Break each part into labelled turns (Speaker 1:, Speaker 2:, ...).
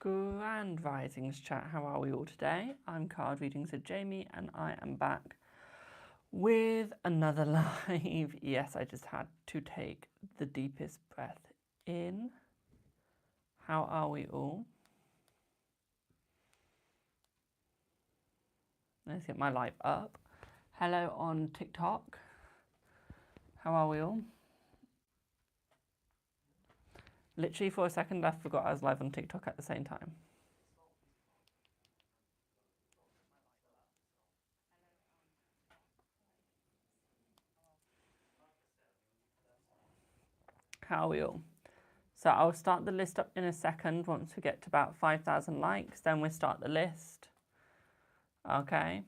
Speaker 1: Grand Risings chat, how are we all today? I'm Card Readings with Jamie and I am back with another live. Yes, I just had to take the deepest breath in. How are we all? Let's get my live up. Hello on TikTok. How are we all? Literally for a second I forgot I was live on TikTok at the same time. How are we all? So I'll start the list up in a second once we get to about 5,000 likes, then we'll start the list. Okay.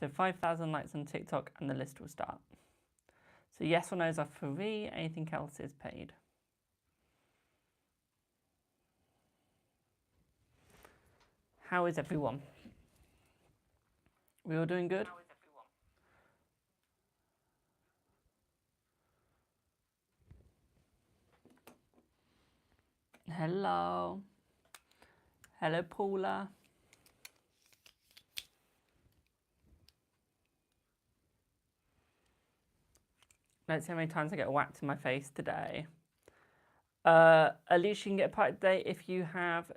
Speaker 1: So 5,000 likes on TikTok and the list will start. So yes or no's are free, anything else is paid. How is everyone? We all doing good? Hello. Hello, Paula. Let's see how many times I get whacked in my face today. At least you can get a part today if you have...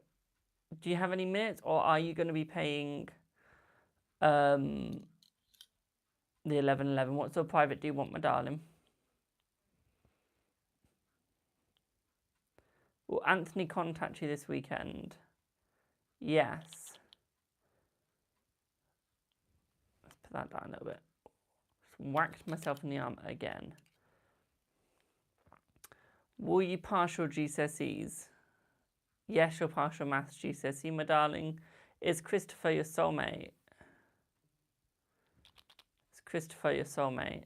Speaker 1: Do you have any minutes or are you going to be paying the 11.11? What sort of private do you want, my darling? Will Anthony contact you this weekend? Yes. Let's put that down a little bit. Just whacked myself in the arm again. Will you pass your GCSEs? Yes, you'll pass your maths GCSE, my darling. Is Christopher your soulmate? Is Christopher your soulmate?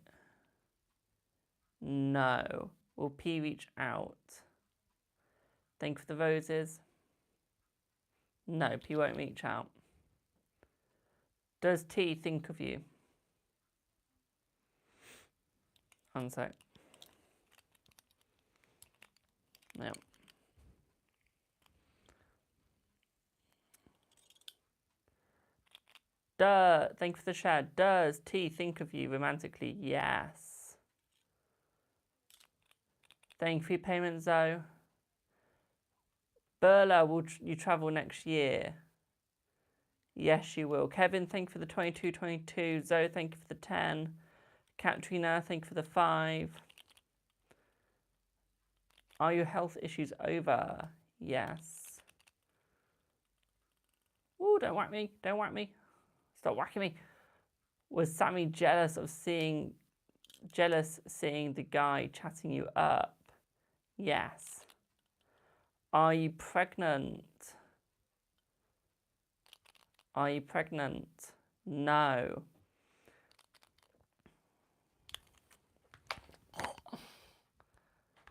Speaker 1: No. Will P reach out? Thank you for the roses. No, P won't reach out. Does T think of you? One sec. Yep. Thank you for the share. Does T think of you romantically? Yes. Thank you for your payment, Zoe. Berla, will you travel next year? Yes, you will. Kevin, thank you for the 2222. Zoe, thank you for the 10. Katrina, thank you for the 5. Are your health issues over? Yes. Ooh, don't whack me. Don't whack me. Stop whacking me. Was Sammy jealous seeing the guy chatting you up? Yes. Are you pregnant? Are you pregnant? No.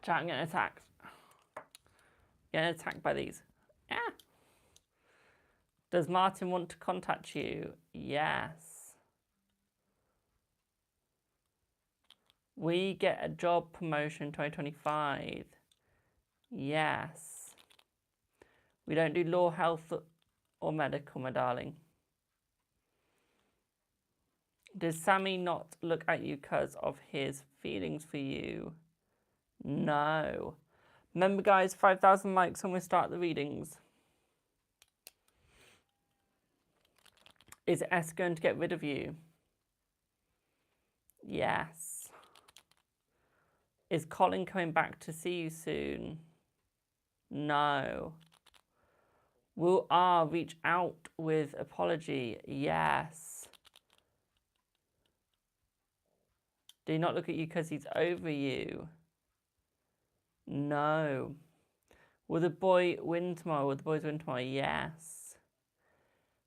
Speaker 1: Chat, I'm getting attacked. Getting attacked by these. Yeah. Does Martin want to contact you? Yes. We get a job promotion 2025. Yes. We don't do law, health, or medical, my darling. Does Sammy not look at you because of his feelings for you? No. Remember, guys, 5,000 likes when we start the readings. Is S going to get rid of you? Yes. Is Colin coming back to see you soon? No. Will R reach out with apology? Yes. Do he not look at you because he's over you? No. Will the boy win tomorrow? Will the boys win tomorrow? Yes.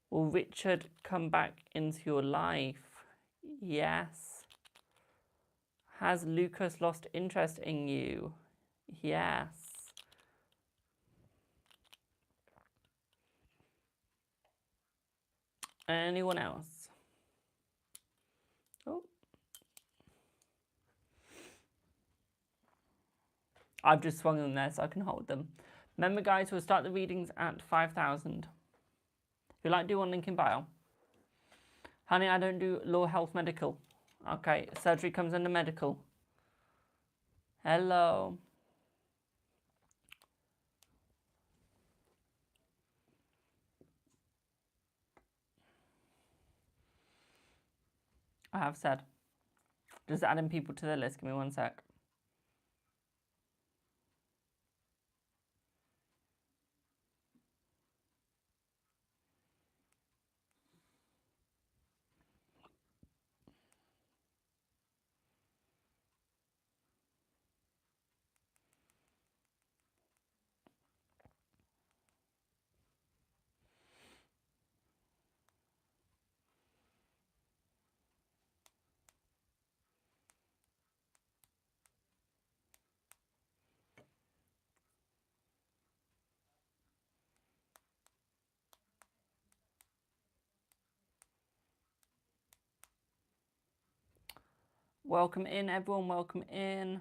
Speaker 1: Will Richard come back into your life? Yes. Has Lucas lost interest in you? Yes. Anyone else? Oh. I've just swung them there so I can hold them. Remember, guys, we'll start the readings at 5,000. If you like, do one, link in bio. Honey, I don't do law, health, medical. Okay, surgery comes under medical. Hello. I have said. Just adding people to the list. Give me one sec. Welcome in, everyone. Welcome in.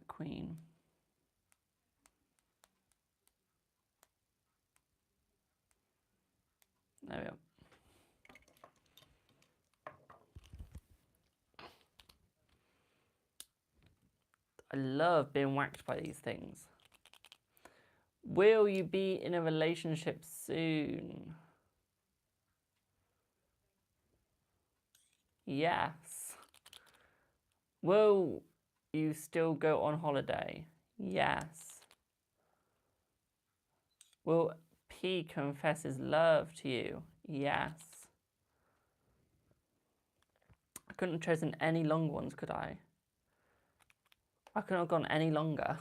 Speaker 1: Queen. There we go. I love being whacked by these things. Will you be in a relationship soon? Yes. Will you still go on holiday? Yes. Will P confess his love to you? Yes. I couldn't have chosen any long ones, could I? I couldn't have gone any longer.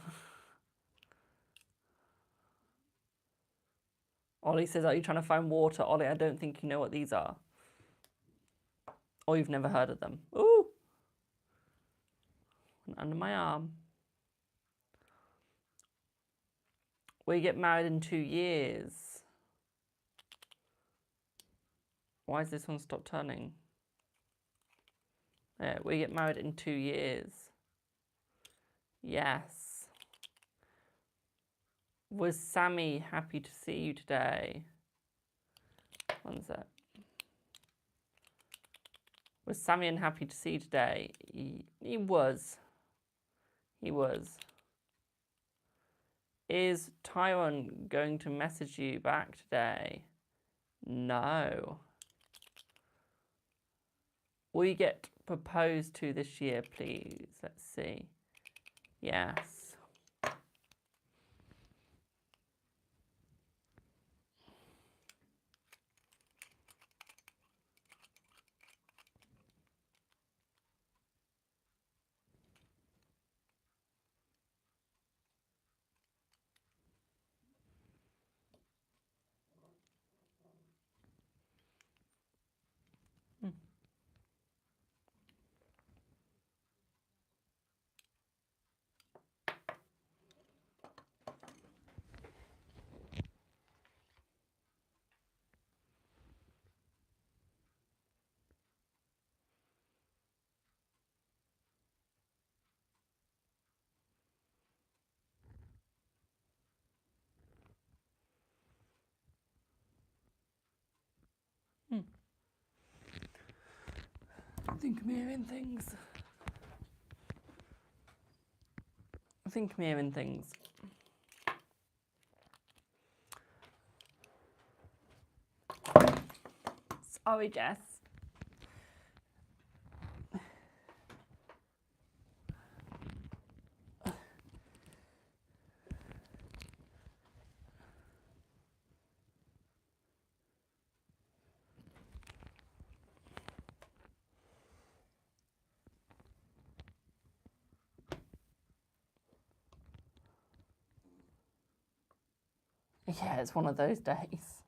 Speaker 1: Ollie says, are you trying to find water? Ollie, I don't think you know what these are. Or you've never heard of them. Ooh! Under my arm. We get married in 2 years. Why has this one stopped turning? Yeah, we get married in 2 years. Yes. Was Sammy happy to see you today? One sec. Was Sammy unhappy to see you today? He was. He was. Is Tyrone going to message you back today? No. Will you get proposed to this year, please? Let's see. Yes. I think I'm hearing things. I think I'm hearing things. Sorry, Jess. Yeah, it's one of those days.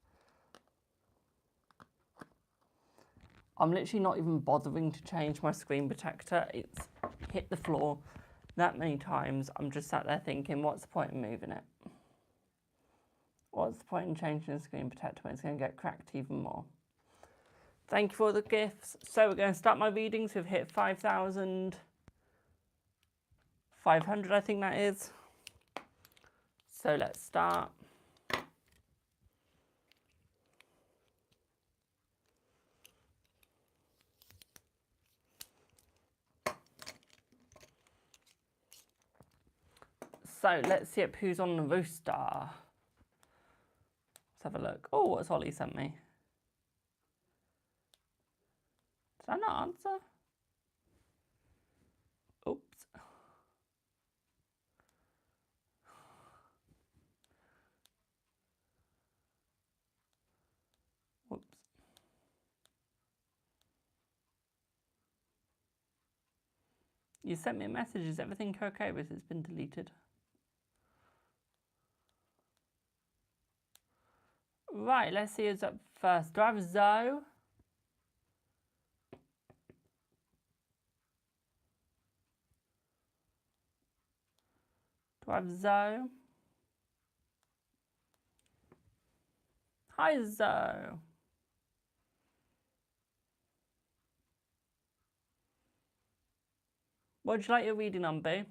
Speaker 1: I'm literally not even bothering to change my screen protector. It's hit the floor that many times. I'm just sat there thinking, what's the point in moving it? What's the point in changing the screen protector when it's going to get cracked even more? Thank you for the gifts. So we're going to start my readings. We've hit 5,500, I think that is. So let's start. So let's see up who's on the rooster. Let's have a look. Oh, what's Ollie sent me? Did I not answer? Oops. Whoops. You sent me a message. Is everything okay with it? It's been deleted. Right, let's see who's up first. Do I have Zoe? Do I have Zoe? Hi, Zoe. What would you like your reading on, boo?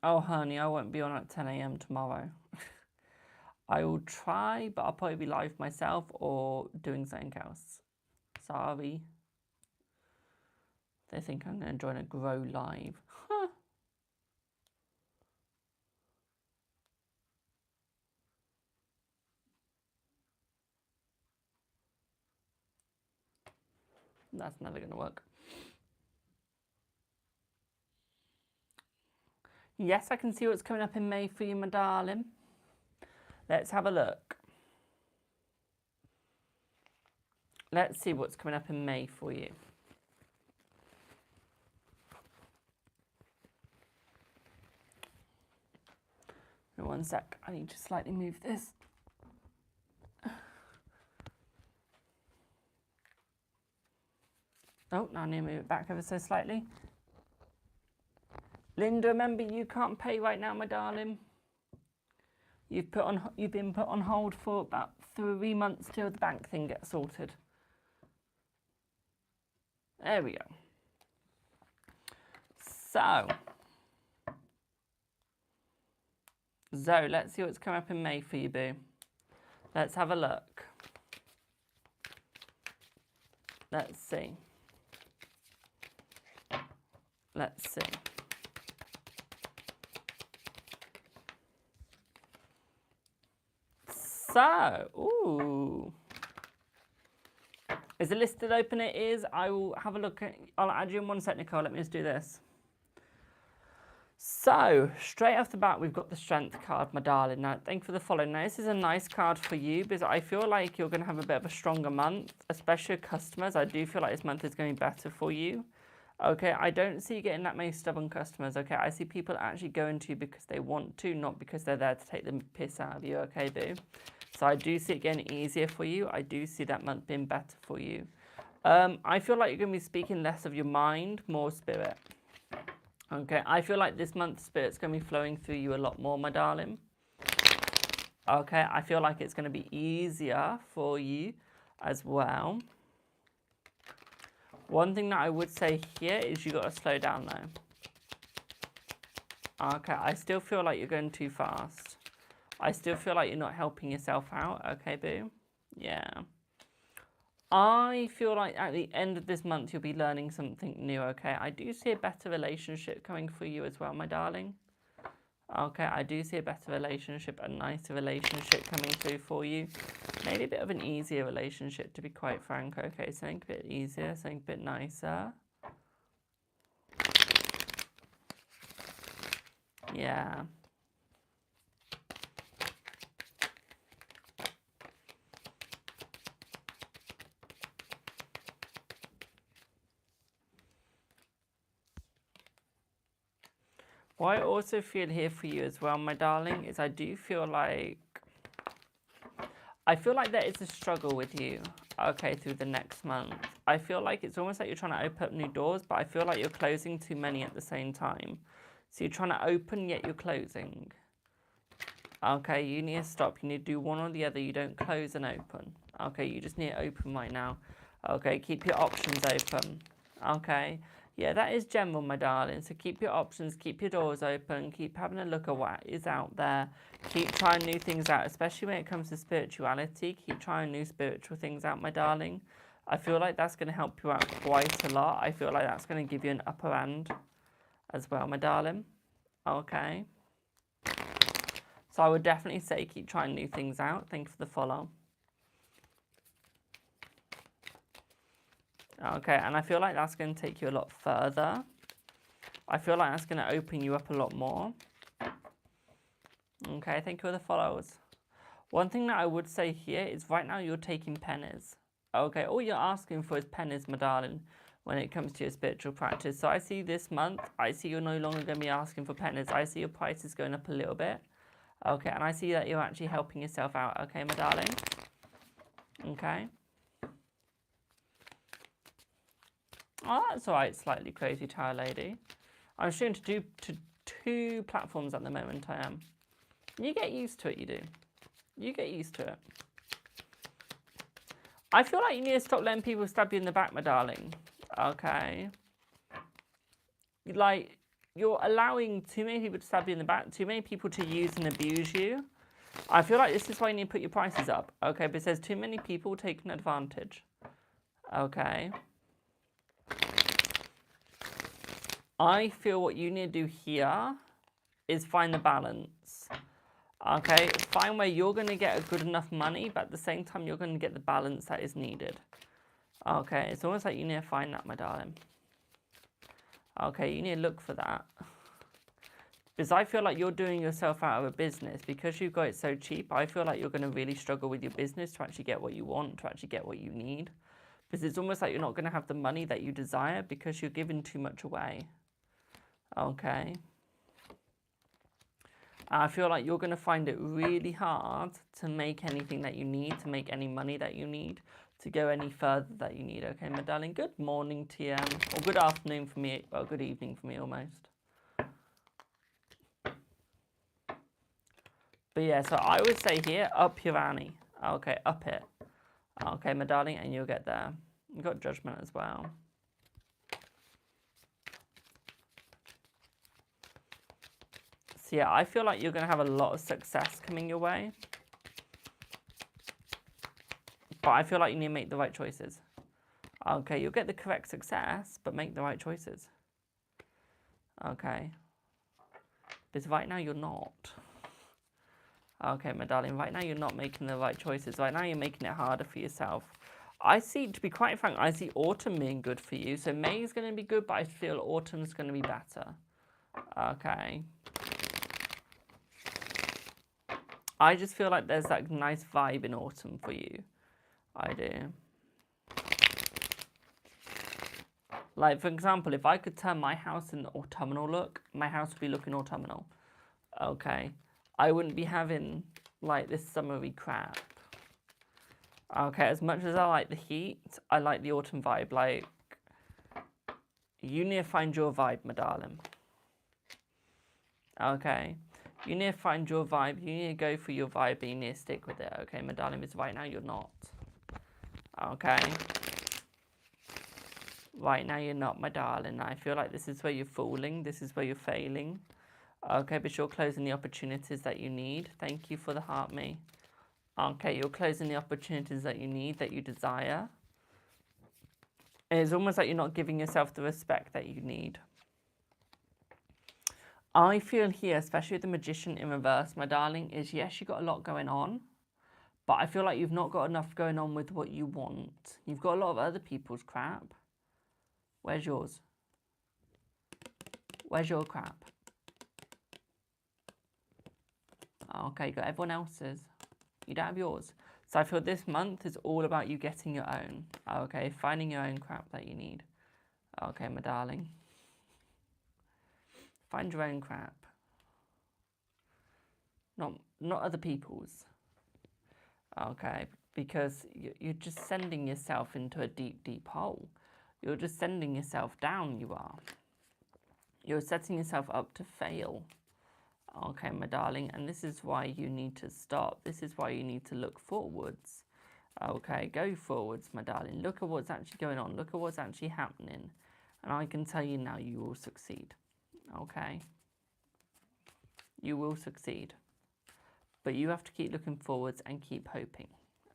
Speaker 1: Oh, honey, I won't be on at 10 a.m. tomorrow. I will try, but I'll probably be live myself or doing something else. Sorry. They think I'm going to join a Grow Live. Huh. That's never going to work. Yes, I can see what's coming up in May for you, my darling. Let's have a look. Let's see what's coming up in May for you. One sec, I need to slightly move this. Oh, now I need to move it back ever so slightly. Linda, remember you can't pay right now, my darling. You've been put on hold for about 3 months till the bank thing gets sorted. There we go. So, Zoe, let's see what's coming up in May for you, boo. Let's have a look. Let's see. Let's see. So, ooh. Is it listed open? It is. I will have a look. I'll add you in 1 sec, Nicole. Let me just do this. So, straight off the bat, we've got the Strength card, my darling. Now, thank you for the follow. Now, this is a nice card for you because I feel like you're going to have a bit of a stronger month, especially with customers. I do feel like this month is going to be better for you. Okay, I don't see you getting that many stubborn customers, okay? I see people actually going to you because they want to, not because they're there to take the piss out of you, okay, boo? So I do see it getting easier for you. I do see that month being better for you. I feel like you're going to be speaking less of your mind, more spirit. Okay, I feel like this month spirit's going to be flowing through you a lot more, my darling. Okay, I feel like it's going to be easier for you as well. One thing that I would say here is you got to slow down though. Okay, I still feel like you're going too fast. I still feel like you're not helping yourself out. Okay, boo? Yeah. I feel like at the end of this month, you'll be learning something new, okay? I do see a better relationship coming for you as well, my darling. Okay, I do see a better relationship, a nicer relationship coming through for you. Maybe a bit of an easier relationship, to be quite frank, okay? Something a bit easier, something a bit nicer. Yeah. What I also feel here for you as well, my darling, is I do feel like I feel like there is a struggle with you, okay, through the next month. I feel like it's almost like you're trying to open up new doors, but I feel like you're closing too many at the same time. So you're trying to open, yet you're closing. Okay, you need to stop. You need to do one or the other. You don't close and open. Okay, you just need to open right now. Okay, keep your options open. Okay, yeah, that is general, my darling. So keep your options, keep your doors open, keep having a look at what is out there. Keep trying new things out, especially when it comes to spirituality. Keep trying new spiritual things out, my darling. I feel like that's going to help you out quite a lot. I feel like that's going to give you an upper hand as well, my darling. Okay. So I would definitely say keep trying new things out. Thank you for the follow. Okay, and I feel like that's going to take you a lot further. I feel like that's going to open you up a lot more. Okay, thank you for the follows. One thing that I would say here is right now you're taking pennies. Okay, all you're asking for is pennies, my darling, when it comes to your spiritual practice. So I see this month, I see you're no longer going to be asking for pennies. I see your prices going up a little bit. Okay, and I see that you're actually helping yourself out. Okay, my darling. Okay. Oh, that's all right, slightly crazy Tower Lady. I'm showing to two platforms at the moment, I am. You get used to it, you do. You get used to it. I feel like you need to stop letting people stab you in the back, my darling. Okay. Like, you're allowing too many people to stab you in the back, too many people to use and abuse you. I feel like this is why you need to put your prices up. Okay, because there's too many people taking advantage. Okay. I feel what you need to do here is find the balance. Okay, find where you're going to get a good enough money, but at the same time, you're going to get the balance that is needed. Okay, it's almost like you need to find that, my darling. Okay, you need to look for that. Because I feel like you're doing yourself out of a business. Because you've got it so cheap, I feel like you're going to really struggle with your business to actually get what you want, to actually get what you need. Because it's almost like you're not going to have the money that you desire because you're giving too much away. Okay. I feel like you're going to find it really hard to make anything that you need, to make any money that you need, to go any further that you need. Okay, my darling, good morning, TM, or good afternoon for me, or good evening for me almost. But yeah, so I would say here, up your Annie. Okay, up it. Okay, my darling, and you'll get there. You've got judgment as well. So yeah, I feel like you're going to have a lot of success coming your way. But I feel like you need to make the right choices. Okay, you'll get the correct success, but make the right choices. Okay. Because right now you're not. Okay, my darling, right now you're not making the right choices. Right now you're making it harder for yourself. I see, to be quite frank, I see autumn being good for you. So May is going to be good, but I feel autumn's going to be better. Okay. I just feel like there's that nice vibe in autumn for you. I do. Like, for example, if I could turn my house in the autumnal look, my house would be looking autumnal. Okay. I wouldn't be having, like, this summery crap. Okay, as much as I like the heat, I like the autumn vibe. Like, you need to find your vibe, my darling. Okay. You need to find your vibe. You need to go for your vibe, and you need to stick with it. Okay, my darling, because right now you're not. Okay. Right now you're not, my darling. I feel like this is where you're falling. This is where you're failing. Okay, but you're closing the opportunities that you need. Thank you for the heart, me. Okay, you're closing the opportunities that you need, that you desire. And it's almost like you're not giving yourself the respect that you need. I feel here, especially with the Magician in reverse, my darling, is yes, you've got a lot going on. But I feel like you've not got enough going on with what you want. You've got a lot of other people's crap. Where's yours? Where's your crap? Okay, you got everyone else's. You don't have yours. So I feel this month is all about you getting your own. Okay, finding your own crap that you need. Okay, my darling. Find your own crap. Not other people's. Okay, because you're just sending yourself into a deep, deep hole. You're just sending yourself down, you are. You're setting yourself up to fail. Okay, my darling, and this is why you need to stop. This is why you need to look forwards. Okay, go forwards, my darling. Look at what's actually going on. Look at what's actually happening. And I can tell you now, you will succeed. Okay? You will succeed. But you have to keep looking forwards and keep hoping.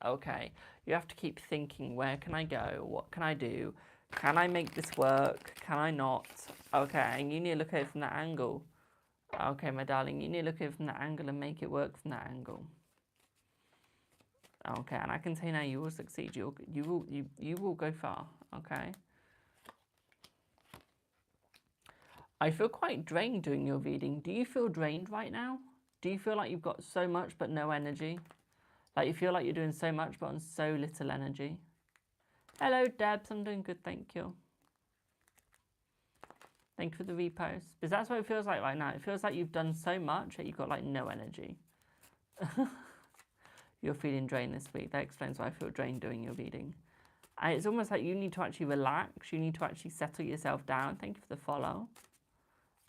Speaker 1: Okay? You have to keep thinking, where can I go? What can I do? Can I make this work? Can I not? Okay, and you need to look at it from that angle. Okay, my darling, you need to look at it from that angle and make it work from that angle. Okay, and I can tell you now, you will succeed. You will go far. Okay. I feel quite drained doing your reading. Do you feel drained right now? Do you feel like you've got so much but no energy? Like you feel like you're doing so much but on so little energy? Hello, Debs. I'm doing good, thank you. Thank you for the repost. Because that's what it feels like right now. It feels like you've done so much that you've got like no energy. You're feeling drained this week. That explains why I feel drained doing your reading. And it's almost like you need to actually relax. You need to actually settle yourself down. Thank you for the follow.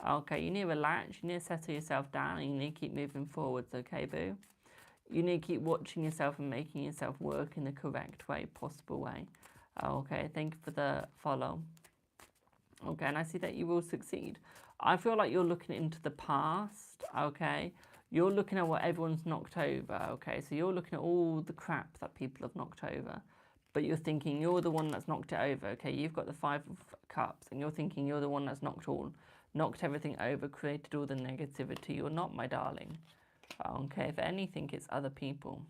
Speaker 1: Okay, you need to relax. You need to settle yourself down. And you need to keep moving forwards, okay, boo? You need to keep watching yourself and making yourself work in the correct way, possible way. Okay, thank you for the follow. Okay, and I see that you will succeed. I feel like you're looking into the past, okay? You're looking at what everyone's knocked over, okay? So you're looking at all the crap that people have knocked over. But you're thinking you're the one that's knocked it over, okay? You've got the 5 of Cups, and you're thinking you're the one that's knocked everything over, created all the negativity. You're not, my darling. Okay, if anything, it's other people.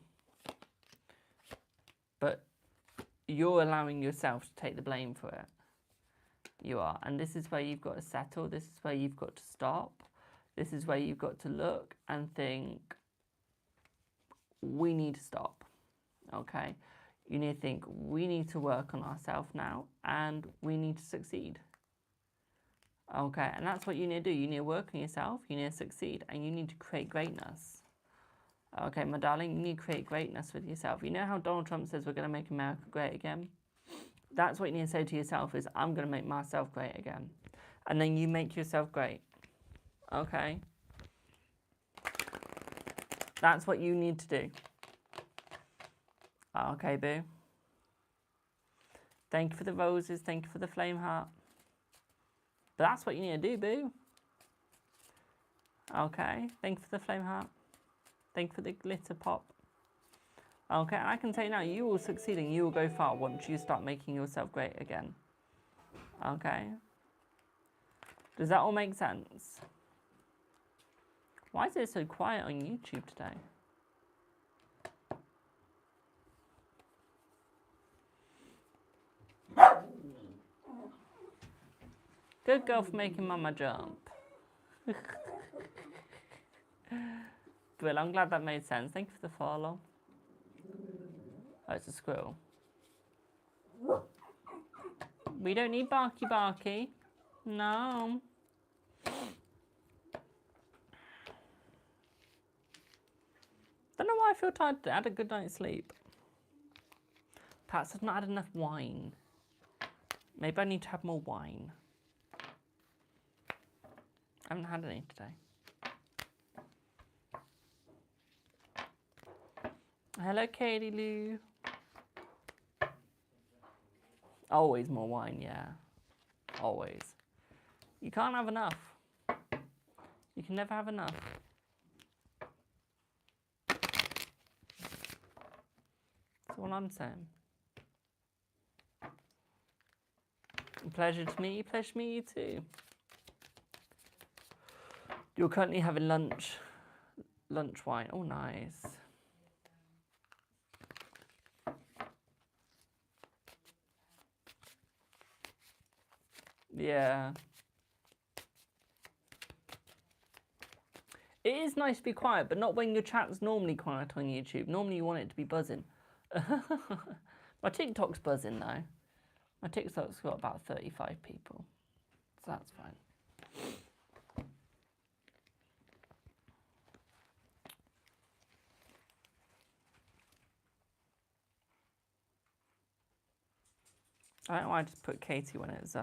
Speaker 1: But you're allowing yourself to take the blame for it. You are. And this is where you've got to settle. This is where you've got to stop. This is where you've got to look and think, we need to stop. Okay? You need to think, we need to work on ourselves now and we need to succeed. Okay? And that's what you need to do. You need to work on yourself, you need to succeed, and you need to create greatness. Okay, my darling, you need to create greatness with yourself. You know how Donald Trump says we're going to make America great again? That's what you need to say to yourself is, I'm going to make myself great again. And then you make yourself great. Okay? That's what you need to do. Okay, boo. Thank you for the roses. Thank you for the flame heart. But that's what you need to do, boo. Okay? Thank you for the flame heart. Thank you for the glitter pop. Okay, I can tell you now, you will succeed and you will go far once you start making yourself great again. Okay? Does that all make sense? Why is it so quiet on YouTube today? Good girl for making Mama jump. Well, I'm glad that made sense. Thank you for the follow. Oh, it's a squirrel. We don't need Barky Barky. No. Don't know why I feel tired. I had a good night's sleep. Perhaps I've not had enough wine. Maybe I need to have more wine. I haven't had any today. Hello, Katie Lou. Always more wine, yeah. Always. You can't have enough. You can never have enough. That's all I'm saying. Pleasure to meet you. Pleasure to meet you too. You're currently having lunch wine. Oh, nice. Yeah. It is nice to be quiet, but not when your chat's normally quiet on YouTube. Normally you want it to be buzzing. My TikTok's buzzing though. My TikTok's got about 35 people. So that's fine. I don't know why I just put Katie when it's Zoe.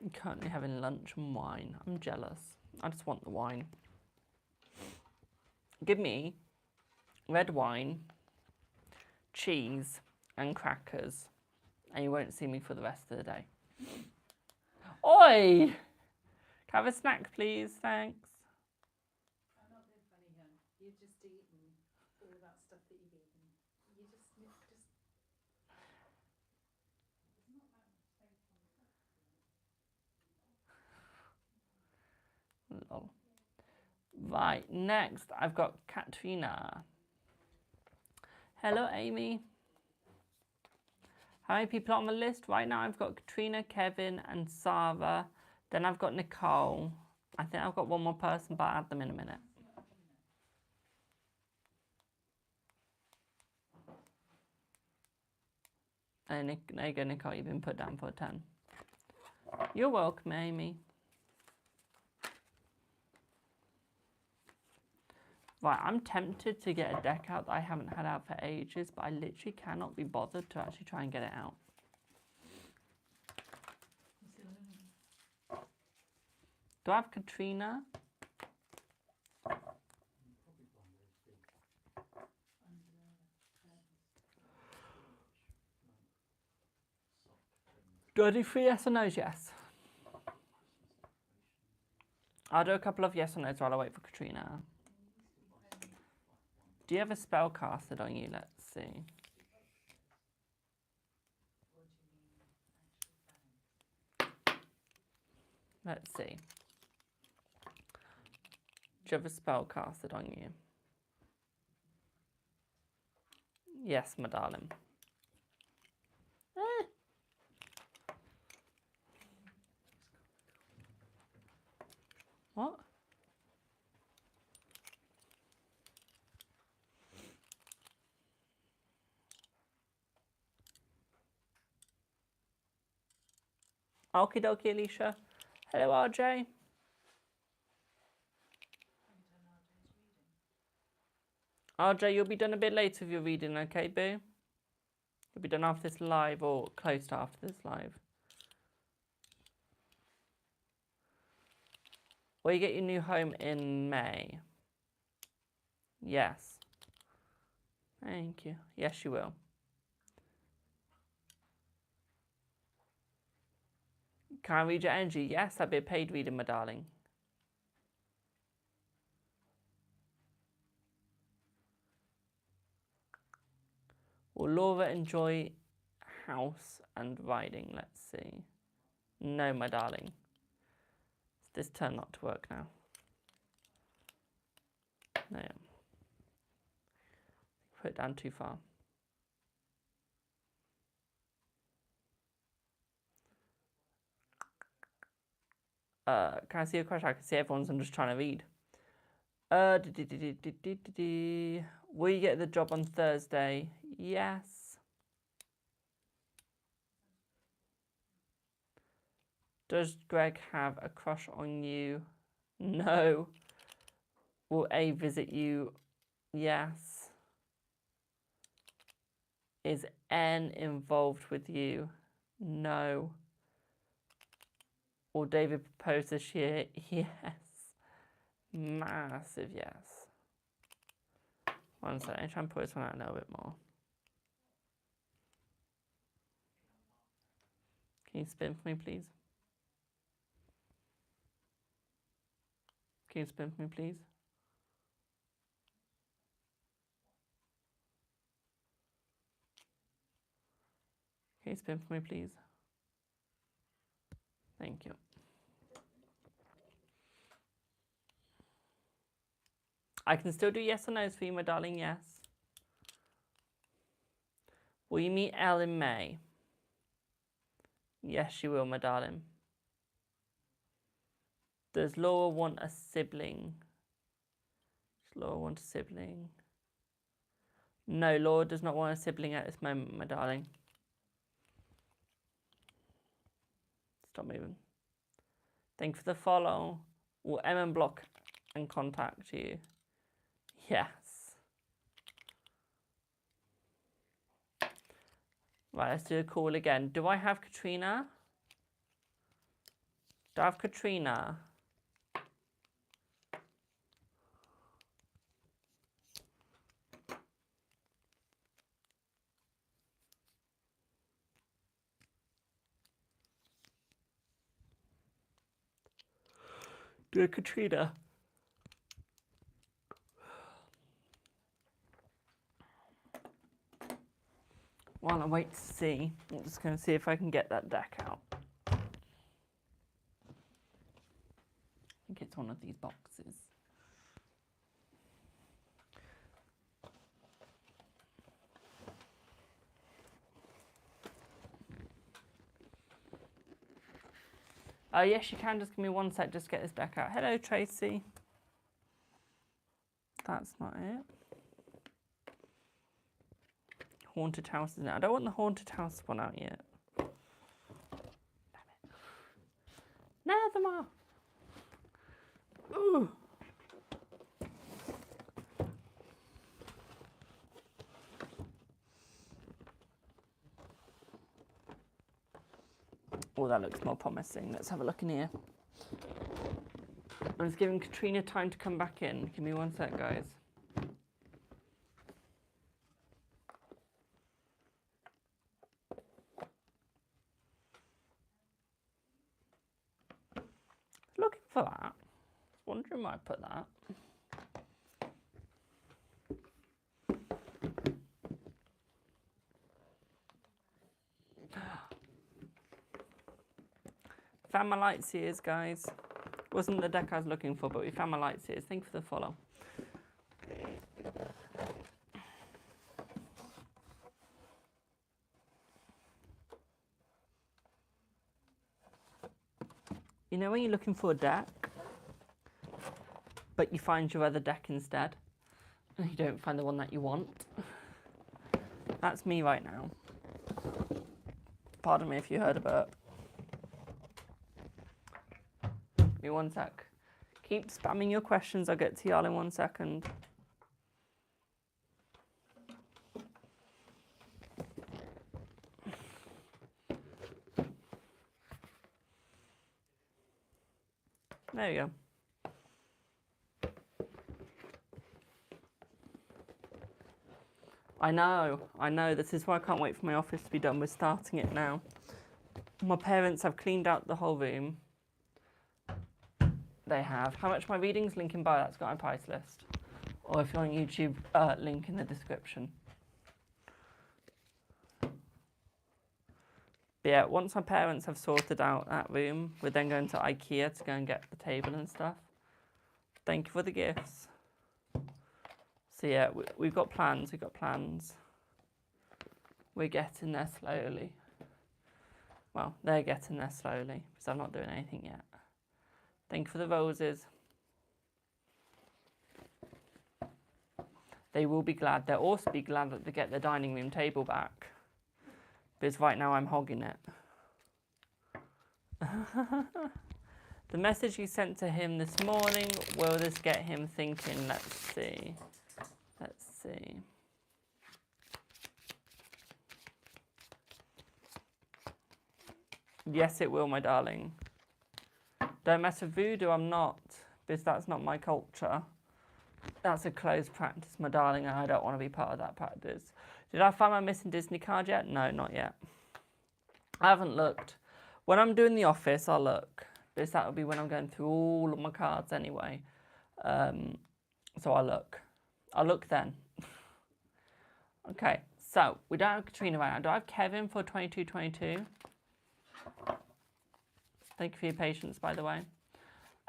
Speaker 1: I'm currently having lunch and wine. I'm jealous. I just want the wine. Give me red wine, cheese, and crackers, and you won't see me for the rest of the day. Oi! Can I have a snack, please? Thanks.
Speaker 2: I'm not being funny, hun. You've just eaten all that stuff that you've eaten. You just. There's not that much space on the top.
Speaker 1: Lol. Right, next I've got Katrina. Hello, Amy. How many people are on the list? Right now I've got Katrina, Kevin, and Sarah. Then I've got Nicole. I think I've got one more person, but I'll add them in a minute. And there you go, Nicole, you've been put down for a 10. You're welcome, Amy. Right, I'm tempted to get a deck out that I haven't had out for ages, but I literally cannot be bothered to actually try and get it out. Do I have Katrina? Do I do 3 yes or no's? Yes. I'll do a couple of yes or no's while I wait for Katrina. Do you have a spell casted on you? Let's see. Let's see. Do you have a spell casted on you? Yes, my darling. What? Okie dokie, Alicia. Hello, RJ. RJ, you'll be done a bit later with your reading, okay, boo? You'll be done after this live or close to after this live. Will you get your new home in May? Yes. Thank you. Yes, you will. Can I read your energy? Yes, that'd be a paid reading, my darling. Will Laura enjoy house and riding? Let's see. No, my darling. It's this turn not to work now. No. Put it down too far. Can I see a question? I can see everyone's. I'm just trying to read. Will you get the job on Thursday? Yes. Does Greg have a crush on you? No. Will A visit you? Yes. Is N involved with you? No. Will David propose this year? Yes. Massive yes. One second, I'm trying to put this one out a little bit more. Can you spin for me, please? Can you spin for me, please? Can you spin for me, please? Thank you. I can still do yes or no's for you, my darling, yes. Will you meet Elle in May? Yes, she will, my darling. Does Laura want a sibling? Does Laura want a sibling? No, Laura does not want a sibling at this moment, my darling. Stop moving. Thank you for the follow. Will Emma block and contact you? Yes. Right, let's do a call again. Do I have Katrina? Do I have Katrina? Do a Katrina. While I wait to see, I'm just going to see if I can get that deck out. I think it's one of these boxes. Oh, yes, you can. Just give me one sec. Just get this deck out. Hello, Tracy. That's not it. Haunted house, isn't it? I don't want the haunted house one out yet. Damn it. Never mind. Ooh. Oh, that looks more promising. Let's have a look in here. I'm just giving Katrina time to come back in. Give me one sec, guys. Looking for that. Wondering where I put that. Found my light seers, guys. Wasn't the deck I was looking for, but we found my light seers. Thank you for the follow. You know when you're looking for a deck, but you find your other deck instead, and you don't find the one that you want? That's me right now. Pardon me if you heard a burp. Give me one sec. Keep spamming your questions. I'll get to y'all in 1 second. There you go. I know. This is why I can't wait for my office to be done. We're starting it now. My parents have cleaned out the whole room. They have. How much my readings? Link in bio. That's got my price list. Or if you're on YouTube, link in the description. But yeah, once my parents have sorted out that room, we're then going to IKEA to go and get the table and stuff. Thank you for the gifts. So yeah, we've got plans. We're getting there slowly. Well, they're getting there slowly because I'm not doing anything yet. Thank you for the roses. They will be glad. They'll also be glad that they get the dining room table back. Because right now I'm hogging it. The message you sent to him this morning, will this get him thinking? Let's see. Yes, it will, my darling. Don't mess with voodoo, I'm not. Because that's not my culture. That's a closed practice, my darling, and I don't want to be part of that practice. Did I find my missing Disney card yet? No, not yet. I haven't looked. When I'm doing the office, I'll look. Because that will be when I'm going through all of my cards anyway. So I'll look. I'll look then. Okay, so we don't have Katrina right now. Do I have Kevin for 2222? Thank you for your patience, by the way.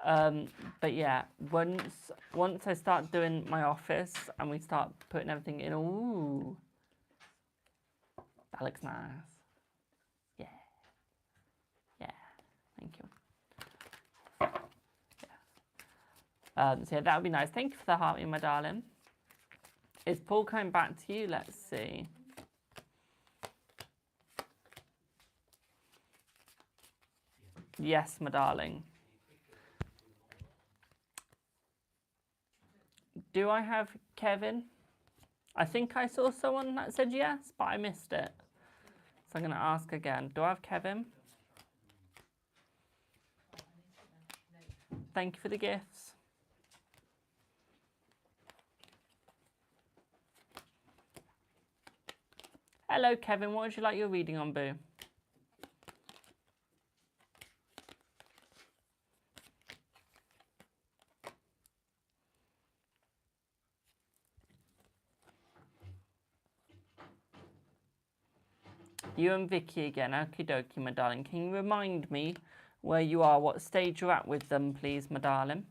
Speaker 1: But yeah, once I start doing my office and we start putting everything in, ooh, that looks nice. Yeah, thank you. Yeah. So yeah, that would be nice. Thank you for the heart, my darling. Is Paul coming back to you? Let's see. Yes, my darling. Do I have Kevin? I think I saw someone that said yes, but I missed it. So I'm going to ask again. Do I have Kevin? Thank you for the gifts. Hello, Kevin. What would you like your reading on, boo? You and Vicky again. Okie dokie, my darling. Can you remind me where you are, what stage you're at with them, please, my darling?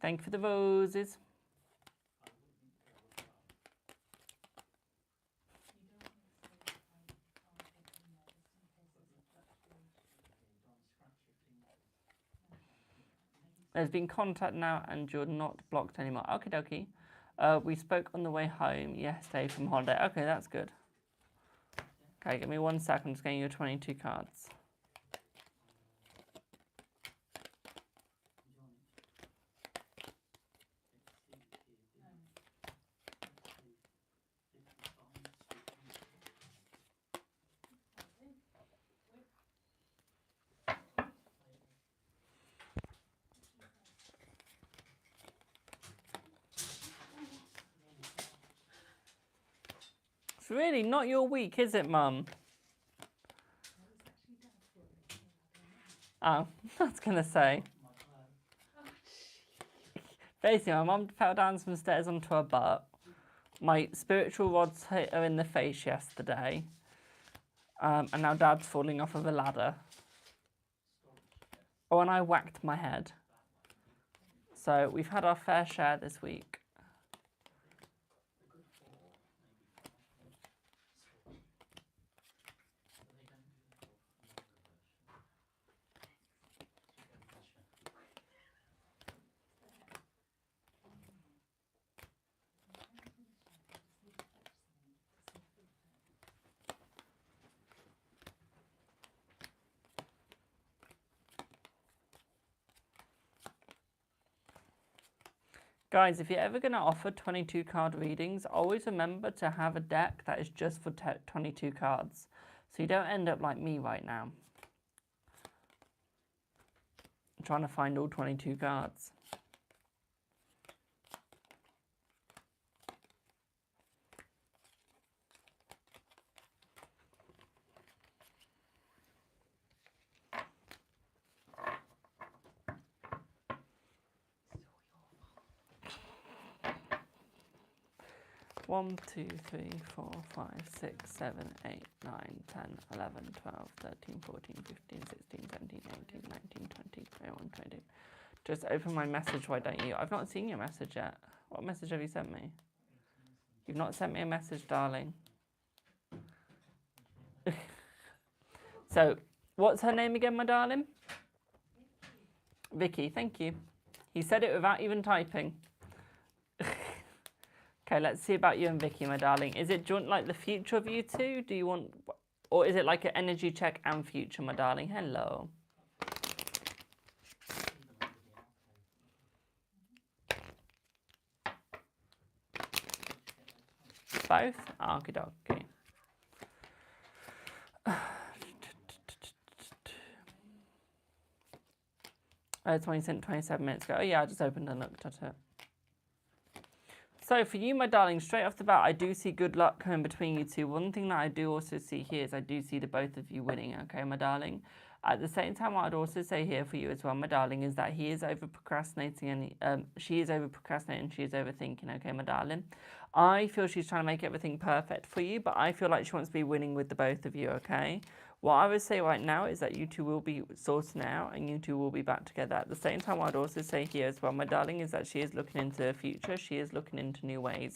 Speaker 1: Thank you for the roses. There's been contact now and you're not blocked anymore. Okie dokie. We spoke on the way home yesterday from holiday. Okay, that's good. Okay, give me 1 second. I'm just getting you 22 cards. It's really not your week, is it, Mum? Oh, I was going to say. Basically, my mum fell down some stairs onto her butt. My spiritual rods hit her in the face yesterday. And now Dad's falling off of a ladder. Oh, and I whacked my head. So we've had our fair share this week. Guys, if you're ever going to offer 22 card readings, always remember to have a deck that is just for 22 cards. So you don't end up like me right now. I'm trying to find all 22 cards. One, 2, 3, 4, 5, 6, 7, 8, 9, 10, 11, 12, 13, 14, 15, 16, 17, 18, 19, 20, 21, 22. Just open my message, why don't you? I've not seen your message yet. What message have you sent me? You've not sent me a message, darling. So, what's her name again, my darling? Vicky, thank you. He said it without even typing. Okay, let's see about you and Vicky, my darling. Do you want like the future of you two? Do you want, or is it like an energy check and future, my darling? Hello. Both? Okie dokie. 27 minutes ago. Oh yeah, I just opened and looked at it. So for you, my darling, straight off the bat, I do see good luck coming between you two. One thing that I do also see here is I do see the both of you winning, okay, my darling? At the same time, what I'd also say here for you as well, my darling, is that he is over procrastinating and she is over procrastinating, she is overthinking, okay, my darling? I feel she's trying to make everything perfect for you, but I feel like she wants to be winning with the both of you, okay? What I would say right now is that you two will be sorting out and you two will be back together. At the same time, what I'd also say here as well, my darling, is that she is looking into the future. She is looking into new ways.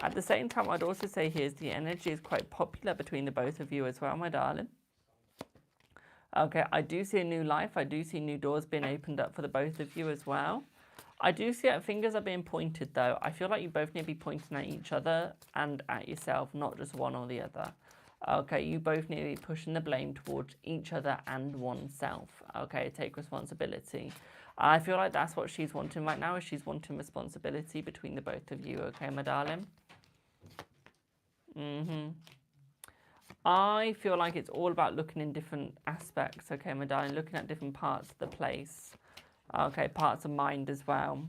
Speaker 1: At the same time, what I'd also say here is the energy is quite popular between the both of you as well, my darling. Okay, I do see a new life. I do see new doors being opened up for the both of you as well. I do see that fingers are being pointed, though. I feel like you both need to be pointing at each other and at yourself, not just one or the other. Okay, you both need to be pushing the blame towards each other and oneself. Okay, take responsibility. I feel like that's what she's wanting right now, is she's wanting responsibility between the both of you. Okay, my darling? I feel like it's all about looking in different aspects. Okay, my darling? Looking at different parts of the place. Okay, parts of mind as well.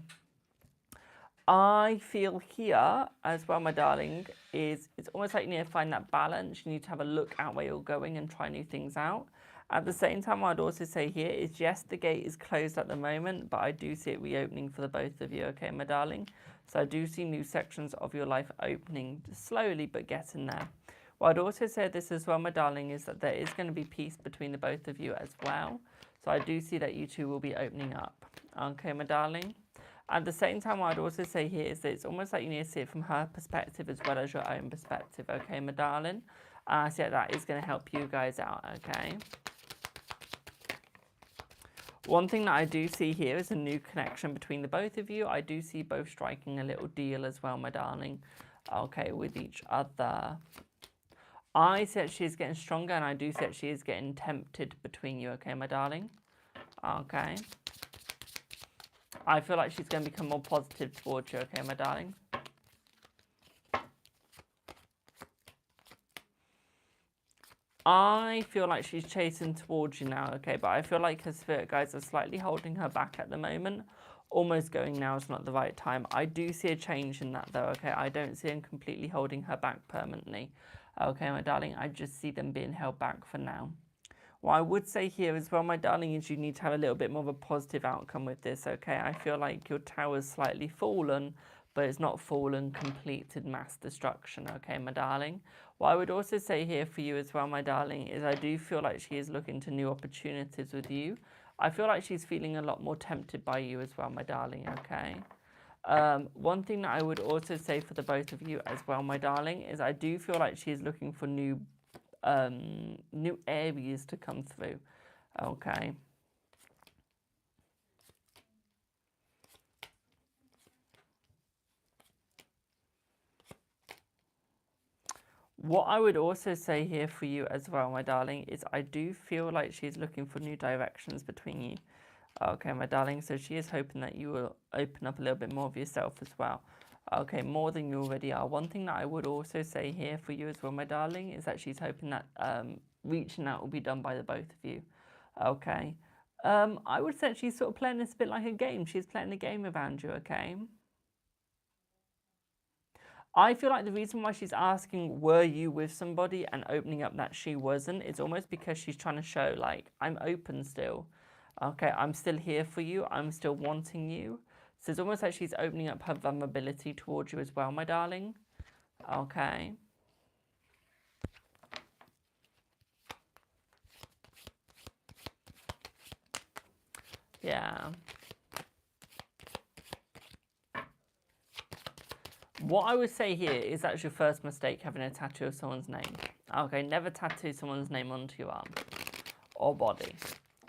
Speaker 1: I feel here as well, my darling, is it's almost like you need to find that balance. You need to have a look at where you're going and try new things out. At the same time, what I'd also say here is, yes, the gate is closed at the moment, but I do see it reopening for the both of you, okay, my darling? So I do see new sections of your life opening slowly, but getting there. What I'd also say this as well, my darling, is that there is going to be peace between the both of you as well. So I do see that you two will be opening up, okay, my darling? At the same time, what I'd also say here is that it's almost like you need to see it from her perspective as well as your own perspective, okay, my darling? So that is going to help you guys out, okay? One thing that I do see here is a new connection between the both of you. I do see both striking a little deal as well, my darling, okay, with each other. I see that she is getting stronger, and I do see that she is getting tempted between you, okay, my darling? Okay. I feel like she's going to become more positive towards you, okay, my darling? I feel like she's chasing towards you now, okay, but I feel like her spirit guides are slightly holding her back at the moment. Almost going now is not the right time. I do see a change in that though, okay? I don't see them completely holding her back permanently. Okay, my darling, I just see them being held back for now. What I would say here as well, my darling, is you need to have a little bit more of a positive outcome with this, okay? I feel like your tower's slightly fallen, but it's not fallen completed mass destruction, okay, my darling? What I would also say here for you as well, my darling, is I do feel like she is looking to new opportunities with you. I feel like she's feeling a lot more tempted by you as well, my darling, okay? One thing that I would also say for the both of you as well, my darling, is I do feel like she is looking for new areas to come through, okay? What I would also say here for you as well, my darling, is I do feel like she's looking for new directions between you. Okay, my darling, so she is hoping that you will open up a little bit more of yourself as well. Okay, more than you already are. One thing that I would also say here for you as well, my darling, is that she's hoping that reaching out will be done by the both of you. Okay. I would say she's sort of playing this a bit like a game. She's playing a game around you, okay? I feel like the reason why she's asking, were you with somebody, and opening up that she wasn't, is almost because she's trying to show, like, I'm open still. Okay, I'm still here for you. I'm still wanting you. So it's almost like she's opening up her vulnerability towards you as well, my darling. Okay. Yeah. What I would say here is that's your first mistake, having a tattoo of someone's name. Okay, never tattoo someone's name onto your arm or body.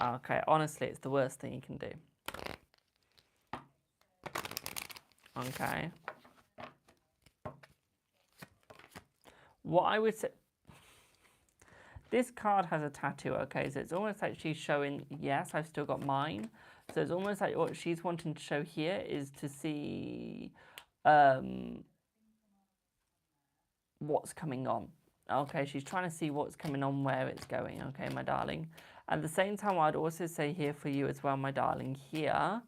Speaker 1: Okay, honestly, it's the worst thing you can do. Okay. What I would say... This card has a tattoo, okay? So it's almost like she's showing, yes, I've still got mine. So it's almost like what she's wanting to show here is to see what's coming on. Okay, she's trying to see what's coming on, where it's going, okay, my darling? At the same time, I'd also say here for you as well, my darling, here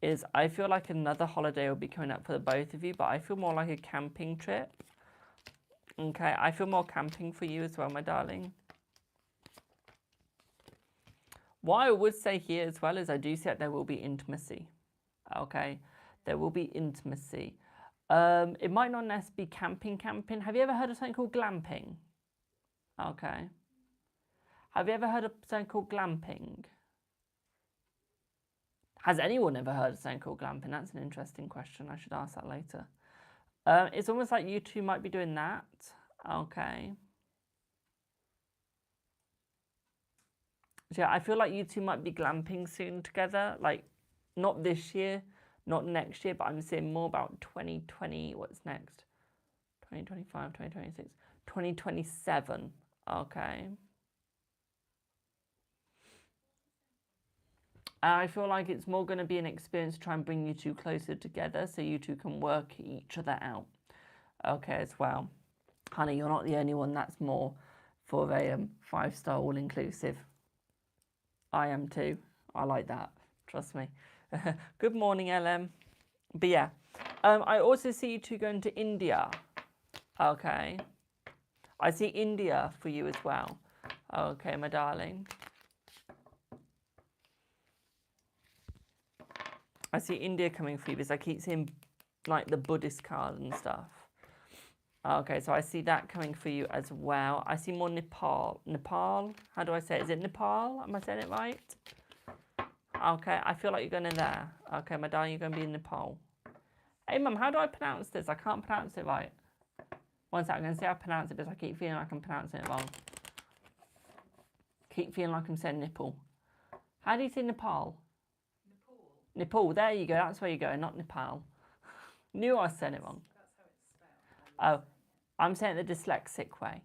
Speaker 1: is I feel like another holiday will be coming up for the both of you, but I feel more like a camping trip. Okay, I feel more camping for you as well, my darling. What I would say here as well is I do see that there will be intimacy. Okay, there will be intimacy. It might not necessarily be camping. Have you ever heard of something called glamping? Okay. Have you ever heard of something called glamping? Has anyone ever heard of something called glamping? That's an interesting question. I should ask that later. It's almost like you two might be doing that. Okay. Yeah, I feel like you two might be glamping soon together. Like, not this year, not next year, but I'm seeing more about 2020. What's next? 2025, 2026, 2027. Okay. I feel like it's more going to be an experience to try and bring you two closer together so you two can work each other out. Okay, as well. Honey, you're not the only one that's more for a 5-star all-inclusive. I am too. I like that. Trust me. Good morning, LM. But yeah, I also see you two going to India. Okay. I see India for you as well. Okay, my darling. I see India coming for you because I keep seeing like the Buddhist card and stuff. Okay, so I see that coming for you as well. I see more Nepal. Nepal? How do I say it? Is it Nepal? Am I saying it right? Okay, I feel like you're going in there. Okay, my darling, you're going to be in Nepal. Hey, Mum, how do I pronounce this? I can't pronounce it right. One sec, I'm going to see how I pronounce it because I keep feeling like I'm pronouncing it wrong. Keep feeling like I'm saying nipple. How do you say Nepal? Nepal, there you go. That's where you go, not Nepal. Knew I was saying it wrong.
Speaker 2: That's how it's spelled.
Speaker 1: Oh, I'm saying it the dyslexic way.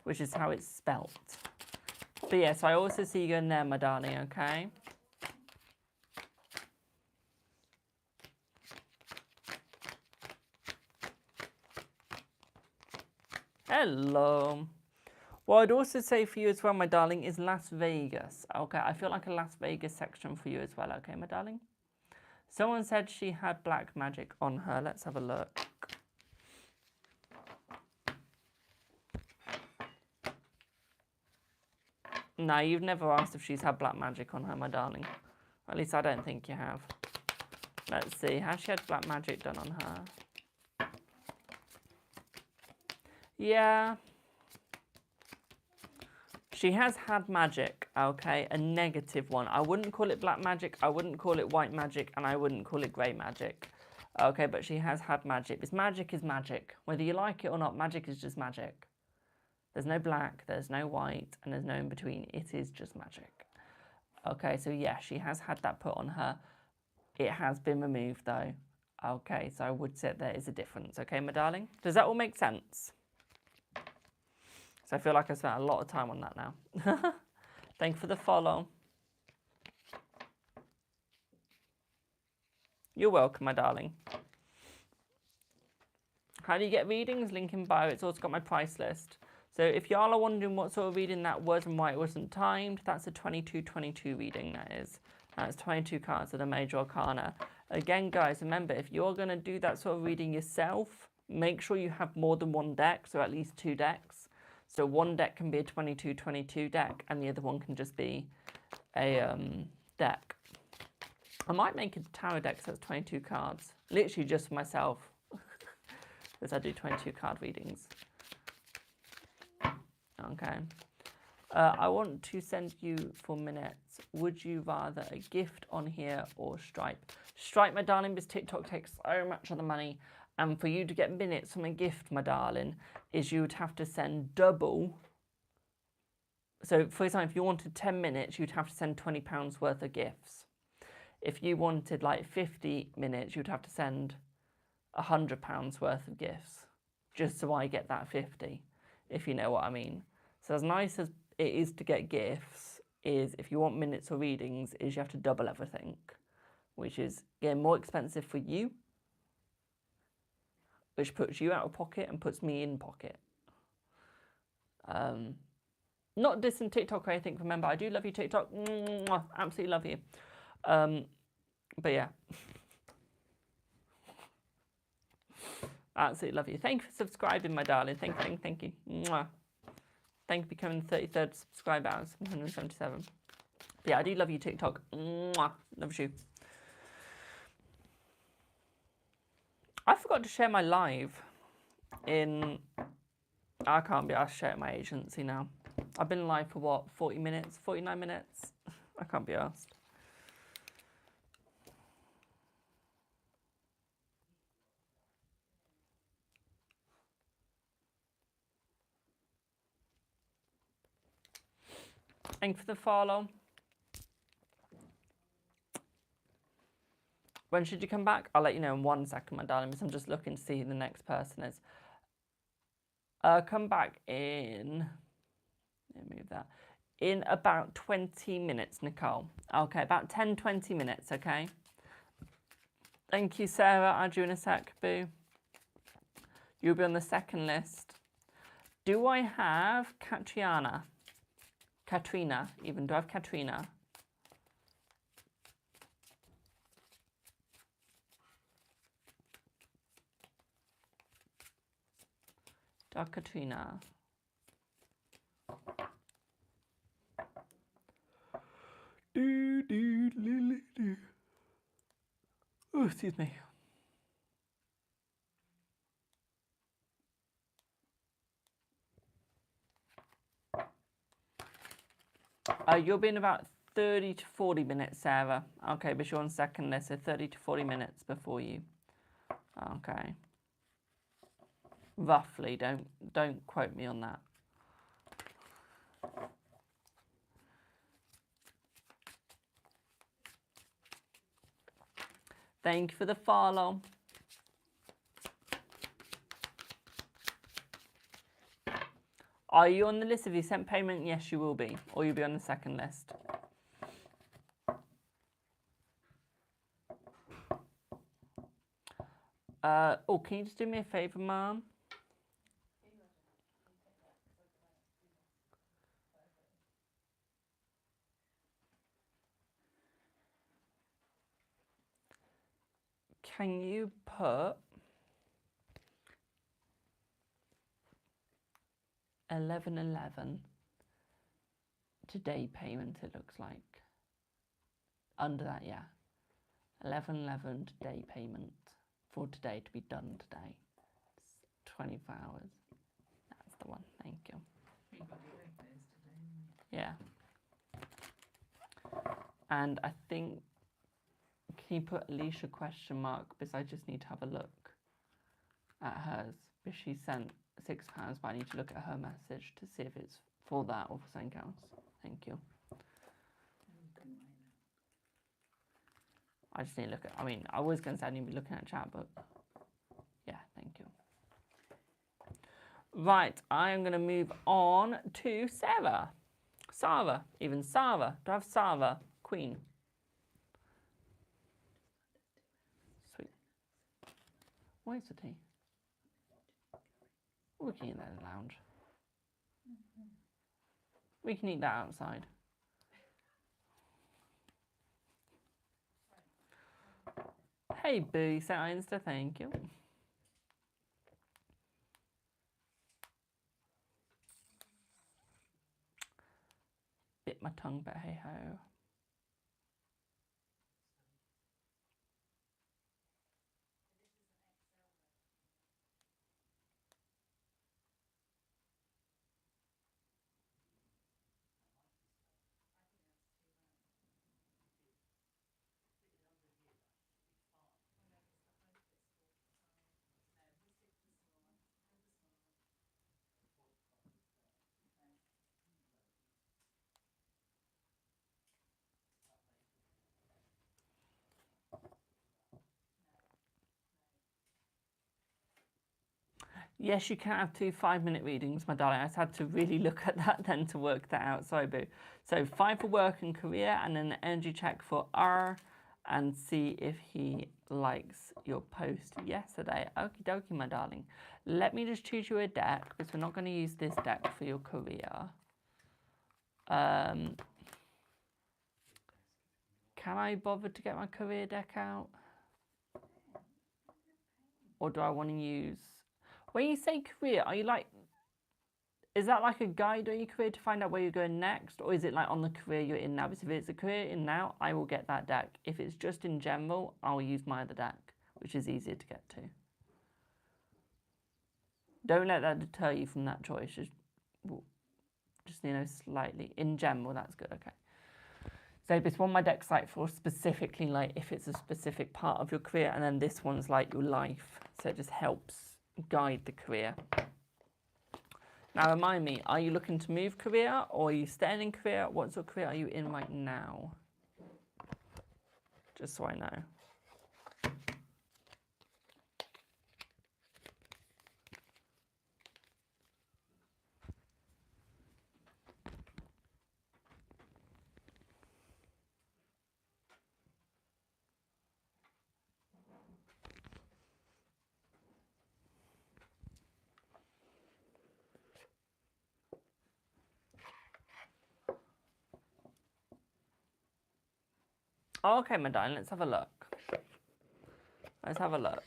Speaker 1: Which is how it's spelt. But yes, I also see you going there, my darling, okay? Hello. What I'd also say for you as well, my darling, is Las Vegas. Okay, I feel like a Las Vegas section for you as well, okay, my darling? Someone said she had black magic on her. Let's have a look. No, you've never asked if she's had black magic on her, my darling. At least I don't think you have. Let's see. Has she had black magic done on her? Yeah. She has had magic, okay? A negative one. I wouldn't call it black magic. I wouldn't call it white magic. And I wouldn't call it grey magic. Okay, but she has had magic. Because magic is magic. Whether you like it or not, magic is just magic. There's no black, there's no white, and there's no in between. It is just magic. Okay, so yeah, she has had that put on her. It has been removed though. Okay, so I would say there is a difference. Okay, my darling? Does that all make sense? So I feel like I spent a lot of time on that now. Thank you for the follow. You're welcome, my darling. How do you get readings? Link in bio. It's also got my price list. So if y'all are wondering what sort of reading that was and why it wasn't timed, that's a 22-22 reading, that is. That's 22 cards of the Major Arcana. Again, guys, remember, if you're going to do that sort of reading yourself, make sure you have more than one deck, so at least 2 decks. So one deck can be a 22-22 deck, and the other one can just be a deck. I might make a tarot deck so that's 22 cards, literally just for myself, because I do 22 card readings. Okay. I want to send you for minutes. Would you rather a gift on here or Stripe? Stripe, my darling, because TikTok takes so much of the money. And for you to get minutes from a gift, my darling, is you would have to send double. So, for example, if you wanted 10 minutes, you'd have to send £20 worth of gifts. If you wanted like 50 minutes, you'd have to send £100 worth of gifts. Just so I get that 50, if you know what I mean. So as nice as it is to get gifts, is if you want minutes or readings, is you have to double everything, which is, again, more expensive for you, which puts you out of pocket and puts me in pocket. Not dissing TikTok or anything, remember, I do love you, TikTok. Mwah, absolutely love you. But yeah. Absolutely love you. Thank you for subscribing, my darling. Thank you. Mwah. Thank you for becoming the 33rd subscriber out of 177. But yeah, I do love you, TikTok. Mwah. Love you. I forgot to share my live in... I can't be asked to share it at my agency now. I've been live for what, 40 minutes, 49 minutes? I can't be asked. Thank you for the follow. When should you come back? I'll let you know in 1 second, my darling, because I'm just looking to see who the next person is. Come back in. Let me move that. In about 20 minutes, Nicole. Okay, about 10, 20 minutes, okay? Thank you, Sarah. I'll do in a sec, boo. You'll be on the second list. Do I have Katrina, even. Do I have Katrina? Do I have Katrina? Oh, excuse me. You'll be in about 30 to 40 minutes, Sarah. Okay, but you're on second list, so 30 to 40 minutes before you. Okay. Roughly, don't quote me on that. Thank you for the follow. Are you on the list? If you sent payment, yes, you will be. Or you'll be on the second list. Oh, can you just do me a favour, Mum? Can you put 11/11 today payment, it looks like. Under that, yeah. 11/11 today payment for today to be done today. It's 24 hours. That's the one. Thank you. Yeah. And I think, can you put Alicia question mark, because I just need to have a look at hers, because she sent £6, but I need to look at her message to see if it's for that or for something else. Thank you. I just need to look at, I mean, I was going to say I need to be looking at chat, but yeah, thank you. Right, I am going to move on to Sarah. Sarah, even Sarah. Do I have Sarah? Queen. Sweet. Where's the tea? We can eat that in the lounge. We can eat that outside. Hey, boo, say Insta, thank you. Bit my tongue, but hey ho. Yes, you can have 2 5-minute readings, my darling. I just had to really look at that then to work that out. Sorry, boo. So 5 for work and career, and then an energy check for R, and see if he likes your post yesterday. Okie dokie, my darling. Let me just choose you a deck, because we're not going to use this deck for your career. Can I bother to get my career deck out? Or do I want to use... When you say career, are you like... Is that like a guide on your career to find out where you're going next? Or is it like on the career you're in now? Because if it's a career in now, I will get that deck. If it's just in general, I'll use my other deck, which is easier to get to. Don't let that deter you from that choice. Just you know, slightly. In general, that's good, okay. So this one my deck's like for specifically like if it's a specific part of your career, and then this one's like your life. So it just helps guide the career. Now remind me, are you looking to move career or are you staying in career? What sort of career are you in right now? Just so I know. Okay, my darling, let's have a look. Let's have a look.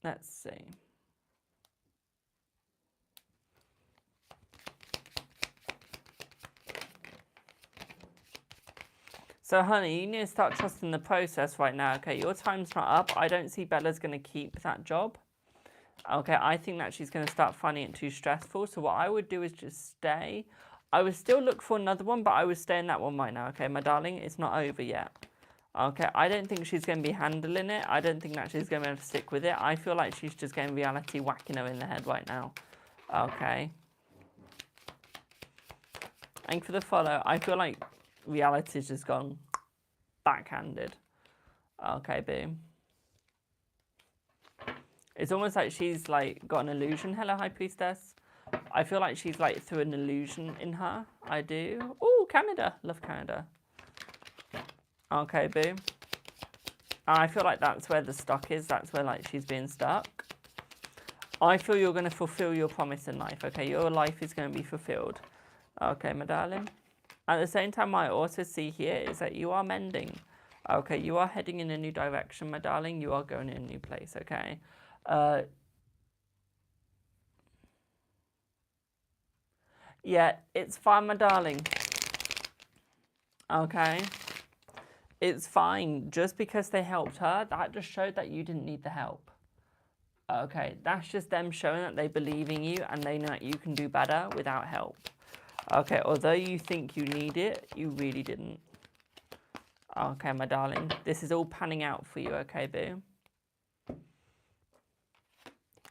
Speaker 1: Let's see. So, honey, you need to start trusting the process right now, okay? Your time's not up. I don't see Bella's going to keep that job. Okay, I think that she's going to start finding it too stressful. So what I would do is just stay. I would still look for another one, but I would stay in that one right now, okay, my darling? It's not over yet. Okay, I don't think she's going to be handling it. I don't think that she's going to be able to stick with it. I feel like she's just getting reality whacking her in the head right now. Okay. Thank you for the follow. I feel like reality's just gone backhanded. Okay, boom. It's almost like she's like got an illusion. Hello, High Priestess. I feel like she's like through an illusion in her. I do. Oh, Canada. Love Canada. Okay, boom. I feel like that's where the stuck is. That's where like she's being stuck. I feel you're going to fulfill your promise in life. Okay, your life is going to be fulfilled. Okay, my darling. At the same time, I also see here is that you are mending. Okay, you are heading in a new direction, my darling. You are going in a new place, okay? Yeah, it's fine, my darling. Okay? It's fine. Just because they helped her, that just showed that you didn't need the help. Okay, that's just them showing that they believe in you and they know that you can do better without help. Okay, although you think you need it, you really didn't. Okay, my darling. This is all panning out for you, okay, boo?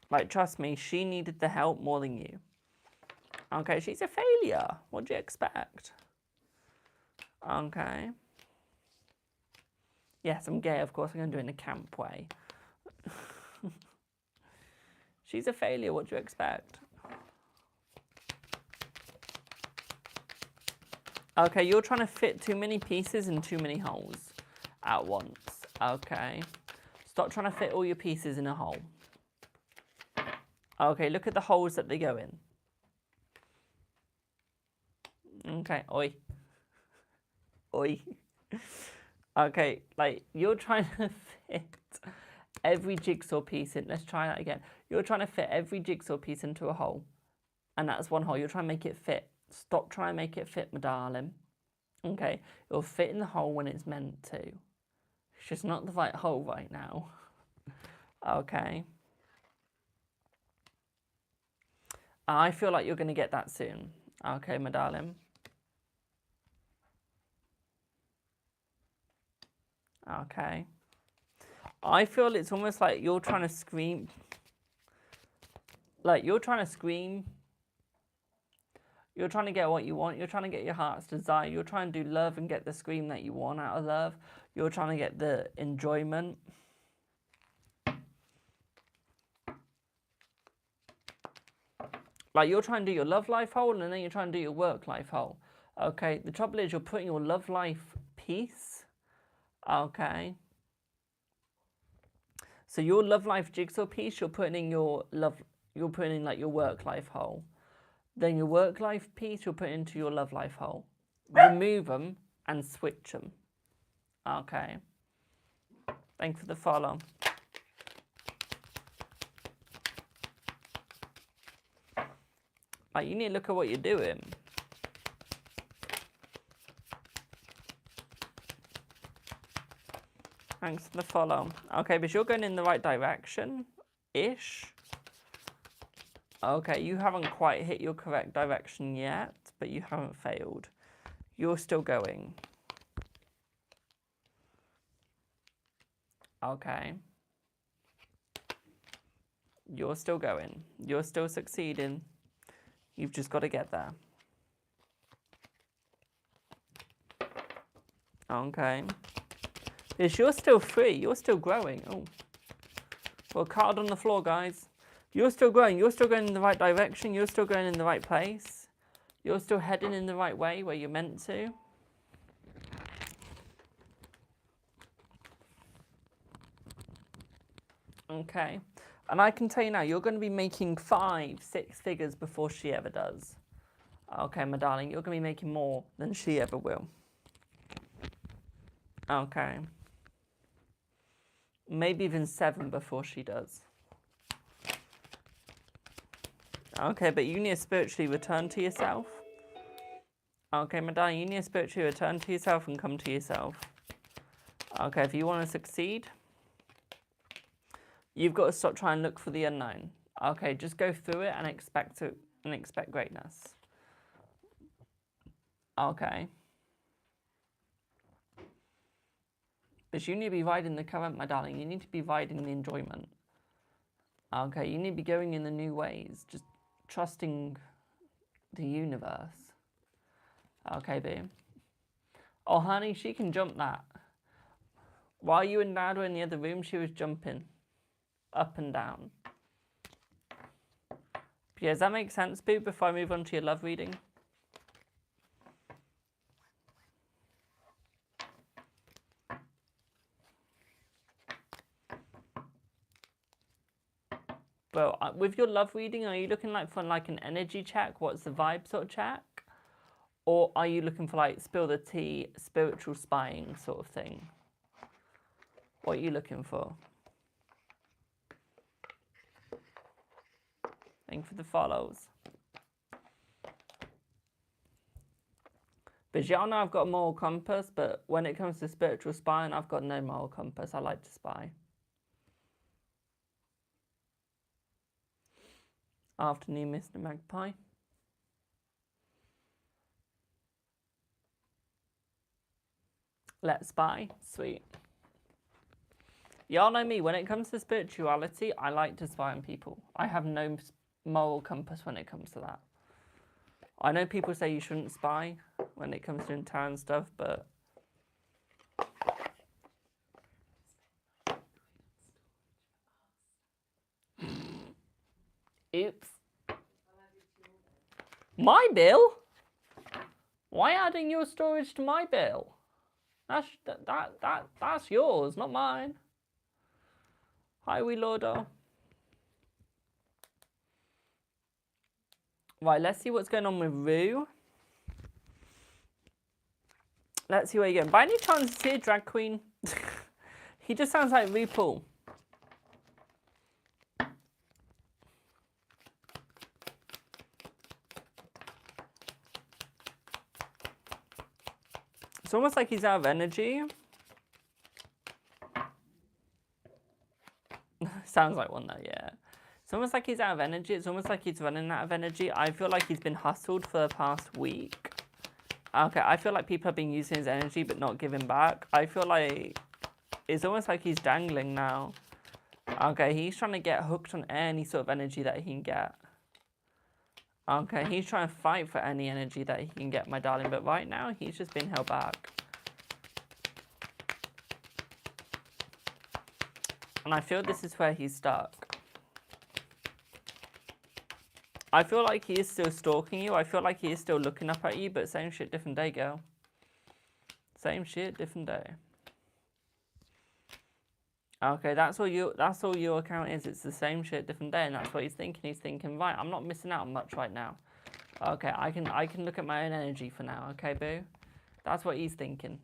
Speaker 1: Like, trust me, she needed the help more than you. Okay, she's a failure. What do you expect? Okay. Yes, I'm gay, of course. I'm going to do it in a camp way. She's a failure. What do you expect? Okay, you're trying to fit too many pieces in too many holes at once. Okay. Stop trying to fit all your pieces in a hole. Okay, look at the holes that they go in. Okay, oi. Oi. Okay, like, you're trying to fit every jigsaw piece in. Let's try that again. You're trying to fit every jigsaw piece into a hole. And that's one hole. You're trying to make it fit. Stop trying to make it fit, my darling. Okay, it'll fit in the hole when it's meant to. It's just not the right hole right now. Okay. I feel like you're going to get that soon. Okay, my darling. Okay. I feel it's almost like you're trying to scream. Like, you're trying to scream. You're trying to get what you want. You're trying to get your heart's desire. You're trying to do love and get the scream that you want out of love. You're trying to get the enjoyment. Like, you're trying to do your love life whole and then you're trying to do your work life whole. Okay, the trouble is you're putting your love life piece. Okay. So your love life jigsaw piece, you're putting in your love, you're putting in like your work life whole. Then your work life piece, you'll put into your love life hole. Remove them and switch them. Okay. Thanks for the follow. Like, you need to look at what you're doing. Thanks for the follow. Okay, but you're going in the right direction-ish. Okay, you haven't quite hit your correct direction yet, but you haven't failed. You're still going. Okay. You're still going. You're still succeeding. You've just got to get there. Okay. Yes, you're still free. You're still growing. Oh. Well, card on the floor, guys. You're still growing. You're still going in the right direction. You're still going in the right place. You're still heading in the right way where you're meant to. Okay. And I can tell you now, you're going to be making 5, 6 figures before she ever does. Okay, my darling, you're going to be making more than she ever will. Okay. Maybe even 7 before she does. Okay, but you need to spiritually return to yourself. Okay, my darling, you need to spiritually return to yourself and come to yourself. Okay, if you want to succeed, you've got to stop trying to look for the unknown. Okay, just go through it and expect greatness. Okay. But you need to be riding the current, my darling. You need to be riding the enjoyment. Okay, you need to be going in the new ways. Just trusting the universe. Okay, boo. Oh, honey, she can jump that. While you and Dad were in the other room, she was jumping up and down. Yeah, does that make sense, boo, before I move on to your love reading? Well, with your love reading, are you looking like for like an energy check? What's the vibe sort of check? Or are you looking for like spill the tea, spiritual spying sort of thing? What are you looking for? Thank you for the follows. But y'all know I've got a moral compass, but when it comes to spiritual spying, I've got no moral compass. I like to spy. Afternoon, Mr. Magpie. Let's spy. Sweet. Y'all know me. When it comes to spirituality, I like to spy on people. I have no moral compass when it comes to that. I know people say you shouldn't spy when it comes to entire and stuff, but... Oops. My bill? Why adding your storage to my bill? That's yours, not mine. Hi, wee Lordo. Right, let's see what's going on with Rue. Let's see where you're going. By any chance, is he a drag queen? He just sounds like RuPaul. It's almost like he's out of energy. Sounds like one though, yeah. It's almost like he's out of energy. It's almost like he's running out of energy. I feel like he's been hustled for the past week. Okay, I feel like people have been using his energy but not giving back. I feel like it's almost like he's dangling now. Okay, he's trying to get hooked on any sort of energy that he can get. Okay, he's trying to fight for any energy that he can get, my darling. But right now, he's just been held back. And I feel this is where he's stuck. I feel like he is still stalking you. I feel like he is still looking up at you. But same shit, different day, girl. Same shit, different day. Okay, that's all your account is. It's the same shit, different day, and that's what he's thinking. He's thinking, right, I'm not missing out on much right now. Okay, I can look at my own energy for now. Okay, boo. That's what he's thinking.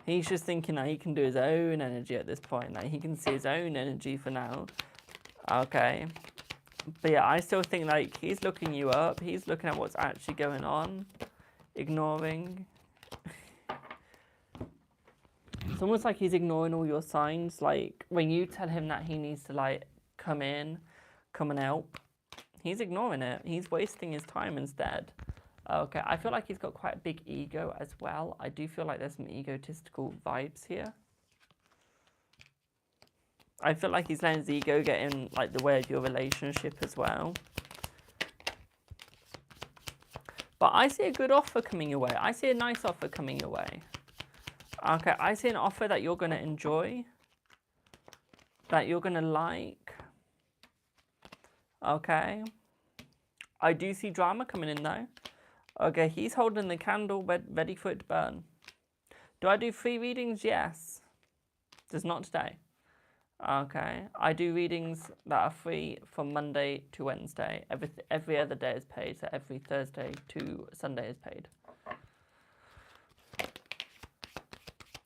Speaker 1: He's just thinking that he can do his own energy at this point. Like he can see his own energy for now. Okay, but yeah, I still think like he's looking you up. He's looking at what's actually going on, ignoring. It's almost like he's ignoring all your signs. Like when you tell him that he needs to like come and help, he's ignoring it. He's wasting his time instead. Okay, I feel like he's got quite a big ego as well. I do feel like there's some egotistical vibes here. I feel like he's letting his ego get in like the way of your relationship as well. But I see a good offer coming your way. I see a nice offer coming your way. Okay, I see an offer that you're going to enjoy, that you're going to like. Okay. I do see drama coming in though. Okay, he's holding the candle ready for it to burn. Do I do 3 readings? Yes. Just not today. Okay. I do readings that are free from Monday to Wednesday. Every other day is paid, so every Thursday to Sunday is paid.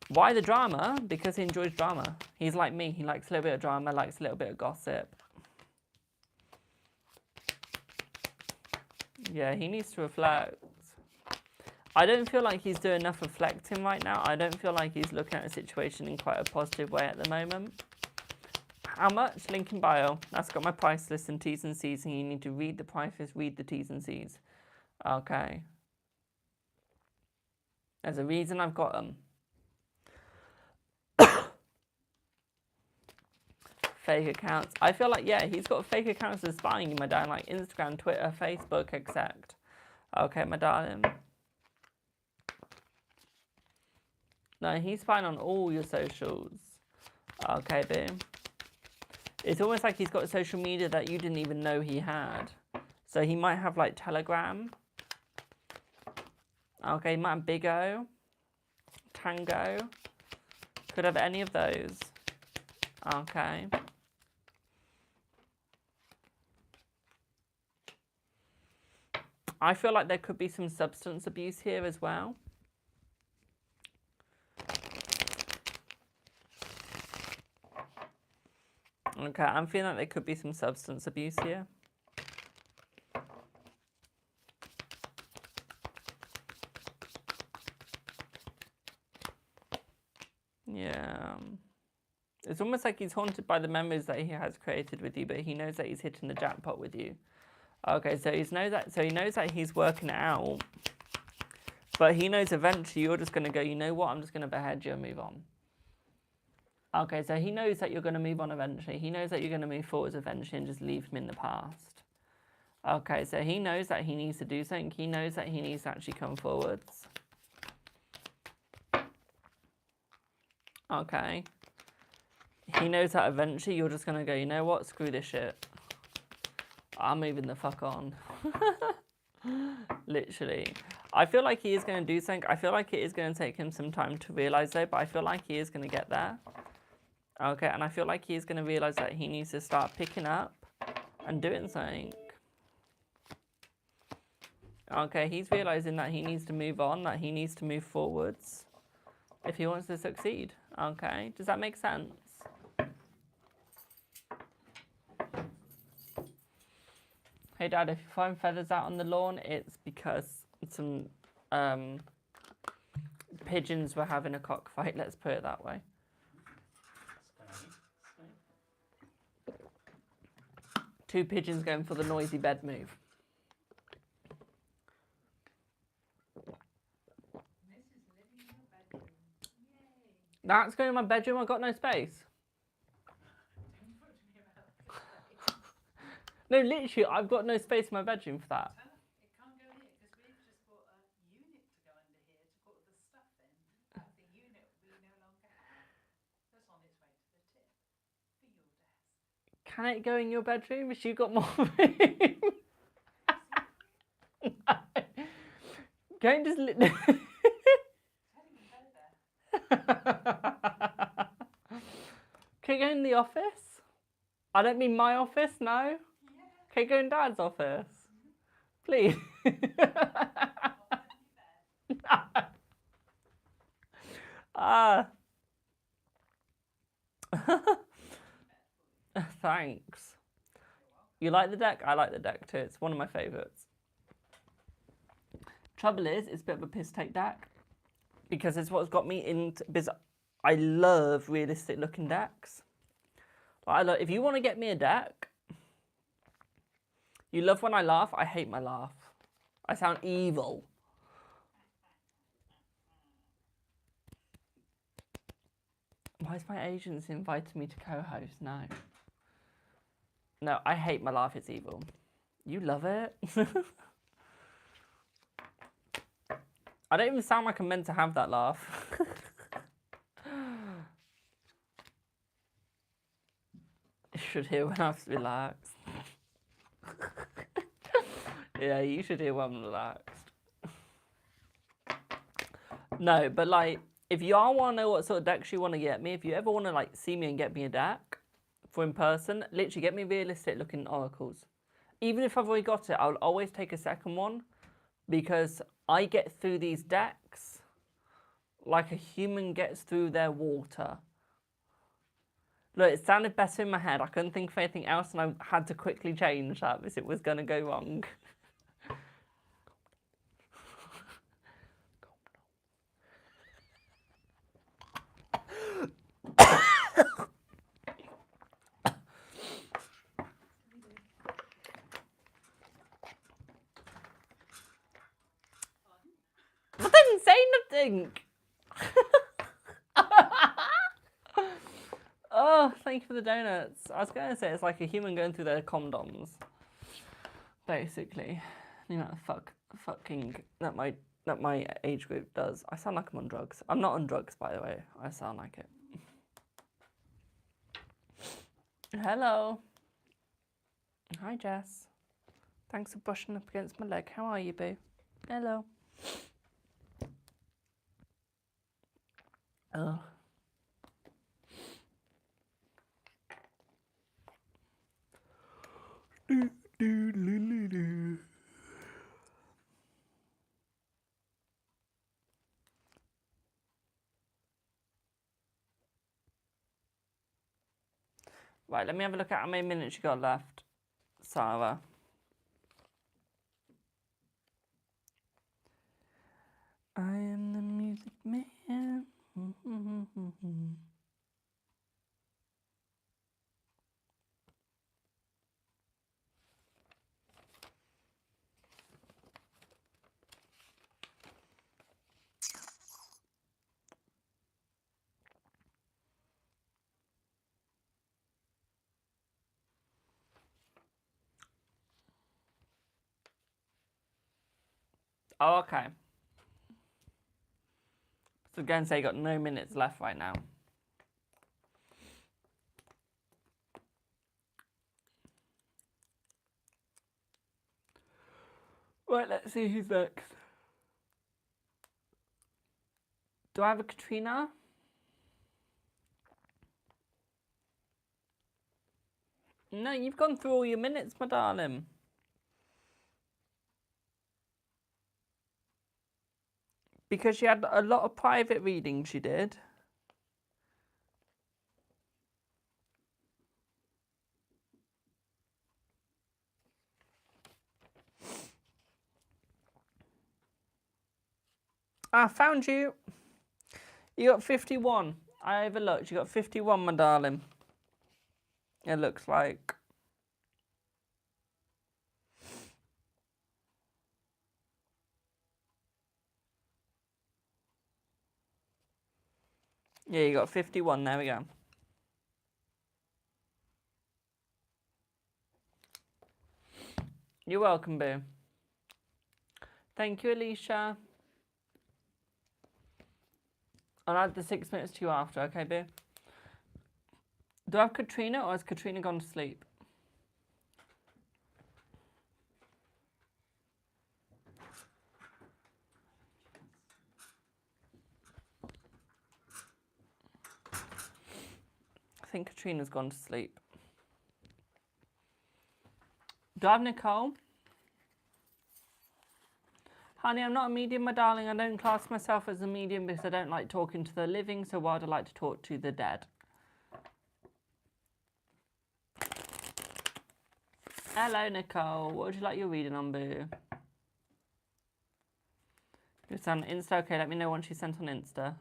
Speaker 1: Why the drama? Because he enjoys drama. He's like me. He likes a little bit of drama, likes a little bit of gossip. Yeah, he needs to reflect. I don't feel like he's doing enough reflecting right now. I don't feel like he's looking at a situation in quite a positive way at the moment. How much? Link in bio. That's got my price list and T's and C's, and you need to read the prices, read the T's and C's. Okay. There's a reason I've got them. Fake accounts. I feel like, yeah, he's got fake accounts that's spying you, my darling, like Instagram, Twitter, Facebook, etc. Okay, my darling. No, he's spying on all your socials. Okay, boom. It's almost like he's got social media that you didn't even know he had. So he might have like Telegram. Okay, he might have Big O. Tango. Could have any of those. Okay. I feel like there could be some substance abuse here as well. Okay, I'm feeling like there could be some substance abuse here. Yeah. It's almost like he's haunted by the memories that he has created with you, but he knows that he's hitting the jackpot with you. Okay, so he knows that he's working it out. But he knows eventually you're just going to go, you know what, I'm just going to behead you and move on. Okay, so he knows that you're going to move on eventually. He knows that you're going to move forwards eventually and just leave him in the past. Okay, so he knows that he needs to do something. He knows that he needs to actually come forwards. Okay. He knows that eventually you're just going to go, you know what, screw this shit. I'm moving the fuck on. Literally. I feel like he is going to do something. I feel like it is going to take him some time to realise though, but I feel like he is going to get there. Okay, and I feel like he is going to realise that he needs to start picking up and doing something. Okay, he's realising that he needs to move on, that he needs to move forwards if he wants to succeed. Okay, does that make sense? Hey Dad, if you find feathers out on the lawn, it's because some pigeons were having a cockfight, let's put it that way. Two pigeons going for the noisy bed move. That's going in my bedroom, I've got no space. No, literally, I've got no space in my bedroom for that.
Speaker 2: It can't go here because we've just bought a unit to go under here to put the stuff in. And the unit we no longer have. That's on its way to the tip for your desk.
Speaker 1: Can it go in your bedroom if you've got more room? No. Don't just... Can it go in the office? I don't mean my office, no. Can it go in Dad's office? Please. Thanks. You like the deck? I like the deck too. It's one of my favourites. Trouble is, it's a bit of a piss take deck. Because it's what's got me into... Because I love realistic looking decks. If you want to get me a deck... You love when I laugh? I hate my laugh. I sound evil. Why is my agency inviting me to co-host? No. No, I hate my laugh, it's evil. You love it? I don't even sound like I'm meant to have that laugh. You should hear when I'm relaxed. Yeah, you should hear when I'm relaxed. No, but like, if y'all want to know what sort of decks you want to get me, if you ever want to like see me and get me a deck for in person, literally get me realistic looking oracles. Even if I've already got it, I'll always take a second one because I get through these decks like a human gets through their water. Look, it sounded better in my head. I couldn't think of anything else and I had to quickly change that because it was going to go wrong. I didn't say nothing. Oh, thank you for the donuts. I was going to say it's like a human going through their condoms, basically. The amount of fucking that my age group does. I sound like I'm on drugs. I'm not on drugs, by the way. I sound like it. Hello. Hi, Jess. Thanks for brushing up against my leg. How are you, boo? Hello. Oh. Right, let me have a look at how many minutes you got left, Sarah. I am the music man. Oh, okay. So again, say you got no minutes left right now. Right, let's see who's next. Do I have a Katrina? No, you've gone through all your minutes, my darling. Because she had a lot of private readings she did. I found you. You got 51. I overlooked. You got 51, my darling. It looks like. Yeah, you got 51. There we go. You're welcome, boo. Thank you, Alicia. I'll add the 6 minutes to you after, okay, boo? Do I have Katrina or has Katrina gone to sleep? I think Katrina's gone to sleep. Do I have Nicole? Honey, I'm not a medium, my darling. I don't class myself as a medium because I don't like talking to the living, so why would I like to talk to the dead? Hello, Nicole. What would you like your reading on, boo? It's on Insta. Okay, let me know once you sent on Insta.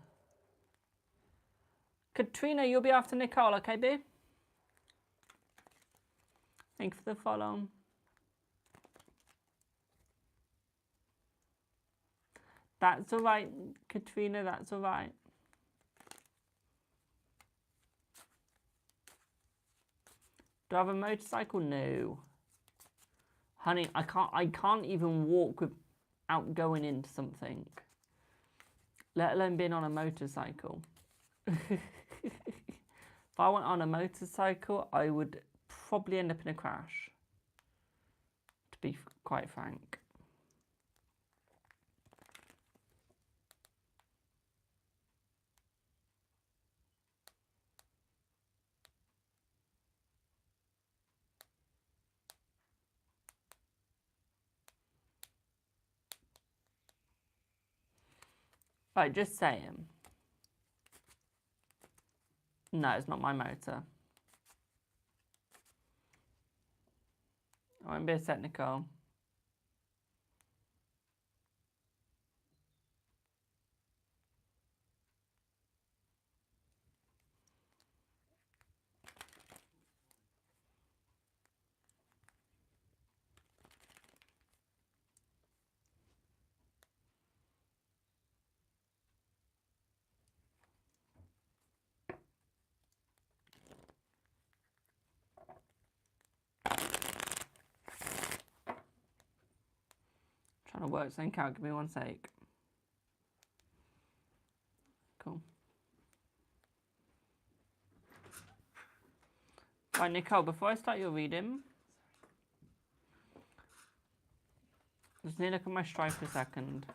Speaker 1: Katrina, you'll be after Nicole, okay, boo? Thank you for the follow. That's all right, Katrina, that's all right. Do I have a motorcycle? No. Honey, I can't even walk without going into something. Let alone being on a motorcycle. If I went on a motorcycle, I would probably end up in a crash. To be quite frank. Right, just saying. No, it's not my motor. I won't be a technical. Trying to work something out. Give me one sec. Cool. Right, Nicole, before I start your reading, just need to look at my stripe for a second.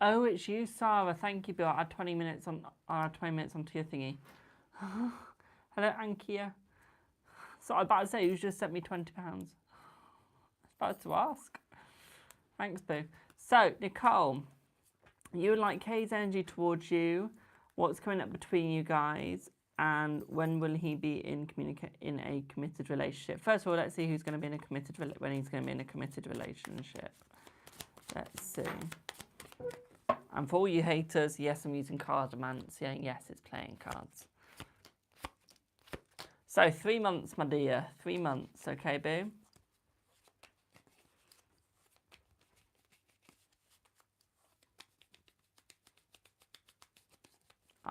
Speaker 1: Oh, it's you, Sarah. Thank you, Bill. I'll add 20 minutes on. I'll add 20 minutes onto your thingy. Hello, Ankia. So I was about to say, who's just sent me £20? I was about to ask. Thanks, Boo. So, Nicole, you would like Kay's energy towards you. What's coming up between you guys? And when will he be in a committed relationship? First of all, let's see who's going to be in a committed when he's going to be in a committed relationship. Let's see. And for all you haters, yes, I'm using cardomancy. Yes, it's playing cards. So 3 months, my dear. 3 months, okay, Boo?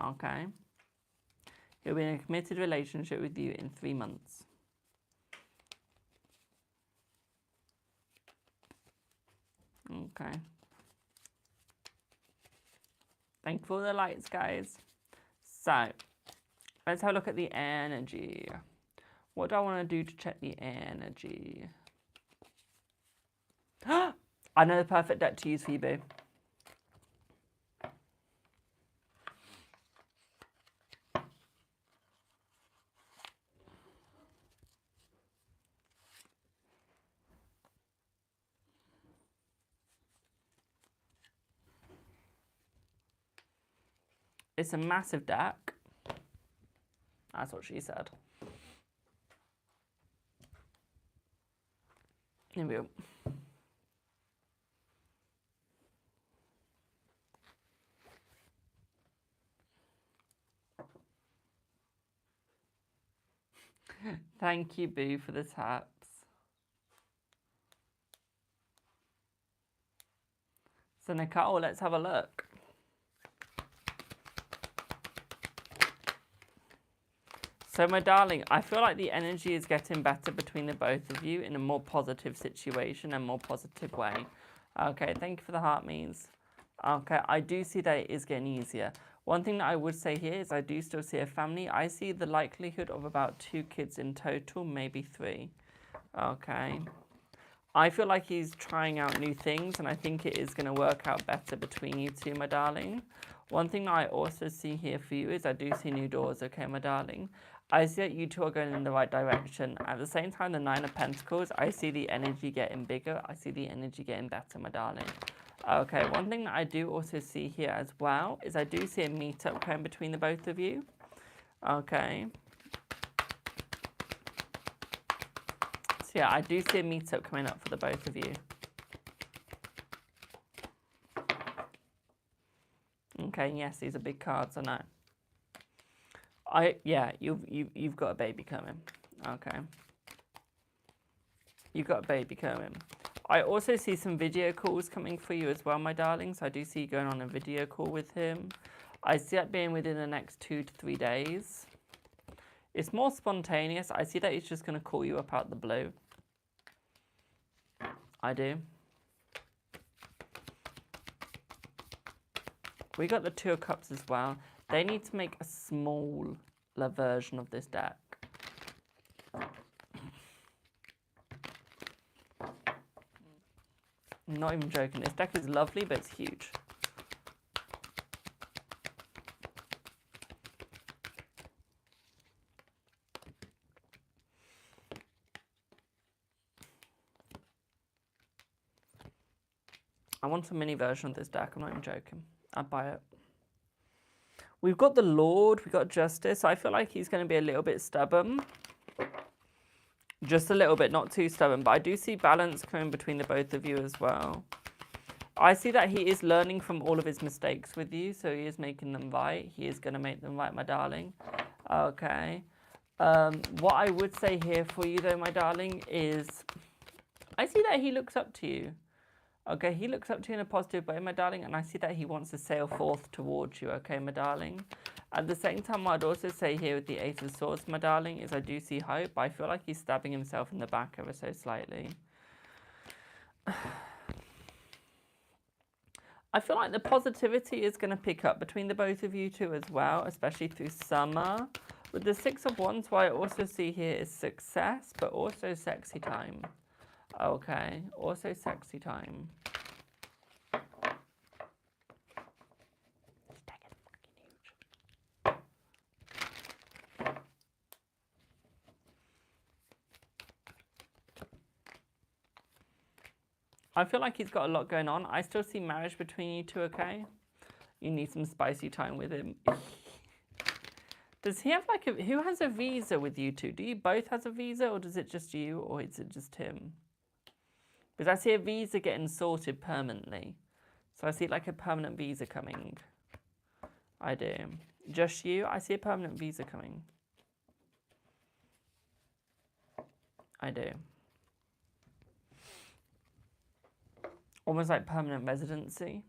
Speaker 1: Okay. He'll be in a committed relationship with you in 3 months. Okay. Thank you for the lights, guys. So, let's have a look at the energy. What do I want to do to check the energy? I know the perfect deck to use for you, Boo. It's a massive deck. That's what she said. Here we go. Thank you, Boo, for the taps. So, Nicole, let's have a look. So, my darling, I feel like the energy is getting better between the both of you in a more positive situation and more positive way. Okay, thank you for the heart means. Okay, I do see that it is getting easier. One thing that I would say here is I do still see a family. I see the likelihood of about 2 kids in total, maybe 3. Okay. I feel like he's trying out new things, and I think it is going to work out better between you two, my darling. One thing that I also see here for you is I do see new doors, okay, my darling. I see that you two are going in the right direction. At the same time, the 9 of Pentacles, I see the energy getting bigger. I see the energy getting better, my darling. Okay, one thing that I do also see here as well is I do see a meet-up going between the both of you. Okay. So yeah, I do see a meet-up coming up for the both of you. Okay, yes, these are big cards, I know. Yeah, you've got a baby coming. Okay. You've got a baby coming. I also see some video calls coming for you as well, my darlings. I do see you going on a video call with him. I see that being within the next 2 to 3 days. It's more spontaneous. I see that he's just going to call you up out the blue. I do. We got the 2 of Cups as well. They need to make a smaller version of this deck. I'm not even joking. This deck is lovely, but it's huge. I want a mini version of this deck. I'm not even joking. I'd buy it. We've got the Lord. We've got Justice. I feel like he's going to be a little bit stubborn. Just a little bit, not too stubborn. But I do see balance coming between the both of you as well. I see that he is learning from all of his mistakes with you. So he is making them right. He is going to make them right, my darling. Okay. What I would say here for you, though, my darling, is I see that he looks up to you. Okay, he looks up to you in a positive way, my darling, and I see that he wants to sail forth towards you, okay, my darling? At the same time, what I'd also say here with the Ace of Swords, my darling, is I do see hope, but I feel like he's stabbing himself in the back ever so slightly. I feel like the positivity is going to pick up between the both of you two as well, especially through summer. With the Six of Wands, what I also see here is success, but also sexy time. Okay, also sexy time. I feel like he's got a lot going on. I still see marriage between you two, okay? You need some spicy time with him. Does he have like a... Who has a visa with you two? Do you both have a visa, or does it just you, or is it just him? Because I see a visa getting sorted permanently. So I see like a permanent visa coming. I do. Just you? I see a permanent visa coming. I do. Almost like permanent residency.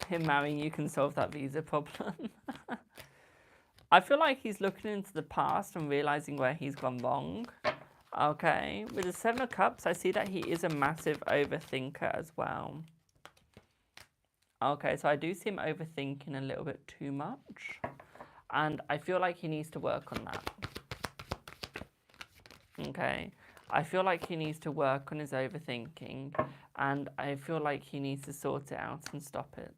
Speaker 1: Him marrying you can solve that visa problem. I feel like he's looking into the past and realizing where he's gone wrong. Okay, with the Seven of Cups, I see that he is a massive overthinker as well. Okay, so I do see him overthinking a little bit too much. And I feel like he needs to work on that. Okay, I feel like he needs to work on his overthinking. And I feel like he needs to sort it out and stop it.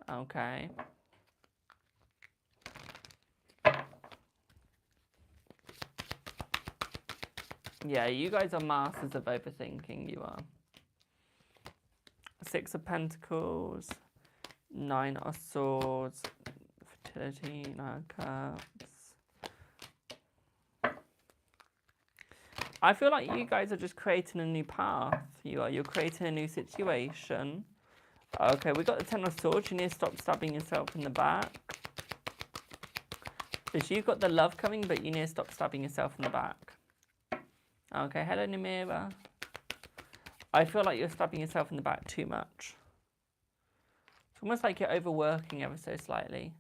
Speaker 1: Okay. Yeah, you guys are masters of overthinking, you are. Six of Pentacles, Nine of Swords, Fertility, Nine of Cups. I feel like you guys are just creating a new path. You're creating a new situation. Okay, we got the Ten of Swords. You need to stop stabbing yourself in the back. Because you've got the love coming, but you need to stop stabbing yourself in the back. Okay, hello Namira. I feel like you're stabbing yourself in the back too much. It's almost like you're overworking ever so slightly.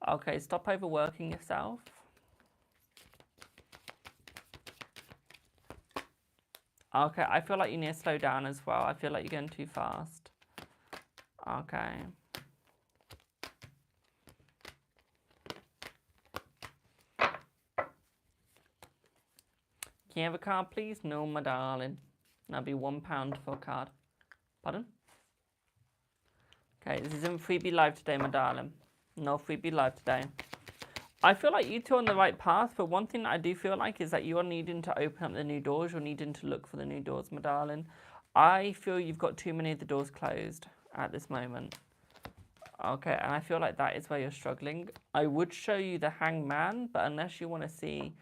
Speaker 1: Okay, stop overworking yourself. Okay, I feel like you need to slow down as well. I feel like you're going too fast. Okay. Can you have a card, please? No, my darling. That'll be £1 for a card. Pardon? Okay, this isn't freebie live today, my darling. No freebie live today. I feel like you two are on the right path, but one thing that I do feel like is that you are needing to open up the new doors. You're needing to look for the new doors, my darling. I feel you've got too many of the doors closed at this moment. Okay, and I feel like that is where you're struggling. I would show you the Hangman, but unless you want to see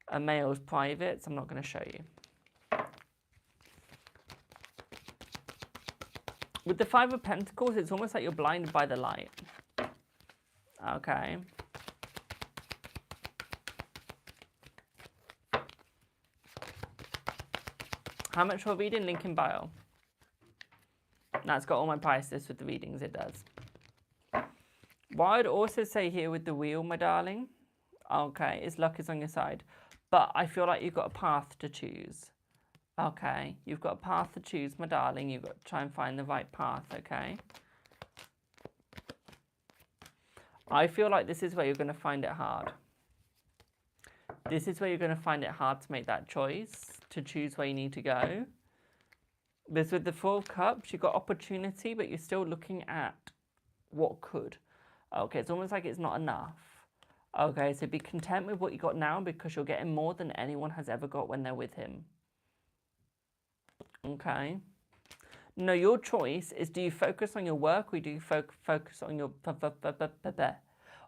Speaker 1: a male's privates, I'm not going to show you. With the Five of Pentacles, it's almost like you're blinded by the light. Okay. How much for a reading? Link in bio. That's got all my price list with the readings, it does. What I'd also say here with the wheel, my darling, okay, is luck is on your side. But I feel like you've got a path to choose. Okay, you've got a path to choose, my darling. You've got to try and find the right path, okay? I feel like this is where you're going to find it hard. This is where you're going to find it hard to make that choice, to choose where you need to go. Because with the Four of Cups, you've got opportunity, but you're still looking at what could. Okay, it's almost like it's not enough. Okay, so be content with what you got now because you're getting more than anyone has ever got when they're with him. Okay. No, your choice is, do you focus on your work or do you focus on your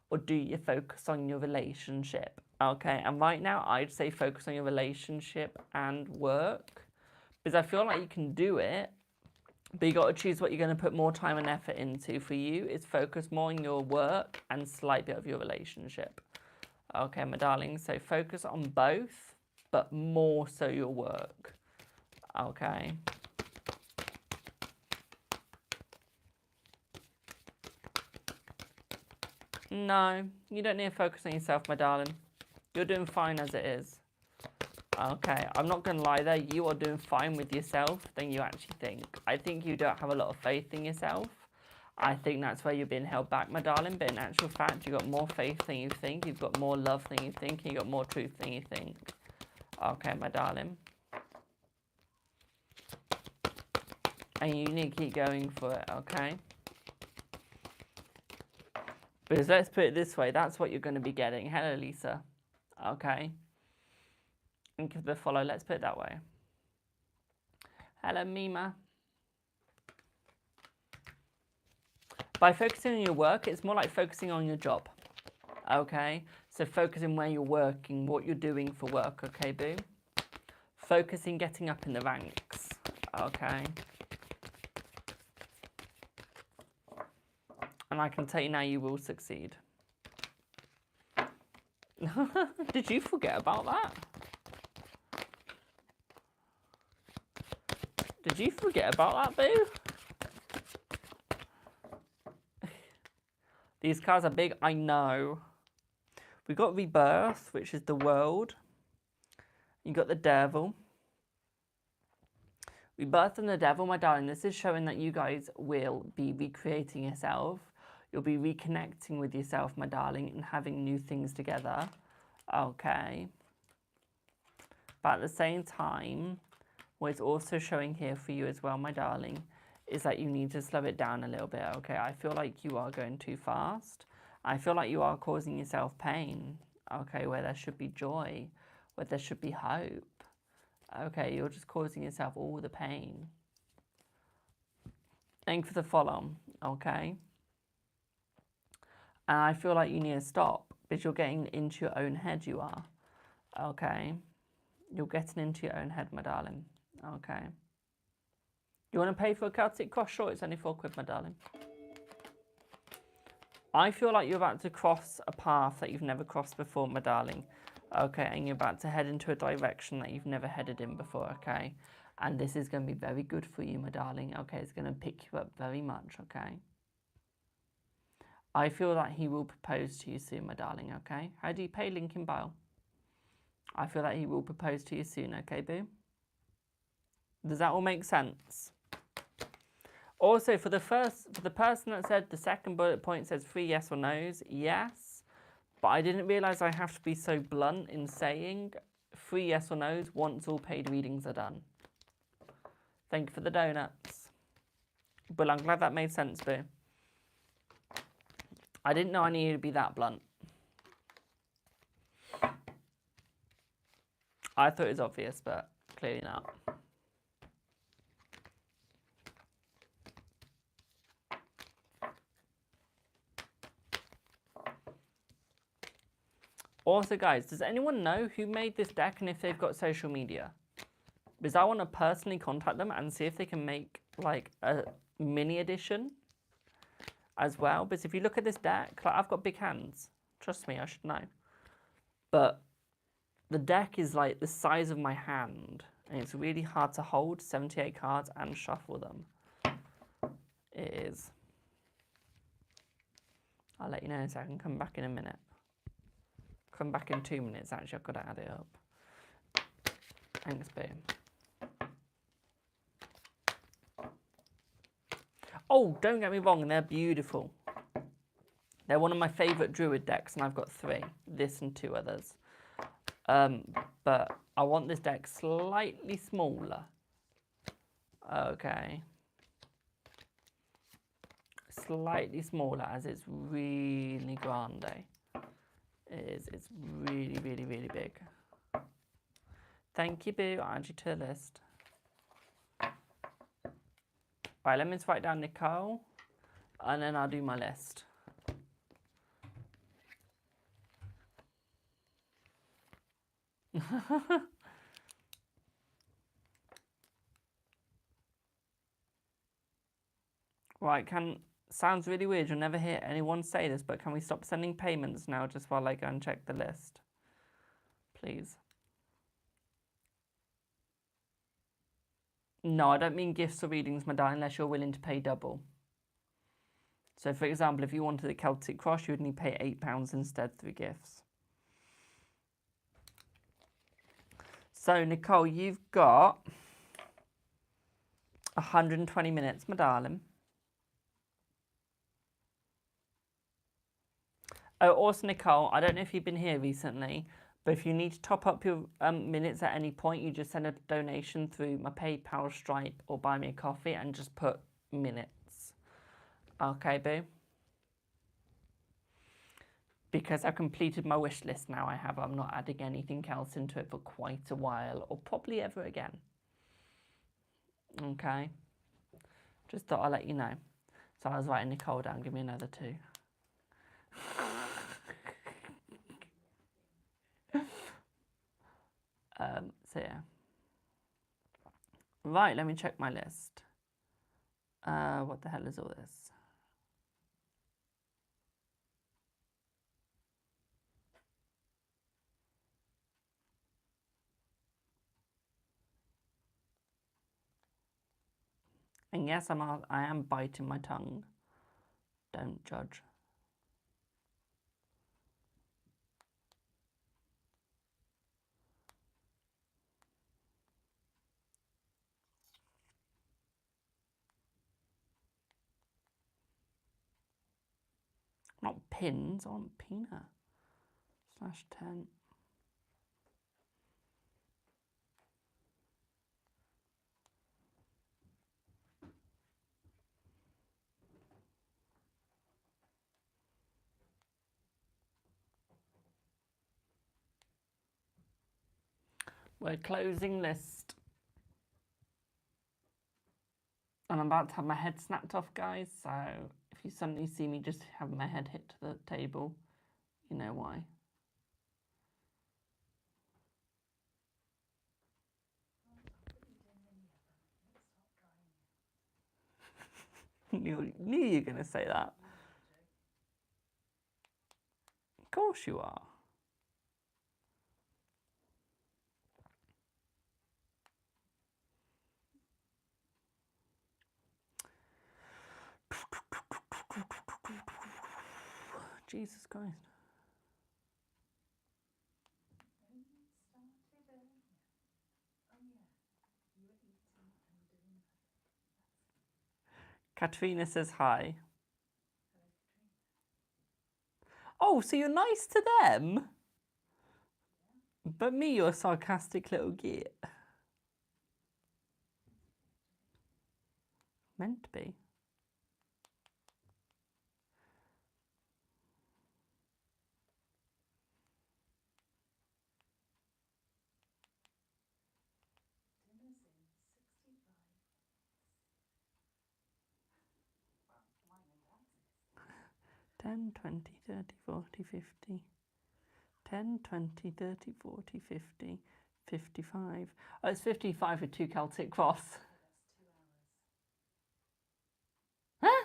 Speaker 1: or do you focus on your relationship? Okay, and right now I'd say focus on your relationship and work because I feel like you can do it, but you got to choose what you're going to put more time and effort into. For you, is focus more on your work and slight bit of your relationship. Okay, my darling, so focus on both, but more so your work. Okay. No, you don't need to focus on yourself, my darling. You're doing fine as it is. Okay, I'm not going to lie there. You are doing fine with yourself than you actually think. I think you don't have a lot of faith in yourself. I think that's where you're being held back, my darling. But in actual fact, you've got more faith than you think. You've got more love than you think. And you've got more truth than you think. Okay, my darling. And you need to keep going for it, okay? Because let's put it this way, that's what you're going to be getting. Hello, Lisa. Okay. And give the follow, let's put it that way. Hello, Mima. By focusing on your work, it's more like focusing on your job. Okay? So focusing where you're working, what you're doing for work, okay, boo? Focusing getting up in the ranks. Okay? And I can tell you now you will succeed. Did you forget about that? Did you forget about that, boo? These cards are big, I know. We got Rebirth, which is the world. You got the Devil. Rebirth and the Devil, my darling, this is showing that you guys will be recreating yourself. You'll be reconnecting with yourself, my darling, and having new things together. Okay. But at the same time, what it's also showing here for you as well, my darling, is that you need to slow it down a little bit, okay? I feel like you are going too fast. I feel like you are causing yourself pain, okay, where there should be joy, where there should be hope. Okay, you're just causing yourself all the pain. Thank you for the follow, okay? And I feel like you need to stop because you're getting into your own head, you are. Okay? You're getting into your own head, my darling. Okay? You want to pay for a Celtic Cross? Sure, it's only £4, my darling. I feel like you're about to cross a path that you've never crossed before, my darling. Okay, and you're about to head into a direction that you've never headed in before, okay? And this is going to be very good for you, my darling. Okay, it's going to pick you up very much, okay? I feel that he will propose to you soon, my darling, okay? How do you pay? Link in bio. I feel that he will propose to you soon, okay, boo? Does that all make sense? Also, for the person that said the second bullet point says 3 yes or no's, yes. But I didn't realise I have to be so blunt in saying 3 yes or no's once all paid readings are done. Thank you for the donuts. But I'm glad that made sense, boo. I didn't know I needed to be that blunt. I thought it was obvious, but clearly not. Also, guys, does anyone know who made this deck and if they've got social media? Because I want to personally contact them and see if they can make, like, a mini edition as well. Because if you look at this deck, like, I've got big hands. Trust me, I should know. But the deck is, like, the size of my hand. And it's really hard to hold 78 cards and shuffle them. It is. I'll let you know so I can come back in a minute. Come back in 2 minutes, actually. I've got to add it up. Thanks, boom. Oh, don't get me wrong, they're beautiful. They're one of my favourite Druid decks, and I've got 3. This and 2 others. But I want this deck slightly smaller. Okay. Slightly smaller as it's really grande. It's really, really, really big. Thank you, Boo. I'll add you to the list. Right, let me just write down Nicole, and then I'll do my list. Right, sounds really weird. You'll never hear anyone say this, but can we stop sending payments now just while I go and check the list? Please. No, I don't mean gifts or readings, my darling, unless you're willing to pay double. So, for example, if you wanted the Celtic Cross, you would need to pay £8 instead through gifts. So, Nicole, you've got 120 minutes, my darling. Oh, also, Nicole, I don't know if you've been here recently, but if you need to top up your minutes at any point, you just send a donation through my PayPal, Stripe, or Buy Me a Coffee and just put minutes. Okay, boo? Because I've completed my wish list now, I'm not adding anything else into it for quite a while, or probably ever again. Okay? Just thought I'd let you know. So I was writing Nicole down, give me another 2. So yeah. Right, let me check my list. What the hell is all this? And yes, I am biting my tongue. Don't judge. Not pins, I want peanut. /10. We're closing list. And I'm about to have my head snapped off, guys. So if you suddenly see me just have my head hit to the table, you know why. Knew you were going to say that. Of course you are. Jesus Christ. Katrina says hi. Oh, so you're nice to them? But me, you're a sarcastic little git. Meant to be.
Speaker 2: Dinner's in 65. Well, mine and Dad's is.
Speaker 1: 10, 20, 30, 40, 50. 10, 20, 30, 40, 50, 55. Oh, it's 55 with 2 Celtic Cross.
Speaker 2: That's 2 hours.
Speaker 1: Huh?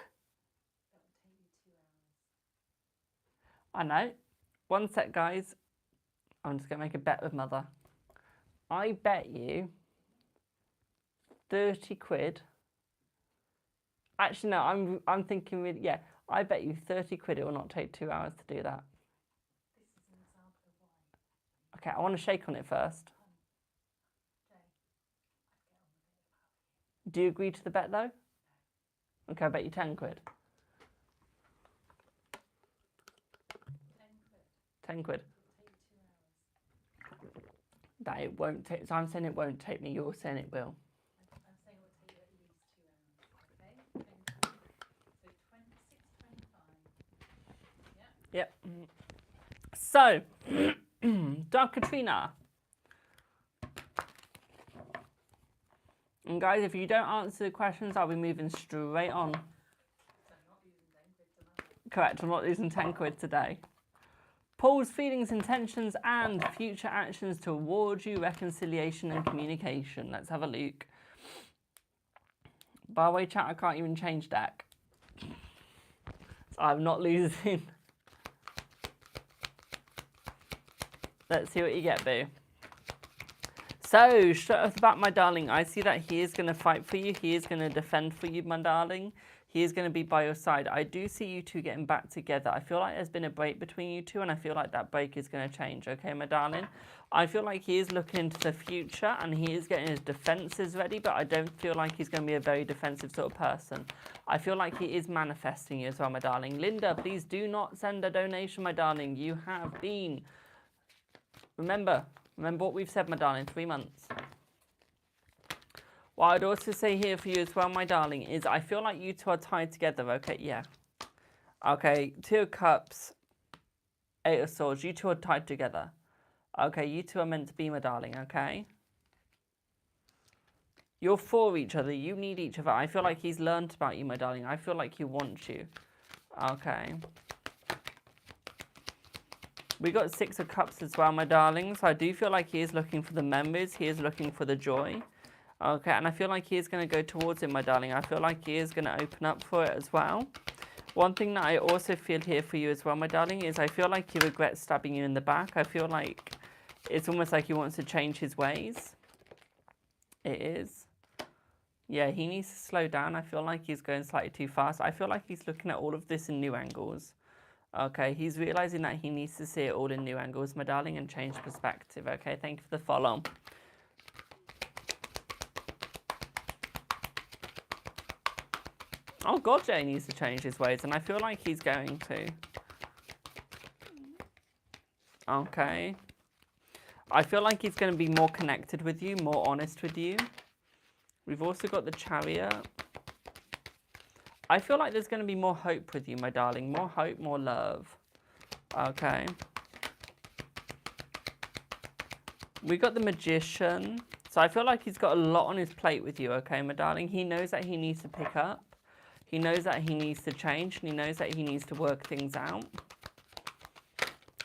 Speaker 2: That would take you 2 hours.
Speaker 1: I know. One sec, guys. I'm just going to make a bet with Mother. I bet you 30 quid. Actually, no, I'm thinking really, yeah. I bet you 30 quid it will not take 2 hours to do that.
Speaker 2: This is an example of why.
Speaker 1: Okay, I want to shake on it first.
Speaker 2: Jay, I'd get on with it if I were you.
Speaker 1: Do you agree to the bet though? Okay, I bet you 10 quid.
Speaker 2: 10 quid.
Speaker 1: 10 quid.
Speaker 2: It'll take you 2 hours.
Speaker 1: That it won't take. So I'm saying it won't take me. You're saying it will.
Speaker 2: I'm saying it will take you at
Speaker 1: Yep. So, Dark Katrina. And guys, if you don't answer the questions, I'll be moving straight on.
Speaker 2: So I'm not using 10 quid tonight.
Speaker 1: Correct, I'm not losing 10 quid today. Paul's feelings, intentions, and future actions towards you, reconciliation and communication. Let's have a look. By the way, chat, I can't even change deck. So I'm not losing. Let's see what you get, boo. So, straight off the bat, my darling, I see that he is going to fight for you. He is going to defend for you, my darling. He is going to be by your side. I do see you two getting back together. I feel like there's been a break between you two, and I feel like that break is going to change, okay, my darling? I feel like he is looking into the future, and he is getting his defenses ready, but I don't feel like he's going to be a very defensive sort of person. I feel like he is manifesting you as well, my darling. Linda, please do not send a donation, my darling. You have been... Remember what we've said, my darling, 3 months. What I'd also say here for you as well, my darling, is I feel like you two are tied together, okay? Yeah. Okay, 2 of Cups, 8 of Swords. You two are tied together. Okay, you two are meant to be, my darling, okay? You're for each other. You need each other. I feel like he's learned about you, my darling. I feel like he wants you. Okay. We got 6 of Cups as well, my darling. So I do feel like he is looking for the memories. He is looking for the joy. Okay, and I feel like he is going to go towards it, my darling. I feel like he is going to open up for it as well. One thing that I also feel here for you as well, my darling, is I feel like he regrets stabbing you in the back. I feel like it's almost like he wants to change his ways. It is. Yeah, he needs to slow down. I feel like he's going slightly too fast. I feel like he's looking at all of this in new angles. Okay, he's realizing that he needs to see it all in new angles, my darling, and change perspective. Okay, thank you for the follow. Oh, God, Jay needs to change his ways, and I feel like he's going to. Okay. I feel like he's going to be more connected with you, more honest with you. We've also got the Chariot. I feel like there's going to be more hope with you, my darling. More hope, more love. Okay. We got the Magician. So I feel like he's got a lot on his plate with you, okay, my darling? He knows that he needs to pick up. He knows that he needs to change, and he knows that he needs to work things out.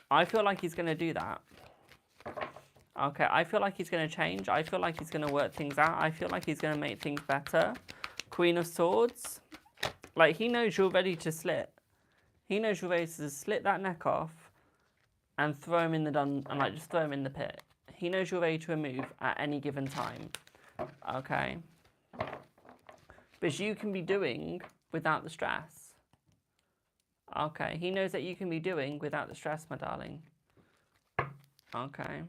Speaker 1: I feel like he's going to do that. Okay, I feel like he's going to change. I feel like he's going to work things out. I feel like he's going to make things better. Queen of Swords. Like, he knows you're ready to slit. He knows you're ready to slit that neck off and throw him in the just throw him in the pit. He knows you're ready to remove at any given time. Okay. But you can be doing without the stress. Okay, he knows that you can be doing without the stress, my darling. Okay.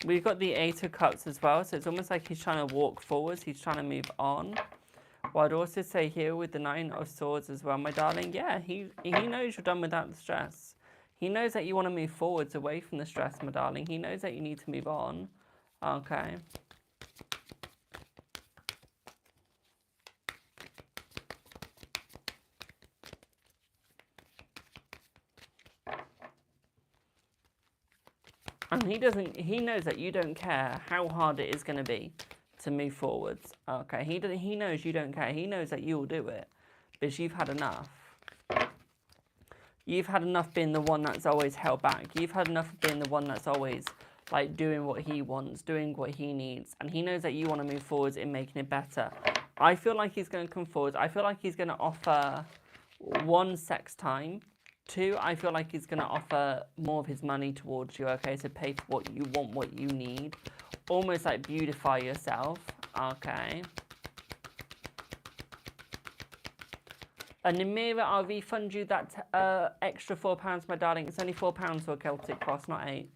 Speaker 1: We've got the 8 of Cups as well, so it's almost like he's trying to walk forwards, he's trying to move on. What I'd also say here with the 9 of Swords as well, my darling, yeah, he knows you're done without the stress. He knows that you want to move forwards away from the stress, my darling. He knows that you need to move on. Okay. And he knows that you don't care how hard it is going to be to move forwards. Okay, he knows you don't care. He knows that you'll do it. Because you've had enough. You've had enough being the one that's always held back. You've had enough of being the one that's always, like, doing what he wants, doing what he needs. And he knows that you want to move forwards in making it better. I feel like he's going to come forward. I feel like he's going to offer 1, sex time. 2, I feel like he's going to offer more of his money towards you, okay, to pay for what you want, what you need. Almost like beautify yourself, okay. And Namira, I'll refund you that extra £4, my darling. It's only £4 for a Celtic Cross, not 8.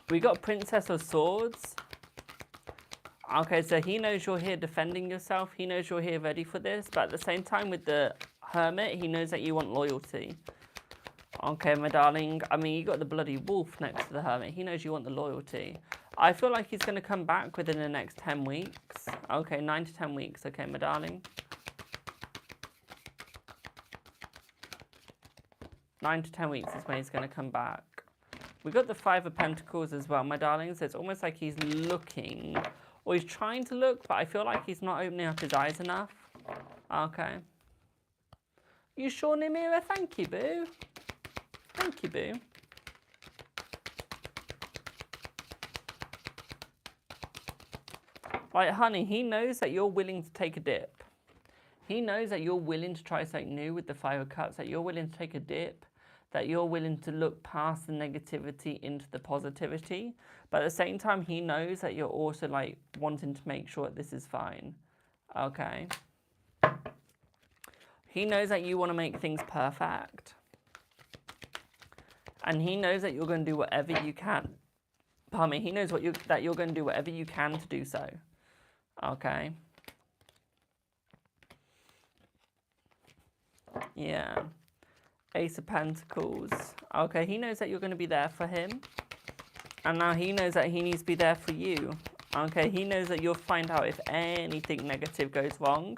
Speaker 1: We got Princess of Swords. Okay, so he knows you're here defending yourself. He knows you're here ready for this. But at the same time, with the Hermit, he knows that you want loyalty. Okay, my darling. I mean, you got the bloody wolf next to the hermit. He knows you want the loyalty. I feel like he's going to come back within the next 10 weeks. Okay, 9 to 10 weeks. Okay, my darling. 9 to 10 weeks is when he's going to come back. We got the Five of Pentacles as well, my darlings. So it's almost like he's looking, or he's trying to look, but I feel like he's not opening up his eyes enough. Okay. You sure, Namira? Thank you, boo. Thank you, boo. Like, honey, he knows that you're willing to take a dip. He knows that you're willing to try something new with the Five of Cups, that you're willing to take a dip, that you're willing to look past the negativity into the positivity. But at the same time, he knows that you're also, like, wanting to make sure that this is fine. Okay. He knows that you want to make things perfect. And he knows that you're going to do whatever you can. Pardon me. He knows that you're going to do whatever you can to do so. Okay. Yeah. Ace of Pentacles. Okay, he knows that you're going to be there for him. And now he knows that he needs to be there for you. Okay, he knows that you'll find out if anything negative goes wrong.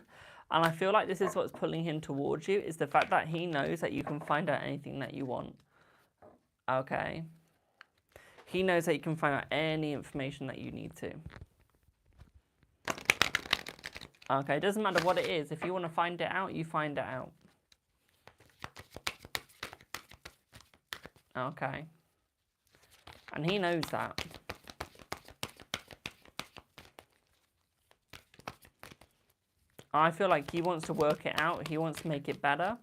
Speaker 1: And I feel like this is what's pulling him towards you, is the fact that he knows that you can find out anything that you want. Okay. He knows that you can find out any information that you need to. Okay, it doesn't matter what it is. If you want to find it out, you find it out. Okay. And he knows that. I feel like he wants to work it out. He wants to make it better.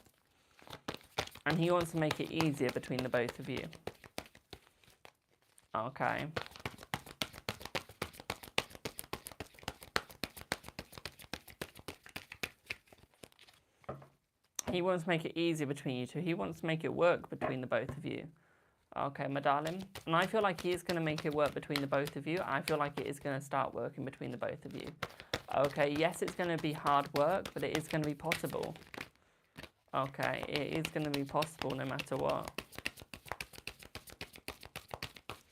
Speaker 1: And he wants to make it easier between the both of you. Okay. He wants to make it easier between you two. He wants to make it work between the both of you. Okay, my darling. And I feel like he is going to make it work between the both of you. I feel like it is going to start working between the both of you. Okay, yes, it's going to be hard work, but it is going to be possible. Okay, it is going to be possible no matter what.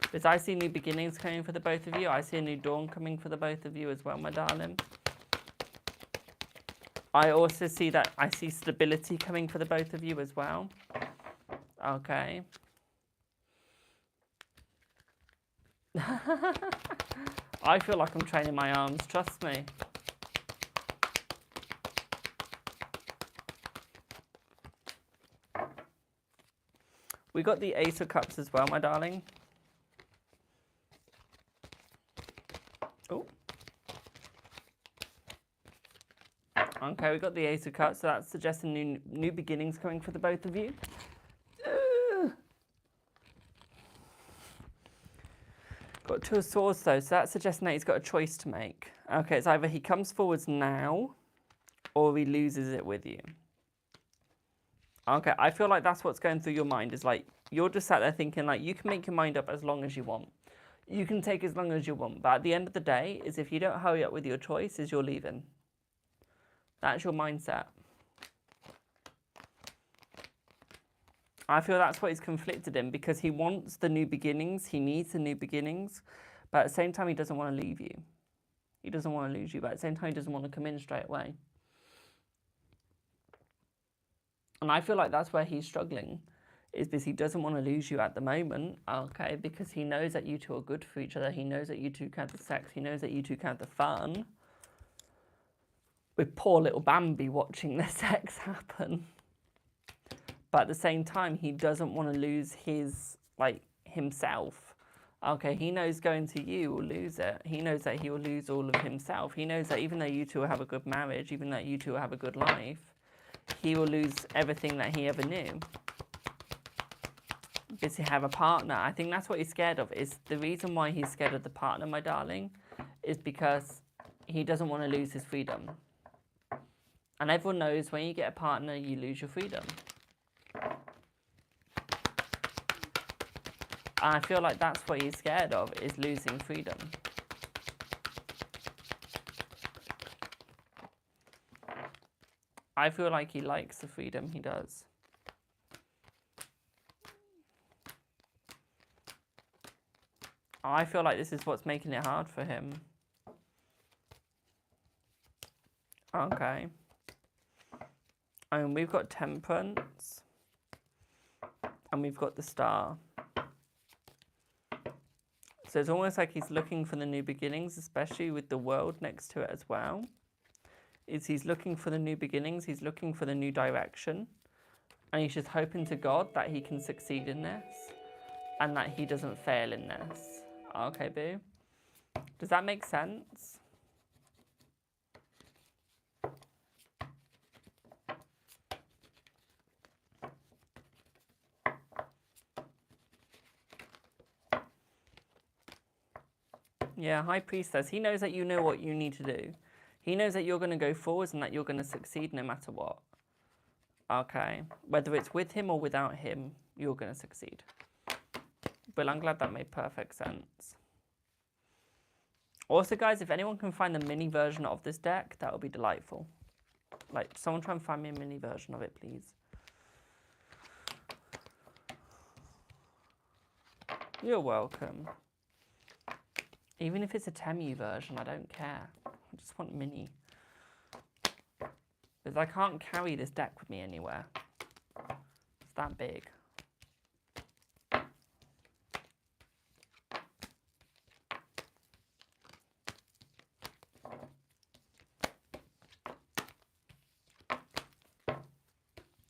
Speaker 1: Because I see new beginnings coming for the both of you. I see a new dawn coming for the both of you as well, my darling. I also see that I see stability coming for the both of you as well. Okay. I feel like I'm training my arms, trust me. We got the Ace of Cups as well, my darling. Oh. Okay, we got the Ace of Cups, so that's suggesting new beginnings coming for the both of you. Got Two of Swords though, so that's suggesting that he's got a choice to make. Okay, it's either he comes forwards now, or he loses it with you. Okay, I feel like that's what's going through your mind, is like, you're just sat there thinking, like, you can make your mind up as long as you want. You can take as long as you want, but at the end of the day, is if you don't hurry up with your choice, is you're leaving. That's your mindset. I feel that's what he's conflicted in, because he wants the new beginnings, he needs the new beginnings, but at the same time he doesn't want to leave you. He doesn't want to lose you, but at the same time he doesn't want to come in straight away. And I feel like that's where he's struggling, is because he doesn't want to lose you at the moment, okay, because he knows that you two are good for each other, he knows that you two can have the sex, he knows that you two can have the fun. With poor little Bambi watching their sex happen. But at the same time, he doesn't want to lose his, like, himself. Okay, he knows going to you will lose it. He knows that he will lose all of himself. He knows that even though you two will have a good marriage, even though you two will have a good life, he will lose everything that he ever knew. Because he have a partner. I think that's what he's scared of. Is the reason why he's scared of the partner, my darling, is because he doesn't want to lose his freedom. And everyone knows when you get a partner, you lose your freedom. And I feel like that's what he's scared of, is losing freedom. I feel like he likes the freedom he does. I feel like this is what's making it hard for him. Okay. And we've got Temperance. And we've got the Star. So it's almost like he's looking for the new beginnings, especially with the World next to it as well. He's looking for the new beginnings, he's looking for the new direction. And he's just hoping to God that he can succeed in this. And that he doesn't fail in this. Okay, boo. Does that make sense? Yeah, High Priestess. He knows that you know what you need to do. He knows that you're going to go forwards and that you're going to succeed no matter what. Okay. Whether it's with him or without him, you're going to succeed. Well, I'm glad that made perfect sense. Also, guys, if anyone can find the mini version of this deck, that would be delightful. Like, someone try and find me a mini version of it, please. You're welcome. Even if it's a Temu version, I don't care. I just want mini. Because I can't carry this deck with me anywhere. It's that big.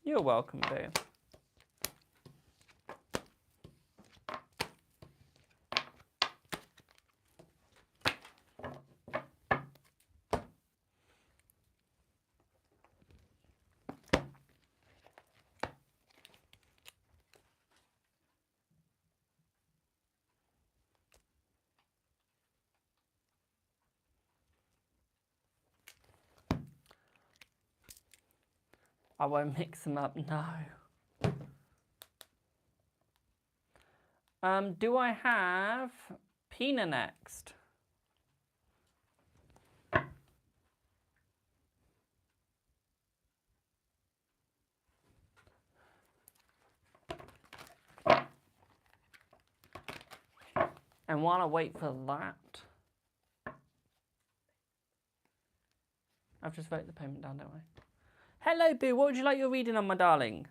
Speaker 1: You're welcome, boo. I won't mix them up, no. Do I have Pina next? And while I wait for that, I've just wrote the payment down, don't I? Hello, Boo. What would you like your reading on, my darling?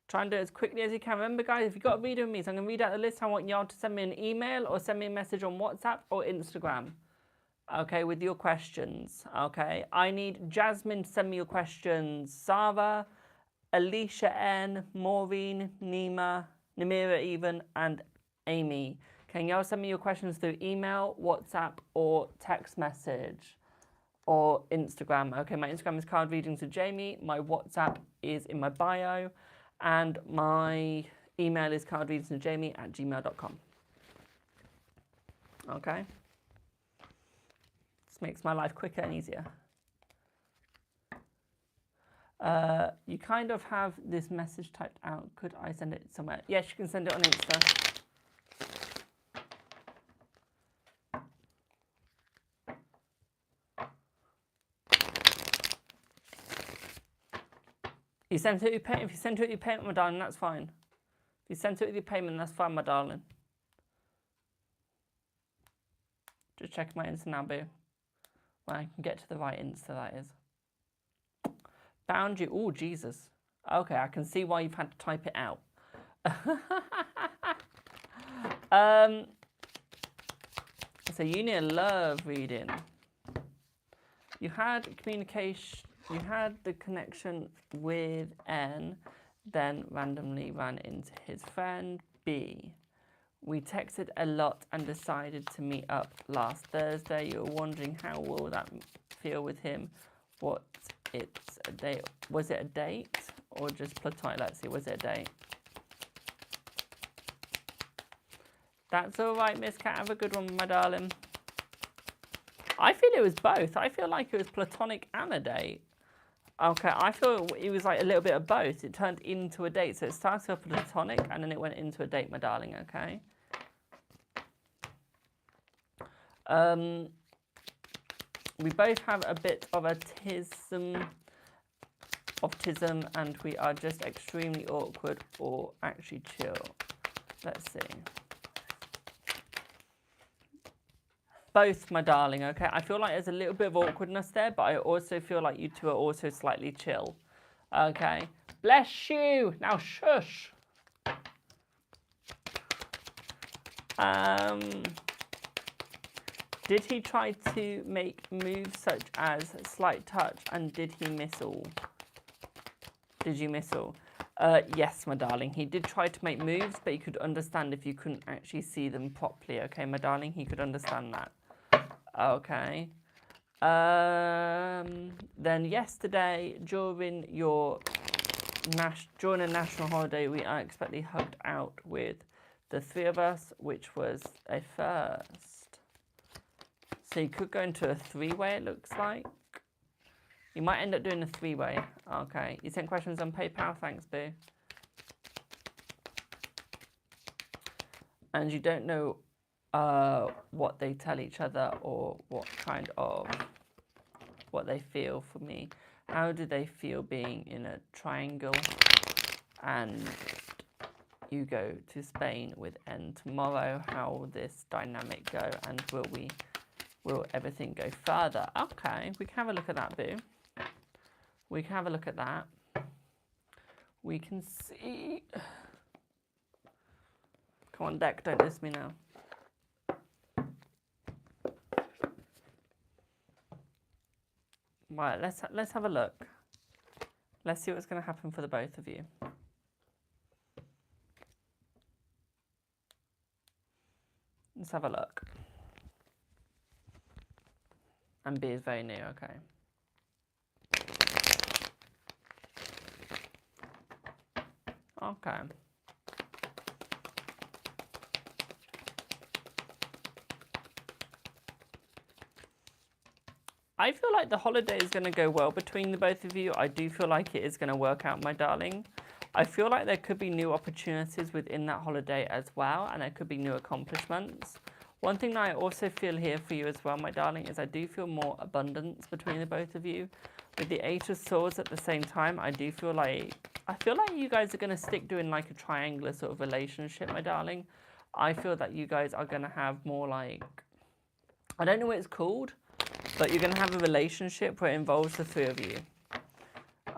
Speaker 1: Try and do it as quickly as you can. Remember, guys, if you've got a reader with me, so I'm going to read out the list. I want y'all to send me an email or send me a message on WhatsApp or Instagram. Okay, with your questions. Okay, I need Jasmine to send me your questions. Sarah, Alicia N, Maureen, Nima, Namira even, and Amy. Can y'all send me your questions through email, WhatsApp, or text message? Or Instagram. Okay, my Instagram is Card Readings with Jamie. My WhatsApp is in my bio. And my email is cardreadingswithjamie@gmail.com. Okay? This makes my life quicker and easier. You kind of have this message typed out. Could I send it somewhere? Yes, you can send it on Insta. You sent it with payment. If you sent it with your payment, my darling, that's fine. If you sent it with your payment, that's fine, my darling. Just checking my Insta now, boo. When I can get to the right Insta, that is. Found you. Oh, Jesus. Okay, I can see why you've had to type it out. So you need a love reading. You had communication. You had the connection with N, then randomly ran into his friend B. We texted a lot and decided to meet up last Thursday. You're wondering how will that feel with him? What it's a date? Was it a date or just platonic? Let's see. Was it a date? That's all right, Miss Cat. Have a good one, my darling. I feel it was both. I feel like it was platonic and a date. Okay, I feel it was like a little bit of both. It turned into a date. So it started off platonic and then it went into a date, my darling, okay? We both have a bit of autism, and we are just extremely awkward or actually chill. Let's see. Both, my darling, okay? I feel like there's a little bit of awkwardness there, but I also feel like you two are also slightly chill. Okay? Bless you! Now shush! Did he try to make moves such as slight touch, and did he miss all? Did you miss all? Yes, my darling. He did try to make moves, but he could understand if you couldn't actually see them properly. Okay, my darling? He could understand that. Okay. Then yesterday, during a national holiday, we unexpectedly hugged out with the three of us, which was a first. So you could go into a three-way, it looks like. You might end up doing a three-way. Okay. You sent questions on PayPal. Thanks, boo. And you don't know what they tell each other or what they feel for me. How do they feel being in a triangle? And you go to Spain with N tomorrow. How will this dynamic go? And will everything go further? Okay, we can have a look at that, boo. We can have a look at that. We can see. Come on, deck, don't diss me now. Right, let's have a look. Let's see what's going to happen for the both of you. Let's have a look. And B is very near, okay. Okay. I feel like the holiday is going to go well between the both of you. I do feel like it is going to work out, my darling. I feel like there could be new opportunities within that holiday as well, and there could be new accomplishments. One thing that I also feel here for you as well, my darling, is I do feel more abundance between the both of you. With the Eight of Swords at the same time, I feel like you guys are going to stick doing like a triangular sort of relationship, my darling. I feel that you guys are going to have more like, I don't know what it's called, but you're going to have a relationship where it involves the three of you.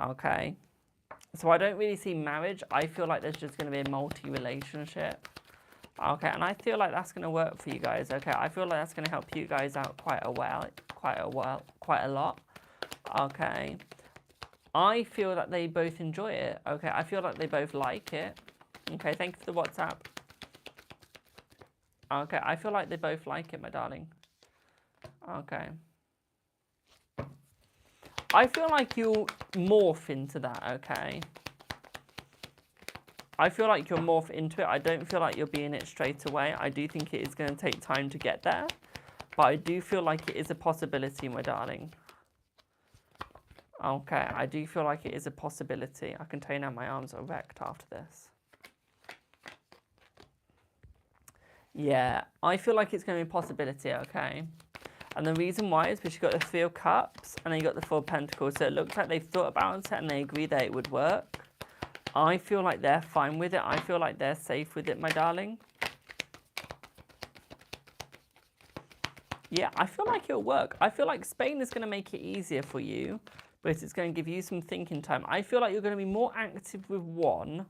Speaker 1: Okay. So I don't really see marriage. I feel like there's just going to be a multi-relationship. Okay, and I feel like that's going to work for you guys. Okay, I feel like that's going to help you guys out quite a lot. Okay. I feel that they both enjoy it. Okay, I feel like they both like it. Okay, thank you for the WhatsApp. Okay, I feel like they both like it, my darling. Okay. I feel like you'll morph into that, okay? I feel like you'll morph into it. I don't feel like you'll be in it straight away. I do think it is going to take time to get there. But I do feel like it is a possibility, my darling. Okay, I do feel like it is a possibility. I can tell you now my arms are wrecked after this. Yeah, I feel like it's going to be a possibility, okay? And the reason why is because you've got the Three of Cups and then you've got the Four of Pentacles. So it looks like they've thought about it and they agree that it would work. I feel like they're fine with it. I feel like they're safe with it, my darling. Yeah, I feel like it'll work. I feel like Spain is going to make it easier for you, but it's going to give you some thinking time. I feel like you're going to be more active with one.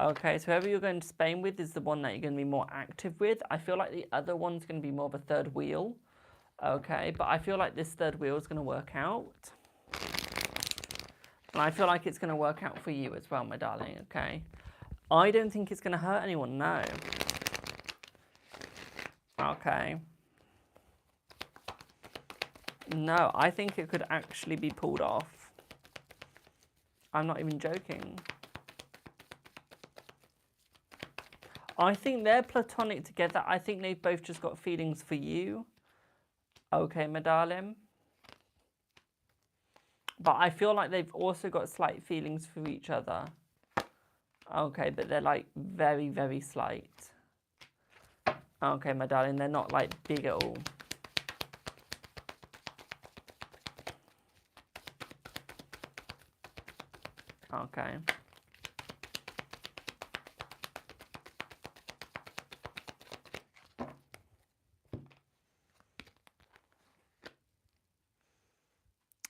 Speaker 1: Okay, so whoever you're going to Spain with is the one that you're going to be more active with. I feel like the other one's going to be more of a third wheel. Okay, but I feel like this third wheel is going to work out. And I feel like it's going to work out for you as well, my darling, okay? I don't think it's going to hurt anyone, no. Okay. No, I think it could actually be pulled off. I'm not even joking. I think they're platonic together. I think they've both just got feelings for you. Okay, my darling. But I feel like they've also got slight feelings for each other. Okay, but they're like very, very slight. Okay, my darling, they're not like big at all. Okay.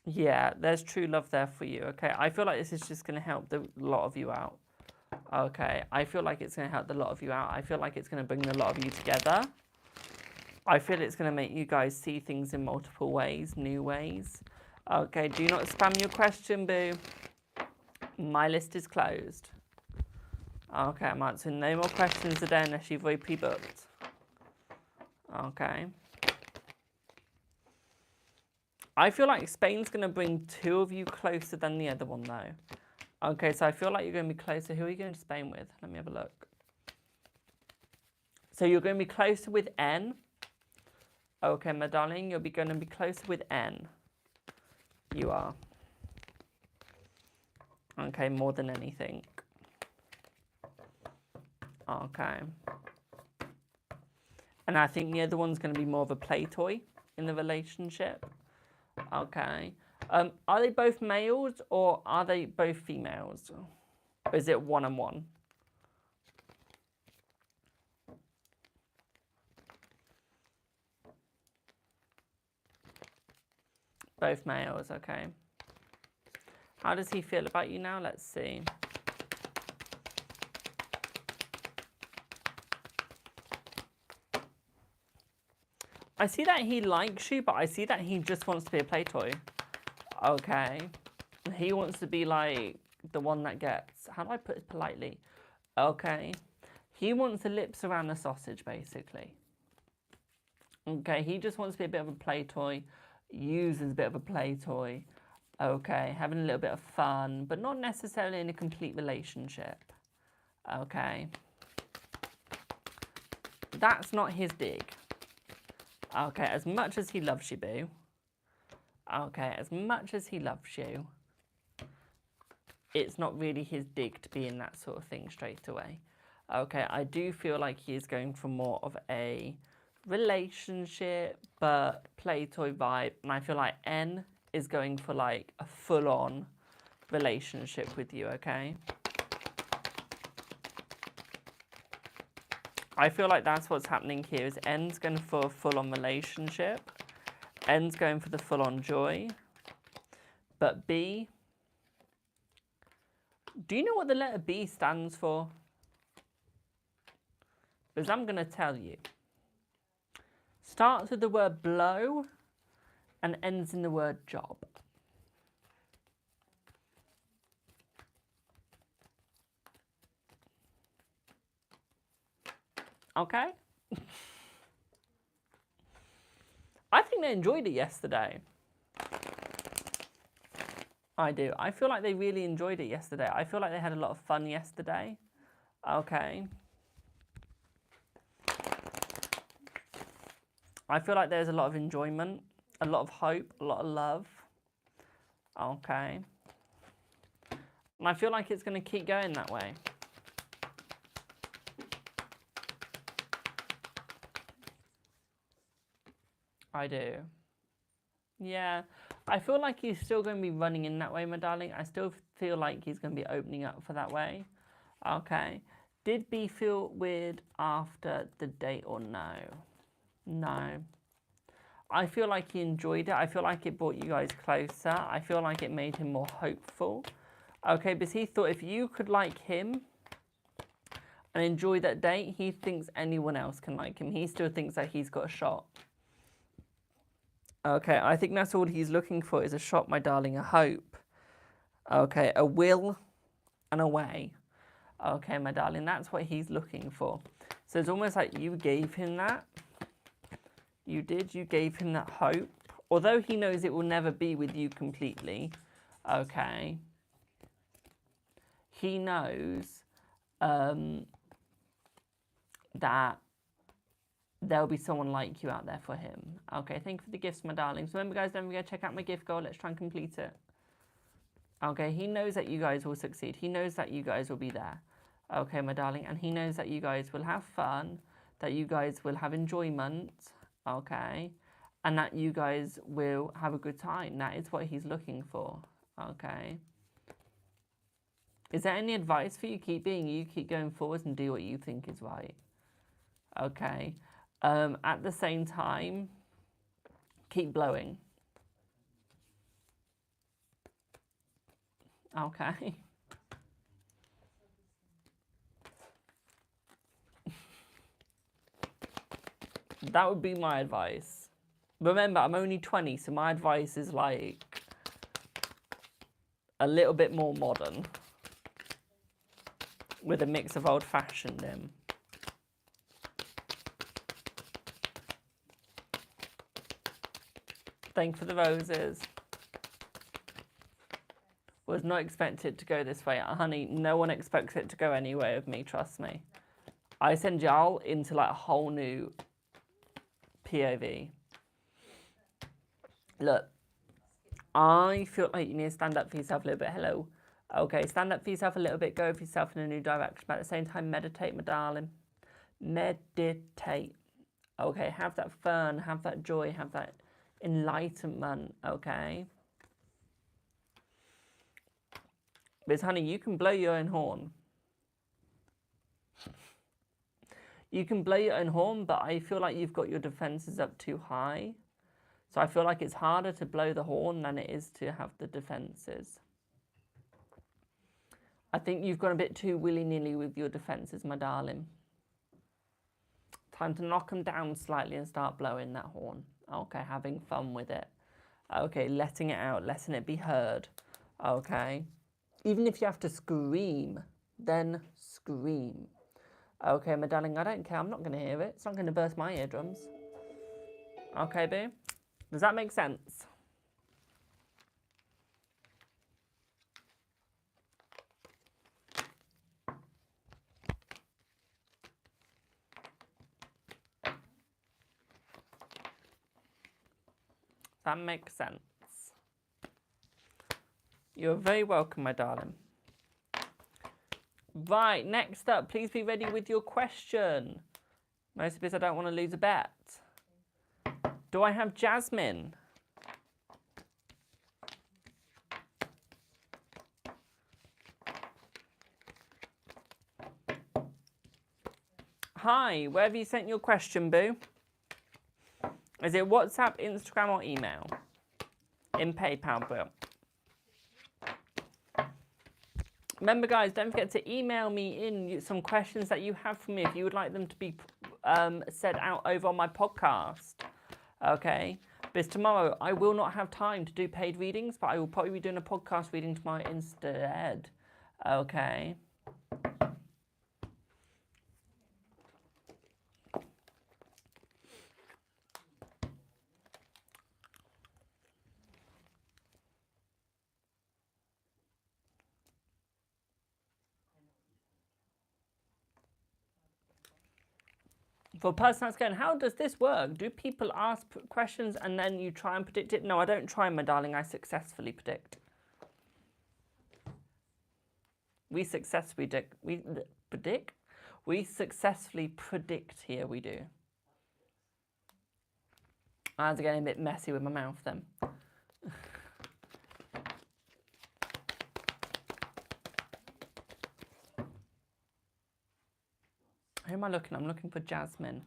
Speaker 1: Yeah, there's true love there for you, okay? I feel like this is just going to help a lot of you out, okay? I feel like it's going to help a lot of you out. I feel like it's going to bring a lot of you together. I feel it's going to make you guys see things in multiple ways, new ways. Okay, do not spam your question, boo. My list is closed. Okay, I'm answering no more questions today unless you've already pre-booked. Okay. I feel like Spain's going to bring two of you closer than the other one, though. Okay, so I feel like you're going to be closer. Who are you going to Spain with? Let me have a look. So you're going to be closer with N. Okay, my darling, you'll be going to be closer with N. You are. Okay, more than anything. Okay. And I think the other one's going to be more of a play toy in the relationship. Okay. Are they both males or are they both females? Or is it one-on-one? Both males, okay. How does he feel about you now? Let's see. I see that he likes you, but I see that he just wants to be a play toy. Okay. He wants to be like the one that gets, how do I put it politely? Okay. He wants the lips around the sausage, basically. Okay, he just wants to be a bit of a play toy, used as a bit of a play toy. Okay, having a little bit of fun, but not necessarily in a complete relationship. Okay. That's not his dig. Okay, as much as he loves you, boo. Okay, as much as he loves you, it's not really his dig to be in that sort of thing straight away. Okay, I do feel like he is going for more of a relationship, but play toy vibe. And I feel like N is going for like a full-on relationship with you, okay? I feel like that's what's happening here is N's going for a full-on relationship. N's going for the full-on joy. But B, do you know what the letter B stands for? Because I'm going to tell you. Starts with the word blow and ends in the word job. Okay? I think they enjoyed it yesterday. I do. I feel like they really enjoyed it yesterday. I feel like they had a lot of fun yesterday. Okay. I feel like there's a lot of enjoyment, a lot of hope, a lot of love. Okay. And I feel like it's going to keep going that way. I do. Yeah. I feel like he's still going to be running in that way, my darling. I still feel like he's going to be opening up for that way. Okay. Did B feel weird after the date or no? No. I feel like he enjoyed it. I feel like it brought you guys closer. I feel like it made him more hopeful. Okay, because he thought if you could like him and enjoy that date, he thinks anyone else can like him. He still thinks that he's got a shot. Okay, I think that's all he's looking for is a shot, my darling, a hope. Okay, a will and a way. Okay, my darling, that's what he's looking for. So it's almost like you gave him that. You did, you gave him that hope. Although he knows it will never be with you completely. Okay. He knows that there'll be someone like you out there for him. Okay, thank you for the gifts, my darlings. Remember, guys, don't forget to check out my gift goal. Let's try and complete it. Okay, he knows that you guys will succeed. He knows that you guys will be there. Okay, my darling. And he knows that you guys will have fun, that you guys will have enjoyment. Okay. And that you guys will have a good time. That is what he's looking for. Okay. Is there any advice for you? Keep being you, keep going forward and do what you think is right. Okay. At the same time, keep blowing. Okay. That would be my advice. Remember, I'm only 20, so my advice is like a little bit more modern with a mix of old-fashioned in. Thank you for the roses. Was not expected to go this way. Honey, no one expects it to go any way with me, trust me. I send y'all into like a whole new POV. Look, I feel like you need to stand up for yourself a little bit. Hello. Okay, stand up for yourself a little bit. Go for yourself in a new direction. But at the same time, meditate, my darling. Meditate. Okay, have that fun, have that joy, have that enlightenment, okay? Because, honey, you can blow your own horn. You can blow your own horn, but I feel like you've got your defenses up too high. So I feel like it's harder to blow the horn than it is to have the defenses. I think you've gone a bit too willy-nilly with your defenses, my darling. Time to knock them down slightly and start blowing that horn. Okay, having fun with it. Okay, letting it out, letting it be heard. Okay. Even if you have to scream, then scream. Okay, my darling, I don't care. I'm not going to hear it. It's not going to burst my eardrums. Okay, boo? Does that make sense? That makes sense. You're very welcome, my darling. Right, next up, please be ready with your question. Mostly because I don't want to lose a bet. Do I have Jasmine? Hi, where have you sent your question, boo? Is it WhatsApp, Instagram, or email? In PayPal, boo. Remember, guys, don't forget to email me in some questions that you have for me if you would like them to be said out over on my podcast. Okay? Because tomorrow I will not have time to do paid readings, but I will probably be doing a podcast reading tomorrow instead. Okay? For a person that's going, how does this work? Do people ask questions and then you try and predict it? No, I don't try, my darling. I successfully predict. We successfully predict? We successfully predict here, we do. I was getting a bit messy with my mouth then. Who am I looking? I'm looking for Jasmine.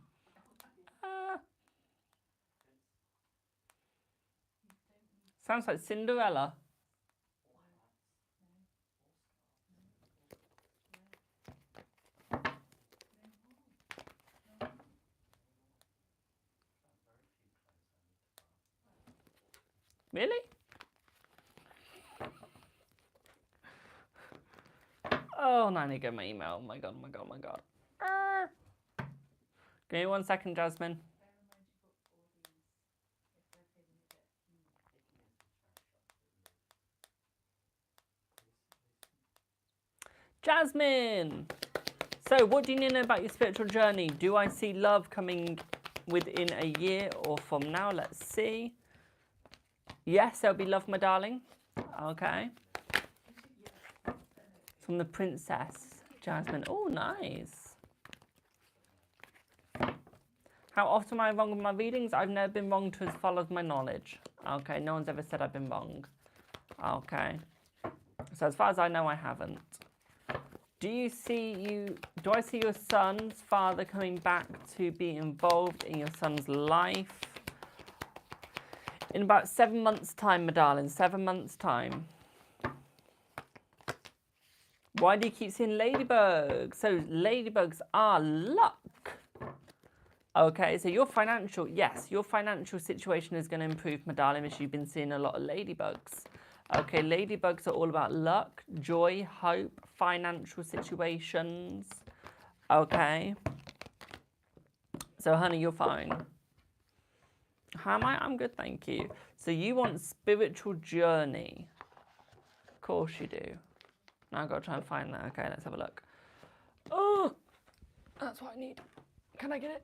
Speaker 1: Sounds like Cinderella. Really? Oh, now I need to get my email. Oh my god, oh my god, oh my god. Give me 1 second, Jasmine. Jasmine! So, what do you need to know about your spiritual journey? Do I see love coming within a year or from now? Let's see. Yes, there'll be love, my darling. Okay. From the princess, Jasmine. Oh, nice. How often am I wrong with my readings? I've never been wrong to as far as my knowledge. Okay, no one's ever said I've been wrong. Okay. So as far as I know, I haven't. Do I see your son's father coming back to be involved in your son's life? In about 7 months' time, my darling, 7 months' time. Why do you keep seeing ladybugs? So ladybugs are luck. Okay, so your financial, yes, your financial situation is going to improve, my darling, as you've been seeing a lot of ladybugs. Okay, ladybugs are all about luck, joy, hope, financial situations. Okay. So, honey, you're fine. How am I? I'm good, thank you. So you want spiritual journey. Of course you do. Now I've got to try and find that. Okay, let's have a look. Oh, that's what I need. Can I get it?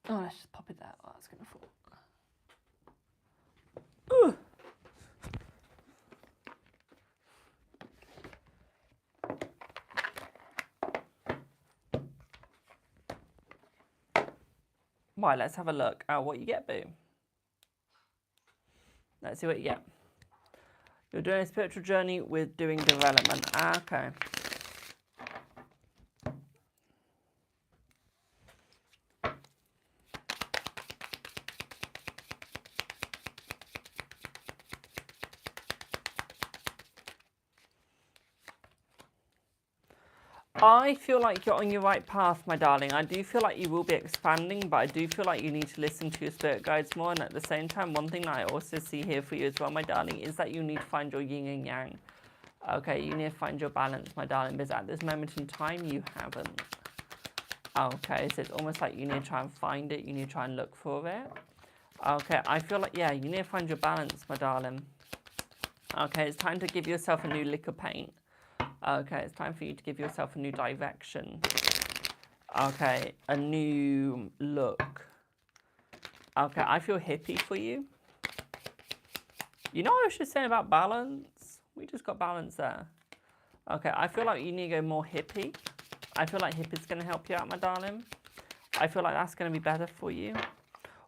Speaker 1: Oh, let's just pop it there. Oh, that's going to fall. Ooh. Right, let's have a look at what you get, boo. Let's see what you get. You're doing a spiritual journey with doing development. Okay. I feel like you're on your right path, my darling. I do feel like you will be expanding, but I do feel like you need to listen to your spirit guides more. And at the same time, one thing that I also see here for you as well, my darling, is that you need to find your yin and yang. Okay, you need to find your balance, my darling, because at this moment in time, you haven't. Okay, so it's almost like you need to try and find it. You need to try and look for it. Okay, I feel like, yeah, you need to find your balance, my darling. Okay, it's time to give yourself a new lick of paint. Okay, it's time for you to give yourself a new direction. Okay, a new look. Okay, I feel hippie for you. You know what I was just saying about balance? We just got balance there. Okay, I feel like you need to go more hippie. I feel like hippie's going to help you out, my darling. I feel like that's going to be better for you.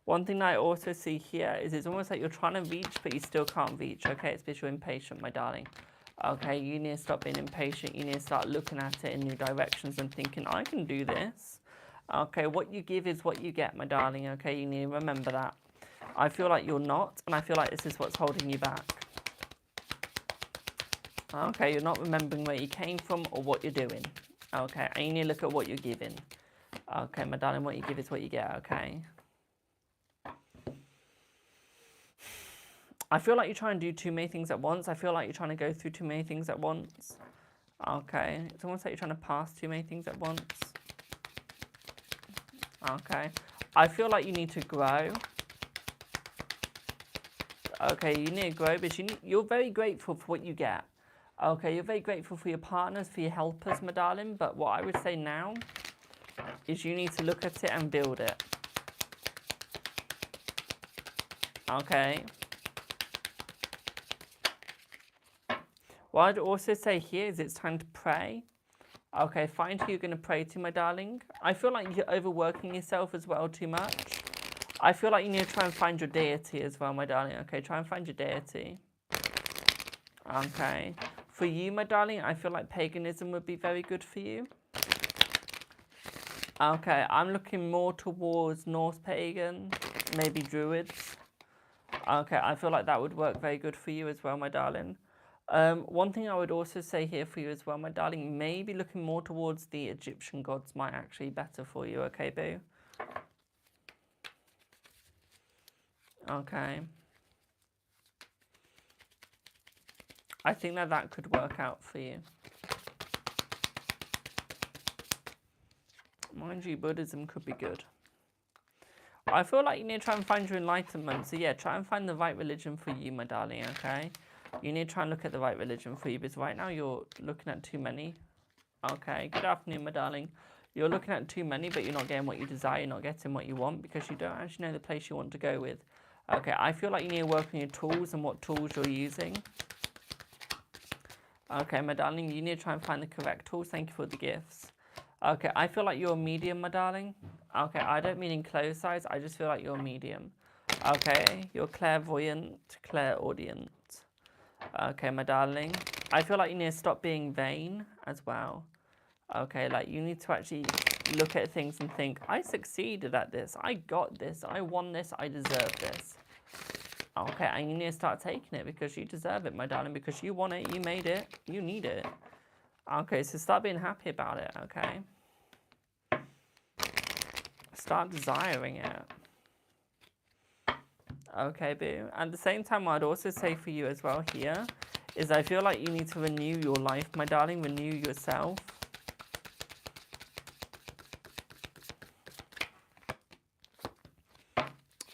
Speaker 1: One thing that I also see here is it's almost like you're trying to reach, but you still can't reach. Okay, it's because you're impatient, my darling. Okay, you need to stop being impatient. You need to start looking at it in new directions and thinking, I can do this. Okay, what you give is what you get, my darling. Okay, you need to remember that. I feel like you're not, and I feel like this is what's holding you back. Okay, you're not remembering where you came from or what you're doing. Okay, and you need to look at what you're giving. Okay, my darling, what you give is what you get, okay? I feel like you're trying to do too many things at once. I feel like you're trying to go through too many things at once. Okay, it's almost like you're trying to pass too many things at once. Okay, I feel like you need to grow. Okay, you need to grow, but you're very grateful for what you get. Okay, you're very grateful for your partners, for your helpers, my darling. But what I would say now is you need to look at it and build it. Okay. What I'd also say here is it's time to pray. Okay, find who you're going to pray to, my darling. I feel like you're overworking yourself as well too much. I feel like you need to try and find your deity as well, my darling. Okay, try and find your deity. Okay. For you, my darling, I feel like paganism would be very good for you. Okay, I'm looking more towards Norse pagan, maybe druids. Okay, I feel like that would work very good for you as well, my darling. One thing I would also say here for you as well, my darling, maybe looking more towards the Egyptian gods might actually be better for you, okay, boo? Okay. I think that could work out for you. Mind you, Buddhism could be good. I feel like you need to try and find your enlightenment. So yeah, try and find the right religion for you, my darling, okay? You need to try and look at the right religion for you, because right now you're looking at too many. Okay, good afternoon, my darling. You're looking at too many, but you're not getting what you desire, you're not getting what you want, because you don't actually know the place you want to go with. Okay, I feel like you need to work on your tools and what tools you're using. Okay, my darling, you need to try and find the correct tools. Thank you for the gifts. Okay, I feel like you're a medium, my darling. Okay, I don't mean in clothes size, I just feel like you're a medium. Okay, you're clairvoyant, clairaudient. Okay, my darling. I feel like you need to stop being vain as well. Okay, like you need to actually look at things and think, I succeeded at this, I got this, I won this, I deserve this. Okay, and you need to start taking it because you deserve it, my darling, because you want it, you made it, you need it. Okay, so start being happy about it, okay? Start desiring it. Okay, boo. At the same time, what I'd also say for you as well here is I feel like you need to renew your life, my darling, renew yourself.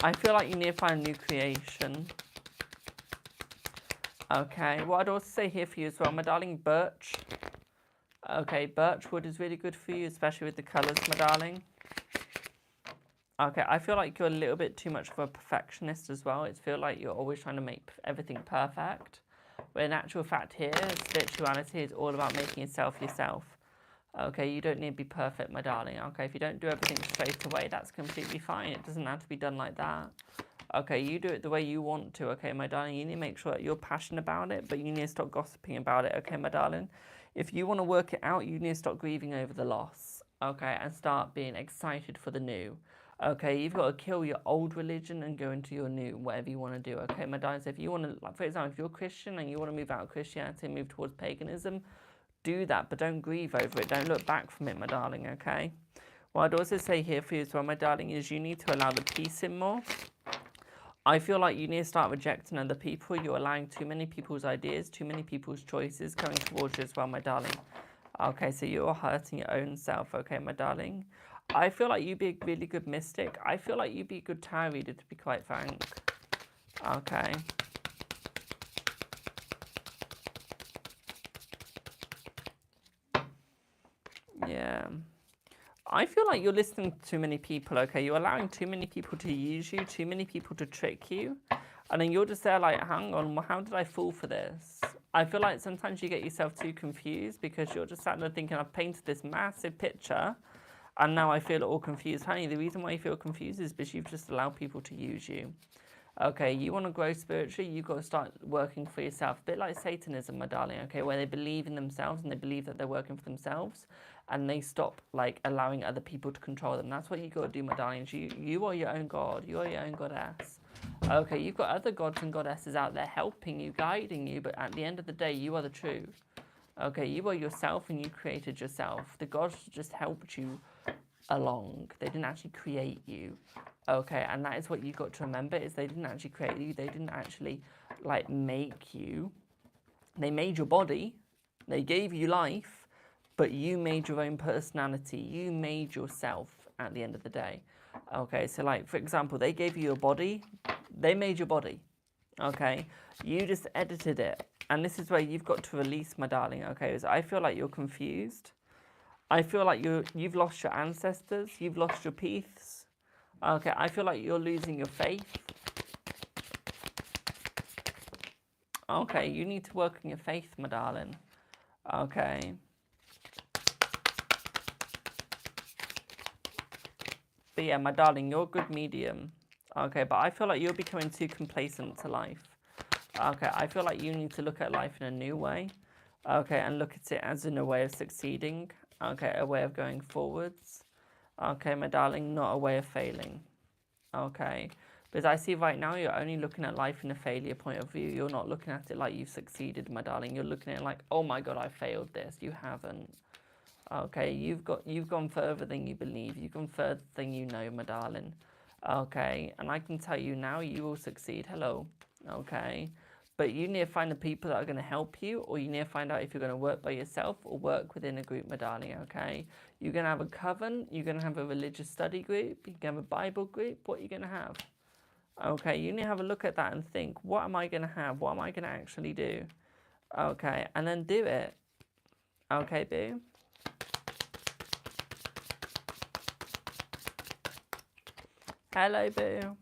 Speaker 1: I feel like you need to find a new creation. Okay, what I'd also say here for you as well, my darling, birch. Okay, birch wood is really good for you, especially with the colours, my darling. Okay, I feel like you're a little bit too much of a perfectionist as well. It feels like you're always trying to make everything perfect. But in actual fact here, spirituality is all about making yourself yourself. Okay, you don't need to be perfect, my darling. Okay, if you don't do everything straight away, that's completely fine. It doesn't have to be done like that. Okay, you do it the way you want to, okay, my darling. You need to make sure that you're passionate about it, but you need to stop gossiping about it, okay, my darling. If you want to work it out, you need to stop grieving over the loss, okay, and start being excited for the new. Okay, you've got to kill your old religion and go into your new, whatever you want to do, okay, my darling. So if you want to, like, for example, if you're Christian and you want to move out of Christianity and move towards paganism, do that, but don't grieve over it. Don't look back from it, my darling, okay? What I'd also say here for you as well, my darling, is you need to allow the peace in more. I feel like you need to start rejecting other people. You're allowing too many people's ideas, too many people's choices coming towards you as well, my darling. Okay, so you're hurting your own self, okay, my darling? I feel like you'd be a really good mystic. I feel like you'd be a good tarot reader, to be quite frank. Okay. Yeah. I feel like you're listening to too many people, okay? You're allowing too many people to use you, too many people to trick you. And then you're just there like, hang on, how did I fall for this? I feel like sometimes you get yourself too confused because you're just sat there thinking, I've painted this massive picture and now I feel all confused. Honey, the reason why you feel confused is because you've just allowed people to use you. Okay, you want to grow spiritually, you've got to start working for yourself. A bit like Satanism, my darling, okay, where they believe in themselves and they believe that they're working for themselves and they stop, like, allowing other people to control them. That's what you got to do, my darling. You are your own god. You are your own goddess. Okay, you've got other gods and goddesses out there helping you, guiding you, but at the end of the day, you are the truth. Okay, you are yourself and you created yourself. The gods just helped you along. They didn't actually create you. Okay, and that is what you got to remember, is they didn't actually create you. They didn't actually, like, make you. They made your body. They gave you life, but you made your own personality. You made yourself at the end of the day. Okay, so, like, for example, they gave you your body. They made your body. Okay, you just edited it. And this is where you've got to release, my darling. Okay, so I feel like you're confused. I feel like you've lost your ancestors. You've lost your peace. Okay, I feel like you're losing your faith. Okay, you need to work on your faith, my darling. Okay. But yeah, my darling, you're a good medium. Okay, but I feel like you're becoming too complacent to life. Okay, I feel like you need to look at life in a new way. Okay, and look at it as in a way of succeeding. Okay, a way of going forwards. Okay, my darling, not a way of failing. Okay, because I see right now you're only looking at life in a failure point of view. You're not looking at it like you've succeeded, my darling. You're looking at it like, oh my God, I failed this. You haven't. Okay, you've gone further than you believe. You've gone further than you know, my darling. Okay, and I can tell you now you will succeed. Hello. Okay, but you need to find the people that are going to help you, or you need to find out if you're going to work by yourself or work within a group, my darling. Okay, you're going to have a coven. You're going to have a religious study group. You can have a Bible group. What are you going to have? Okay, you need to have a look at that and think, what am I going to have? What am I going to actually do? Okay, and then do it. Okay, boo. Hello, boo.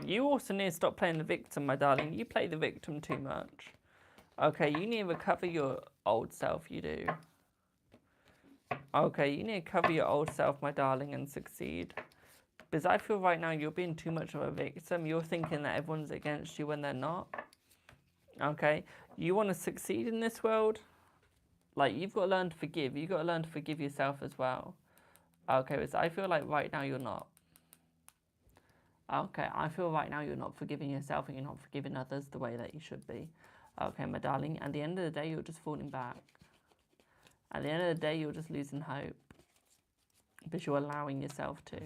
Speaker 1: You also need to stop playing the victim, my darling. You play the victim too much. Okay, you need to recover your old self, you do. Okay, you need to cover your old self, my darling, and succeed. Because I feel right now you're being too much of a victim. You're thinking that everyone's against you when they're not. Okay, you want to succeed in this world? Like, you've got to learn to forgive. You've got to learn to forgive yourself as well. Okay, because I feel like right now you're not. Okay, I feel right now you're not forgiving yourself and you're not forgiving others the way that you should be. Okay, my darling, at the end of the day, you're just falling back. At the end of the day, you're just losing hope. Because you're allowing yourself to.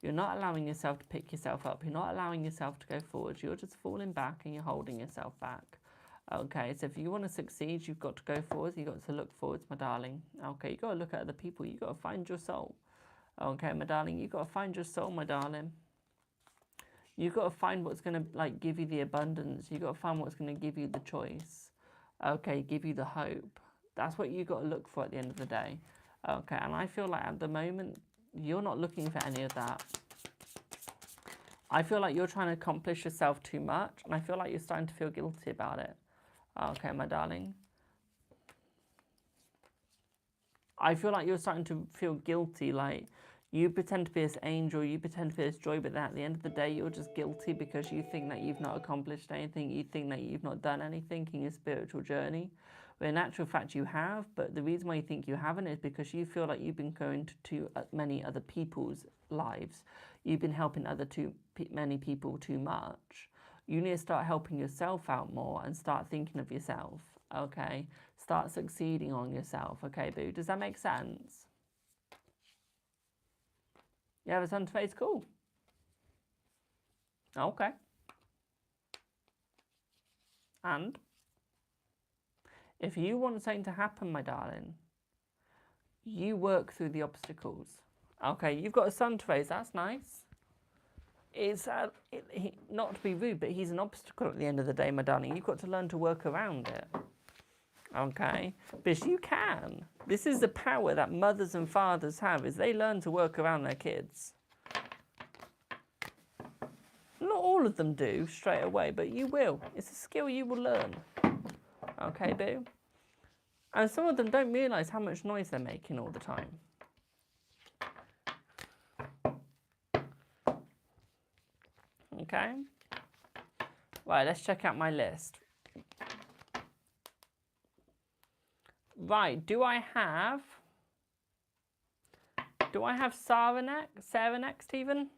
Speaker 1: You're not allowing yourself to pick yourself up. You're not allowing yourself to go forward. You're just falling back and you're holding yourself back. Okay, so if you want to succeed, you've got to go forwards. You've got to look forwards, my darling. Okay, you've got to look at other people. You've got to find your soul. Okay, my darling, you've got to find your soul, my darling. You've got to find what's going to like give you the abundance. You've got to find what's going to give you the choice. Okay, give you the hope. That's what you've got to look for at the end of the day. Okay, and I feel like at the moment, you're not looking for any of that. I feel like you're trying to accomplish yourself too much, and I feel like you're starting to feel guilty about it. Okay, my darling. I feel like you're starting to feel guilty, like you pretend to be this angel, you pretend to be this joy, but then at the end of the day, you're just guilty because you think that you've not accomplished anything, you think that you've not done anything in your spiritual journey. But in actual fact, you have, but the reason why you think you haven't is because you feel like you've been going to too many other people's lives. You've been helping many people too much. You need to start helping yourself out more and start thinking of yourself, okay? Start succeeding on yourself, okay, boo? Does that make sense? You have a sun to face? Cool. Okay. And if you want something to happen, my darling, you work through the obstacles. Okay, you've got a sun to face. That's nice. It's not to be rude, but he's an obstacle at the end of the day, my darling. You've got to learn to work around it. Okay, because you can. This is the power that mothers and fathers have, is they learn to work around their kids. Not all of them do straight away, but you will. It's a skill you will learn. Okay, boo? And some of them don't realise how much noise they're making all the time. Okay? Right, let's check out my list. Right, do I have Sarah next? Sarah next, even? Do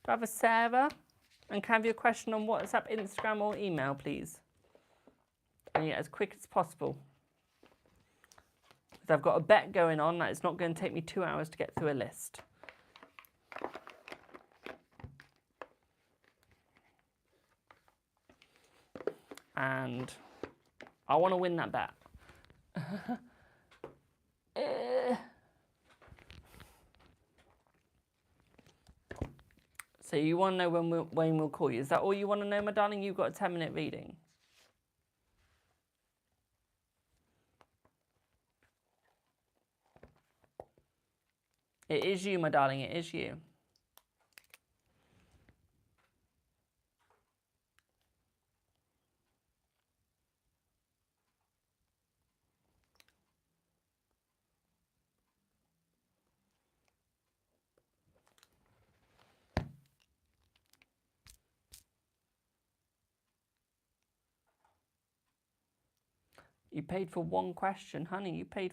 Speaker 1: I have a Sarah? And can I have your question on WhatsApp, Instagram, or email, please? And yeah, as quick as possible. Because I've got a bet going on that it's not going to take me 2 hours to get through a list. And I want to win that bet. So you want to know when we'll call you. Is that all you want to know, my darling? You've got a 10-minute reading. It is you, my darling. It is you. You paid for one question, honey. Did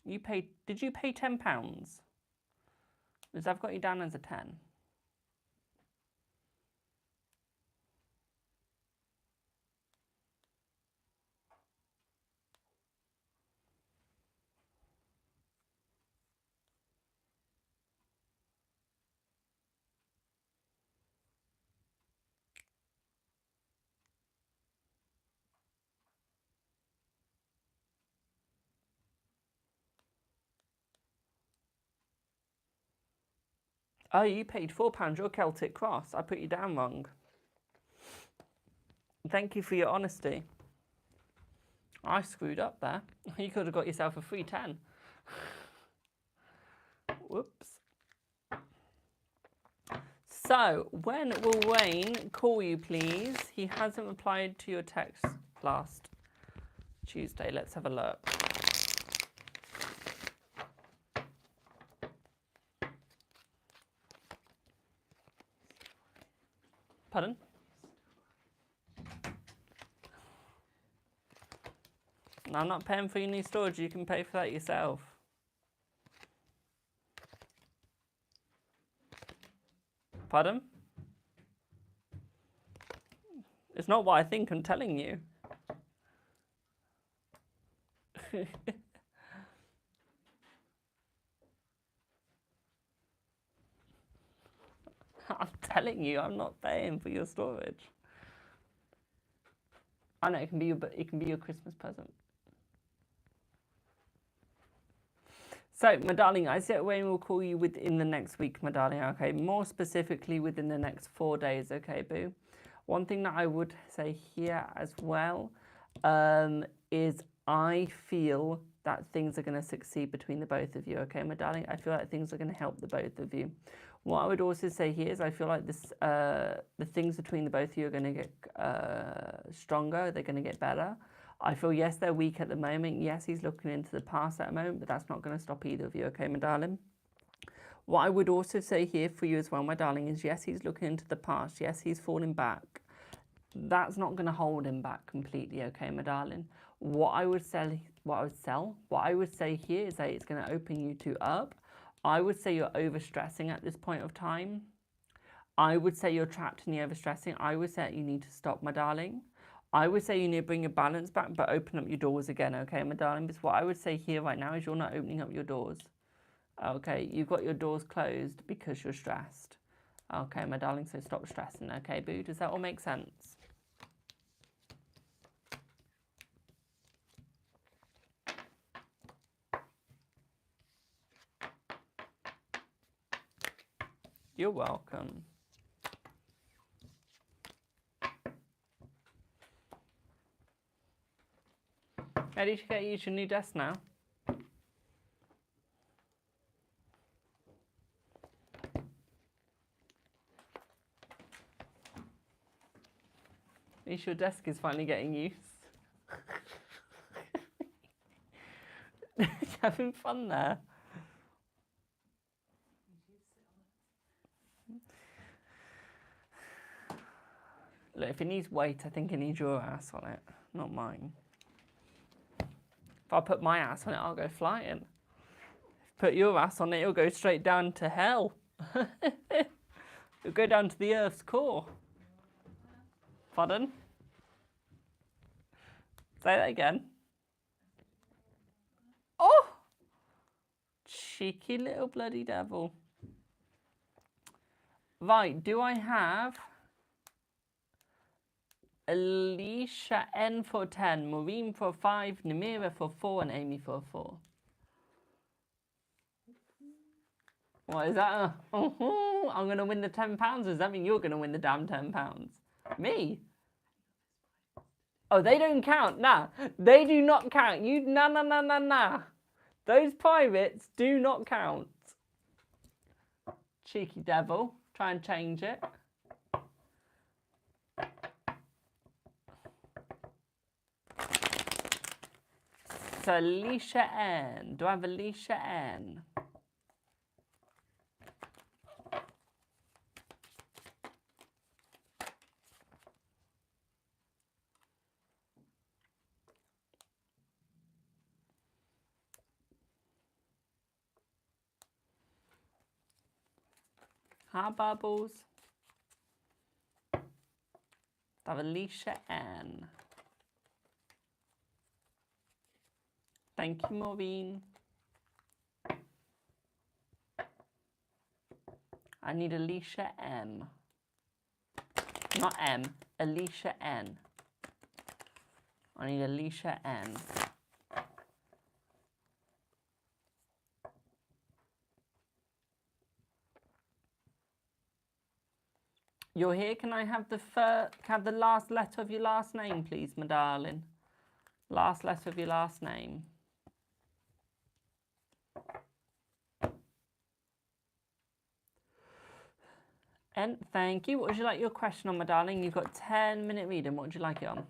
Speaker 1: you pay £10? Because I've got you down as a 10. Oh, you paid £4. You're Celtic Cross. I put you down wrong. Thank you for your honesty. I screwed up there. You could have got yourself a free 10. Whoops. So, when will Wayne call you, please? He hasn't replied to your text last Tuesday. Let's have a look. Pardon? I'm not paying for your new storage. You can pay for that yourself. Pardon? It's not what I think, I'm telling you. I'm telling you, I'm not paying for your storage. I know, it can be your Christmas present. So, my darling, I said Wayne will call you within the next week, my darling, okay? More specifically within the next 4 days, okay, boo? One thing that I would say here as well is I feel that things are going to succeed between the both of you, okay, my darling? I feel like things are going to help the both of you. What I would also say here is I feel like the things between the both of you are going to get stronger, they're going to get better. I feel, yes, they're weak at the moment. Yes, he's looking into the past at the moment, but that's not going to stop either of you, okay, my darling? What I would also say here for you as well, my darling, is yes, he's looking into the past. Yes, he's falling back. That's not going to hold him back completely, okay, my darling? What I would say here is that it's going to open you two up. I would say you're overstressing at this point of time. I would say you're trapped in the overstressing. I would say you need to stop, my darling. I would say you need to bring your balance back, but open up your doors again, okay, my darling? Because what I would say here right now is you're not opening up your doors. Okay, you've got your doors closed because you're stressed. Okay, my darling, so stop stressing, okay, boo? Does that all make sense? You're welcome. Ready to get you to your new desk now? At least your desk is finally getting used. Having fun there. Look, if it needs weight, I think it needs your ass on it, not mine. If I put my ass on it, I'll go flying. Put your ass on it, it'll go straight down to hell. It'll go down to the Earth's core. Pardon? Say that again. Oh! Cheeky little bloody devil. Right, do I have Alicia N for 10, Maureen for 5, Namira for 4, and Amy for 4? What is that? I'm going to win the £10. Does that mean you're going to win the damn £10? Me? Oh, they don't count. Nah, they do not count. Nah. Those pirates do not count. Cheeky devil. Try and change it. So Alicia N. Do I have Alicia N? Hi, Bubbles. Do I have Alicia N? Thank you, Maureen. I need Alicia M. Not M, Alicia N. I need Alicia N. You're here. Can I have the last letter of your last name, please, my darling? Last letter of your last name. And thank you. What would you like your question on, my darling? You've got 10-minute reading. What would you like it on?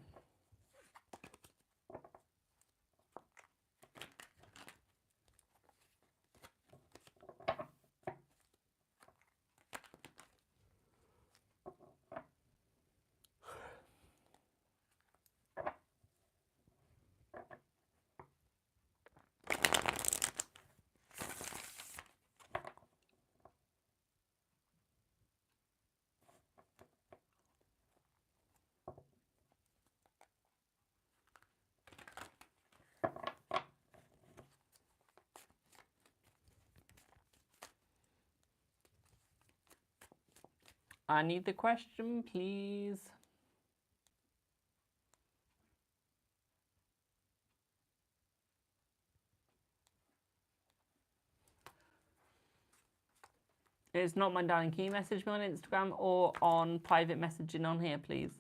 Speaker 1: I need the question, please. It's not, my darling. Can you message me on Instagram or on private messaging on here, please?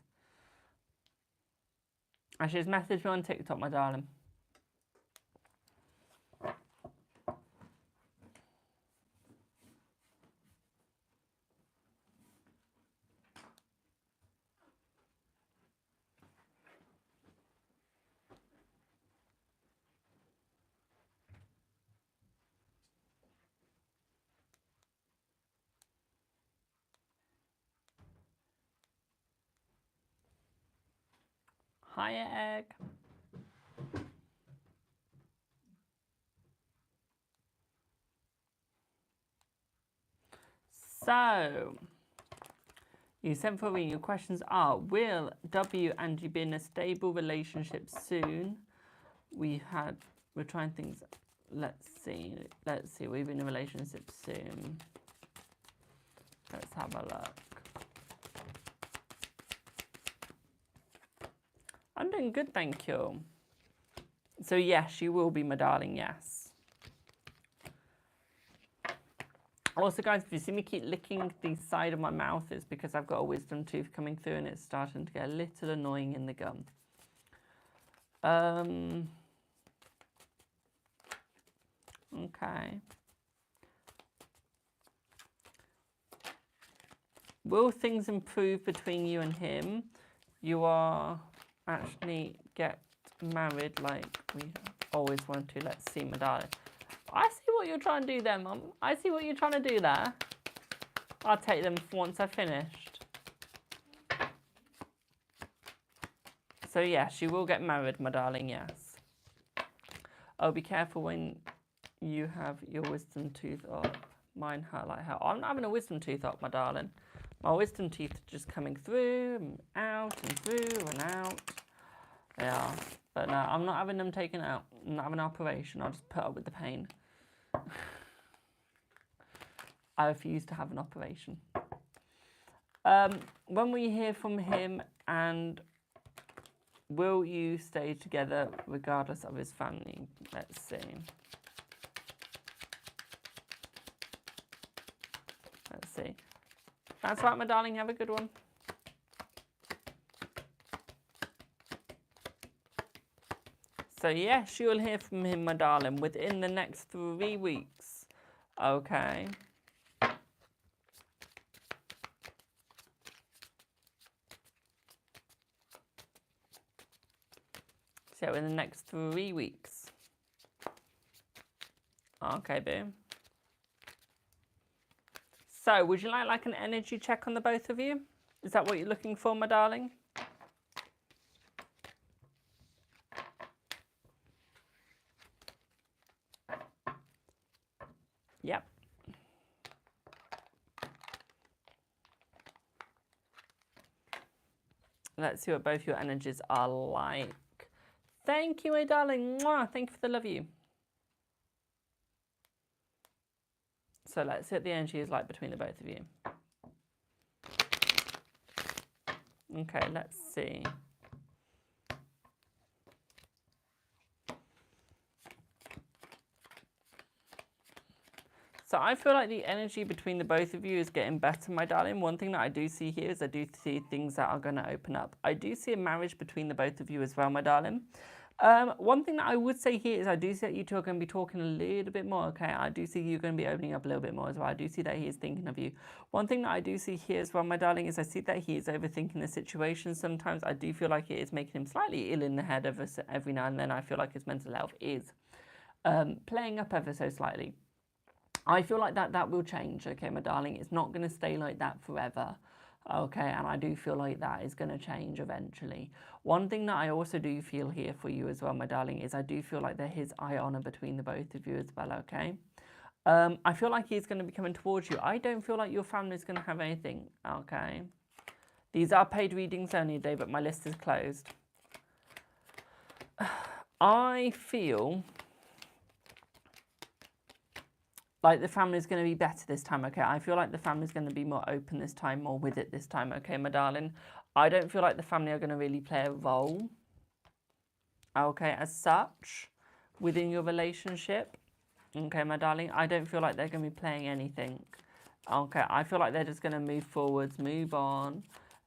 Speaker 1: Actually, just message me on TikTok, my darling. Hiya, Egg. So, you sent for me. Your questions are: will W and you be in a stable relationship soon? We're trying things. Let's see. We've been in a relationship soon. Let's have a look. I'm doing good, thank you. So yes, you will be, my darling, yes. Also, guys, if you see me keep licking the side of my mouth, it's because I've got a wisdom tooth coming through and it's starting to get a little annoying in the gum. Okay. Will things improve between you and him? You are actually get married like we always want to. Let's see, my darling. I see what you're trying to do there, Mum. I see what you're trying to do there. I'll take them once I've finished. So yes, you will get married, my darling, yes. Oh, be careful when you have your wisdom tooth up. Mine hurt like hell. I'm not having a wisdom tooth up, my darling. My wisdom teeth are just coming through and out and through and out. They are. But no, I'm not having them taken out. I'm not having an operation. I'll just put up with the pain. I refuse to have an operation. When we hear from him, and will you stay together regardless of his family? Let's see. Let's see. That's right, my darling. Have a good one. So yes, you will hear from him, my darling, within the next 3 weeks. Okay. So in the next 3 weeks. Okay, boom. So, would you like an energy check on the both of you? Is that what you're looking for, my darling? Yep. Let's see what both your energies are like. Thank you, my darling. Mwah. Thank you for the love you. So let's see what the energy is like between the both of you. Okay, let's see. So I feel like the energy between the both of you is getting better, my darling. One thing that I do see here is I do see things that are going to open up. I do see a marriage between the both of you as well, my darling. One thing that I would say here is I do see that you two are going to be talking a little bit more, okay? I do see you going to be opening up a little bit more as well. I do see that he is thinking of you. One thing that I do see here as well, my darling, is I see that he is overthinking the situation. Sometimes I do feel like it is making him slightly ill in the head every now and then. I feel like his mental health is playing up ever so slightly. I feel like that will change, okay, my darling. It's not going to stay like that forever, okay? And I do feel like that is going to change eventually. One thing that I also do feel here for you as well, my darling, is I do feel like there is eye honour between the both of you as well, okay? I feel like he's going to be coming towards you. I don't feel like your family is going to have anything, okay? These are paid readings only today, but my list is closed. I feel like the family's going to be better this time, okay? I feel like the family's going to be more open this time, more with it this time, okay, my darling? I don't feel like the family are going to really play a role, okay, as such, within your relationship, okay, my darling? I don't feel like they're going to be playing anything, okay? I feel like they're just going to move forwards, move on,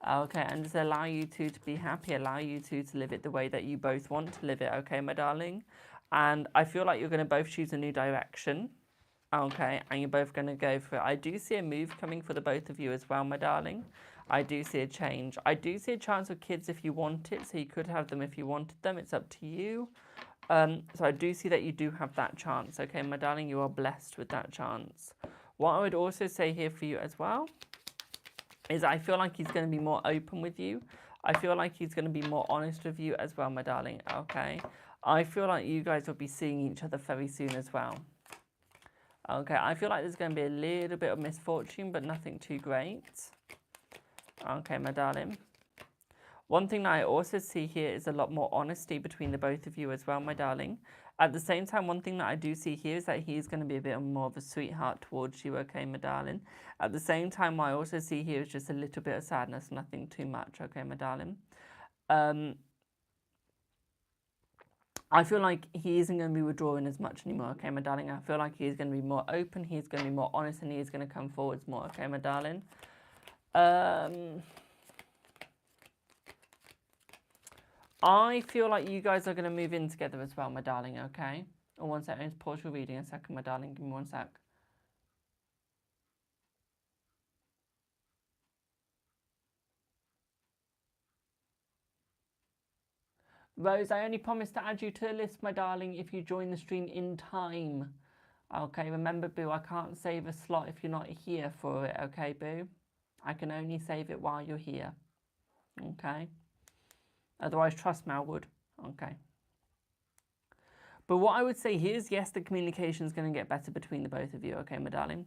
Speaker 1: okay, and just allow you two to be happy, allow you two to live it the way that you both want to live it, okay, my darling? And I feel like you're going to both choose a new direction, okay, and you're both going to go for it. I do see a move coming for the both of you as well, my darling. I do see a change. I do see a chance of kids if you want it, so you could have them if you wanted them. It's up to you. So I do see that you do have that chance, okay, my darling? You are blessed with that chance. What I would also say here for you as well is I feel like he's going to be more open with you. I feel like he's going to be more honest with you as well, my darling, okay? I feel like you guys will be seeing each other very soon as well. Okay, I feel like there's going to be a little bit of misfortune, but nothing too great. Okay, my darling. One thing that I also see here is a lot more honesty between the both of you as well, my darling. At the same time, one thing that I do see here is that he's going to be a bit more of a sweetheart towards you, okay, my darling. At the same time, what I also see here is just a little bit of sadness, nothing too much, okay, my darling. I feel like he isn't going to be withdrawing as much anymore, okay, my darling? I feel like he's going to be more open, he's going to be more honest, and he's going to come forwards more, okay, my darling? I feel like you guys are going to move in together as well, my darling, okay? Oh, one sec, I need to pause your reading a second, my darling. Give me one sec. Rose, I only promise to add you to the list, my darling, if you join the stream in time. Okay, remember, Boo, I can't save a slot if you're not here for it, okay, Boo? I can only save it while you're here, okay? Otherwise, trust me, I would, okay? But what I would say here is, yes, the communication is going to get better between the both of you, okay, my darling?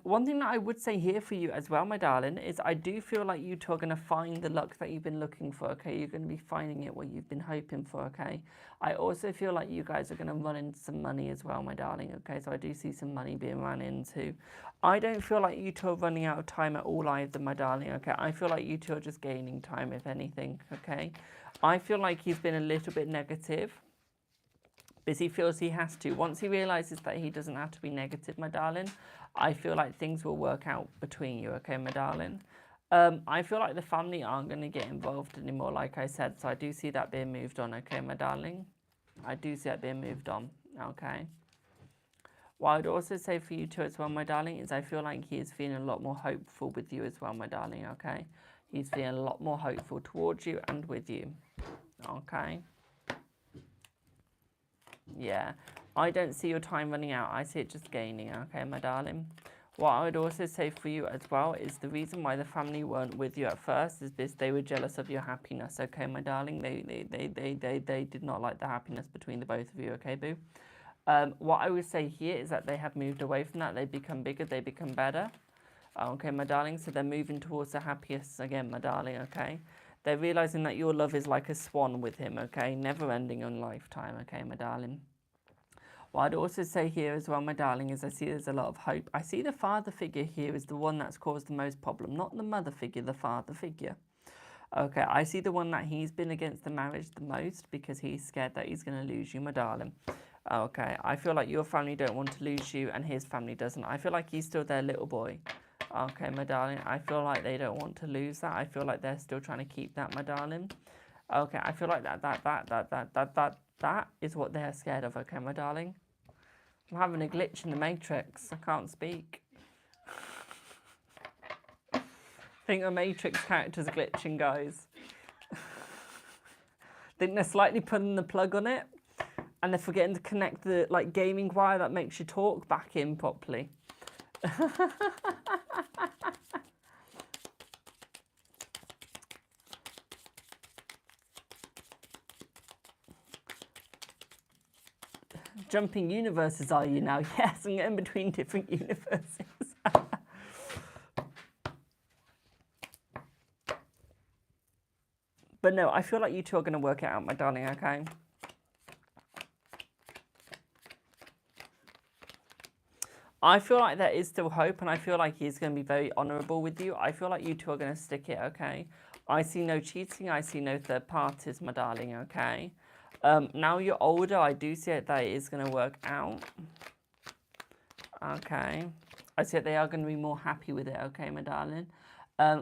Speaker 1: One thing that I would say here for you as well, my darling, is I do feel like you two are going to find the luck that you've been looking for, okay? You're going to be finding it what you've been hoping for, okay? I also feel like you guys are going to run into some money as well, my darling, okay? So I do see some money being run into. I don't feel like you two are running out of time at all either, my darling, okay? I feel like you two are just gaining time, if anything, okay? I feel like he's been a little bit negative, because he feels he has to. Once he realises that he doesn't have to be negative, my darling, I feel like things will work out between you, okay, my darling? I feel like the family aren't going to get involved anymore, like I said, so I do see that being moved on, okay, my darling? I do see that being moved on, okay? What I'd also say for you too as well, my darling, is I feel like he is feeling a lot more hopeful with you as well, my darling, okay? He's feeling a lot more hopeful towards you and with you, okay? Yeah, I don't see your time running out. I see it just gaining, okay, my darling? What I would also say for you as well is the reason why the family weren't with you at first is because they were jealous of your happiness, okay, my darling? They did not like the happiness between the both of you, okay, boo? What I would say here is that they have moved away from that. They become bigger, they become better, okay, my darling? So they're moving towards the happiest again, my darling, okay? They're realising that your love is like a swan with him, okay? Never ending on lifetime, okay, my darling? What I'd also say here as well, my darling, is I see there's a lot of hope. I see the father figure here is the one that's caused the most problem. Not the mother figure, the father figure. Okay, I see the one that he's been against the marriage the most because he's scared that he's going to lose you, my darling. Okay, I feel like your family don't want to lose you and his family doesn't. I feel like he's still their little boy. Okay, my darling, I feel like they don't want to lose that. I feel like they're still trying to keep that, my darling. Okay, I feel like that is what they're scared of, okay, my darling? I'm having a glitch in the matrix. I can't speak. I think the matrix character's glitching, guys. I think they're slightly putting the plug on it and they're forgetting to connect the gaming wire that makes you talk back in properly. Jumping universes, are you now? Yes, I'm getting between different universes. But no, I feel like you two are going to work it out, my darling, okay? I feel like there is still hope, and I feel like he's going to be very honourable with you. I feel like you two are going to stick it, okay? I see no cheating. I see no third parties, my darling, okay? Now you're older, I do see it that it is going to work out. Okay. I see that they are going to be more happy with it, okay, my darling?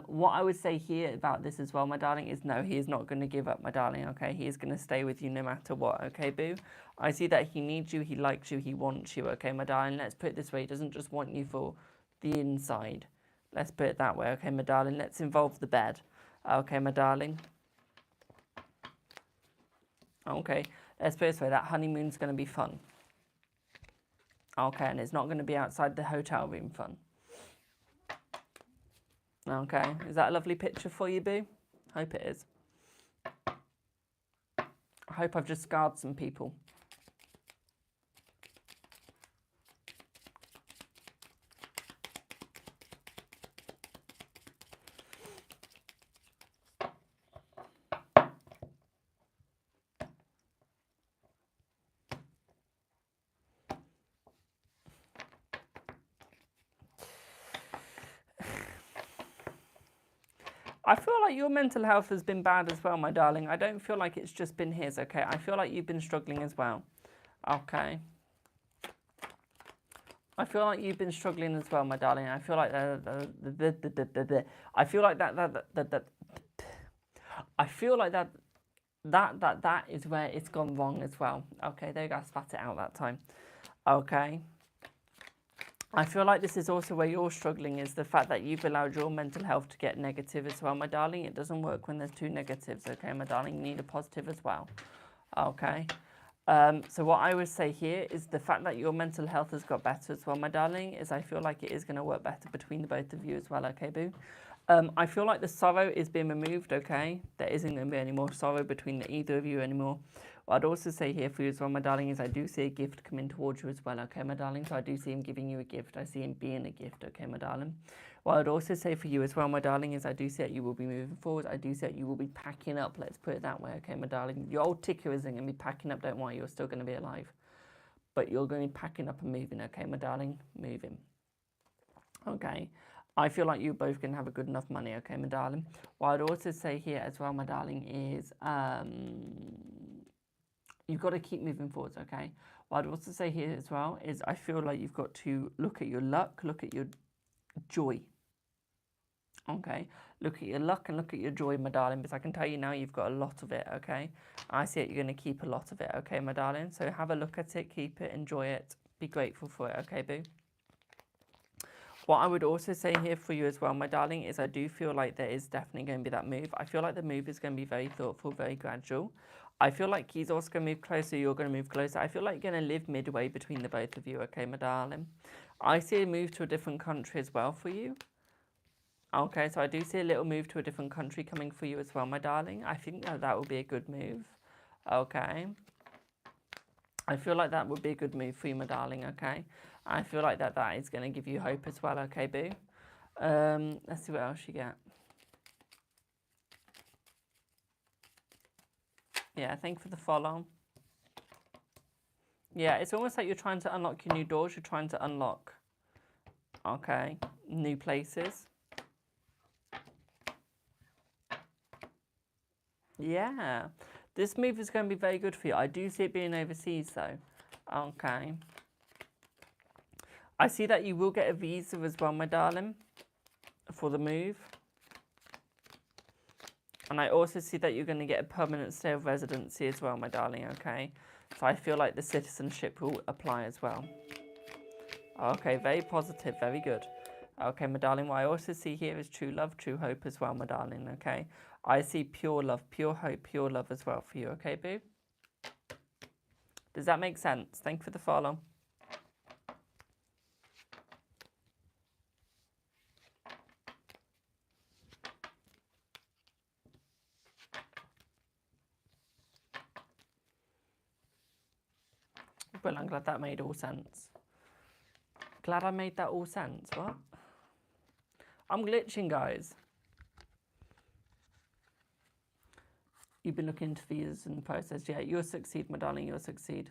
Speaker 1: What I would say here about this as well, my darling, is no, he is not going to give up, my darling, okay? He is going to stay with you no matter what, okay, boo? I see that he needs you, he likes you, he wants you, okay, my darling? Let's put it this way, he doesn't just want you for the inside. Let's put it that way, okay, my darling? Let's involve the bed, okay, my darling? Okay, let's put it this way, that honeymoon's going to be fun. Okay, and it's not going to be outside the hotel room fun. Okay, is that a lovely picture for you, boo? Hope it is. I hope I've just scarred some people. I feel like your mental health has been bad as well, my darling. I don't feel like it's just been his, okay? I feel like you've been struggling as well, okay? I feel like you've been struggling as well, my darling. I feel like I feel like I feel like that is where it's gone wrong as well. Okay, there you go, I spat it out that time. Okay. I feel like this is also where you're struggling, is the fact that you've allowed your mental health to get negative as well, my darling. It doesn't work when there's two negatives, okay, my darling? You need a positive as well, okay? So what I would say here is the fact that your mental health has got better as well, my darling, is I feel like it is going to work better between the both of you as well, okay, boo? I feel like the sorrow is being removed, okay? There isn't going to be any more sorrow between either of you anymore. What I'd also say here for you as well, my darling, is I do see a gift coming towards you as well, okay, my darling? So I do see him giving you a gift. I see him being a gift, okay, my darling? What I'd also say for you as well, my darling, is I do see that you will be moving forward. I do see that you will be packing up, let's put it that way, okay, my darling? Your old ticker isn't going to be packing up, don't worry, you're still going to be alive. But you're going to be packing up and moving, okay, my darling? Moving. Okay. I feel like you're both going to have a good enough money, okay, my darling? What I'd also say here as well, my darling, is you've got to keep moving forwards, okay? What I'd also say here as well is I feel like you've got to look at your luck, look at your joy, okay? Look at your luck and look at your joy, my darling, because I can tell you now you've got a lot of it, okay? I see that you're going to keep a lot of it, okay, my darling? So have a look at it, keep it, enjoy it, be grateful for it, okay, boo? What I would also say here for you as well, my darling, is I do feel like there is definitely going to be that move. I feel like the move is going to be very thoughtful, very gradual. I feel like he's also going to move closer, you're going to move closer. I feel like you're going to live midway between the both of you, okay, my darling? I see a move to a different country as well for you. Okay, so I do see a little move to a different country coming for you as well, my darling. I think that will be a good move, okay? I feel like that would be a good move for you, my darling, okay? I feel like that is going to give you hope as well, okay, boo? Let's see what else you get. Yeah, thank you for the follow. Yeah, it's almost like you're trying to unlock your new doors. You're trying to unlock, okay, new places. Yeah, this move is going to be very good for you. I do see it being overseas, though. Okay. I see that you will get a visa as well, my darling, for the move. And I also see that you're going to get a permanent stay of residency as well, my darling, okay? So I feel like the citizenship will apply as well. Okay, very positive, very good. Okay, my darling, what I also see here is true love, true hope as well, my darling, okay? I see pure love, pure hope, pure love as well for you, okay, boo? Does that make sense? Thank you for the follow. Well, I'm glad that made all sense. Glad I made that all sense, what? I'm glitching, guys. You've been looking into visas and the process. Yeah, you'll succeed, my darling, you'll succeed.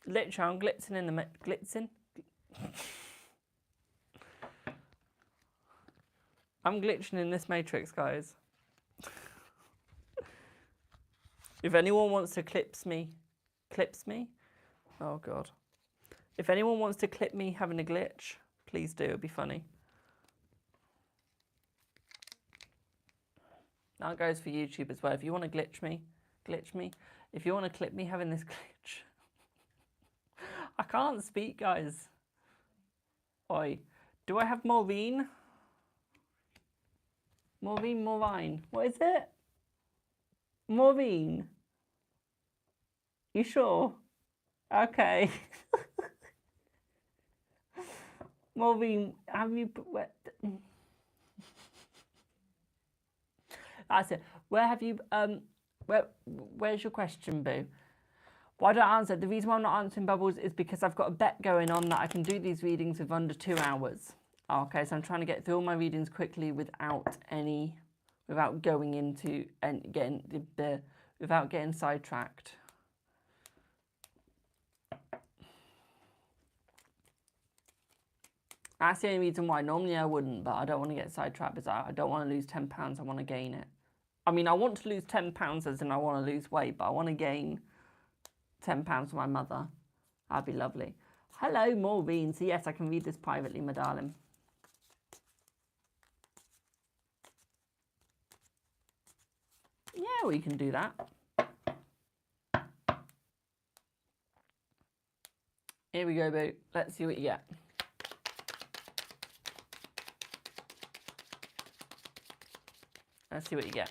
Speaker 1: Literally, I'm glitzing in the... Glitzing? I'm glitching in this matrix, guys. If anyone wants to clips me? Oh God. If anyone wants to clip me having a glitch, please do, it'd be funny. That goes for YouTube as well. If you want to glitch me. If you want to clip me having this glitch. I can't speak, guys. Oi. Do I have Maureen? Maureen. What is it? Maureen. You sure? Okay. Maureen, have you put where? That's it. Where have you where's your question, boo? Why don't I answer? The reason why I'm not answering bubbles is because I've got a bet going on that I can do these readings with under 2 hours. Okay, so I'm trying to get through all my readings quickly without going into and without getting sidetracked. That's the only reason why. Normally I wouldn't, but I don't want to get sidetracked because I don't want to lose £10. I want to gain it. I mean, I want to lose £10 as in I want to lose weight, but I want to gain £10 for my mother. That'd be lovely. Hello, Maureen. So yes, I can read this privately, my darling. Yeah, we can do that. Here we go, boo. Let's see what you get. Let's see what you get.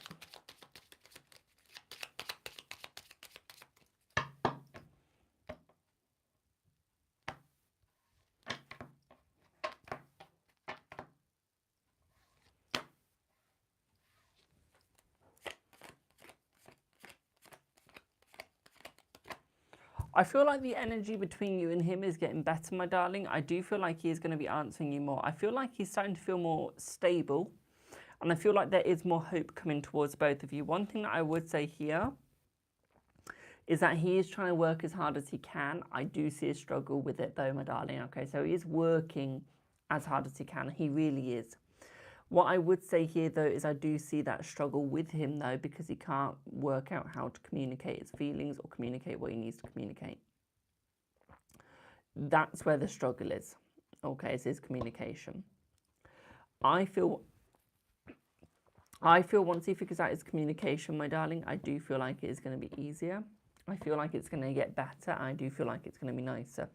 Speaker 1: I feel like the energy between you and him is getting better, my darling. I do feel like he is going to be answering you more. I feel like he's starting to feel more stable. And I feel like there is more hope coming towards both of you. One thing that I would say here is that he is trying to work as hard as he can. I do see a struggle with it though, my darling. Okay, so he is working as hard as he can. He really is. What I would say here though is I do see that struggle with him though, because he can't work out how to communicate his feelings or communicate what he needs to communicate. That's where the struggle is. Okay, it's his communication. I feel once he figures out his communication, my darling, I do feel like it is going to be easier. I feel like it's going to get better. I do feel like it's going to be nicer.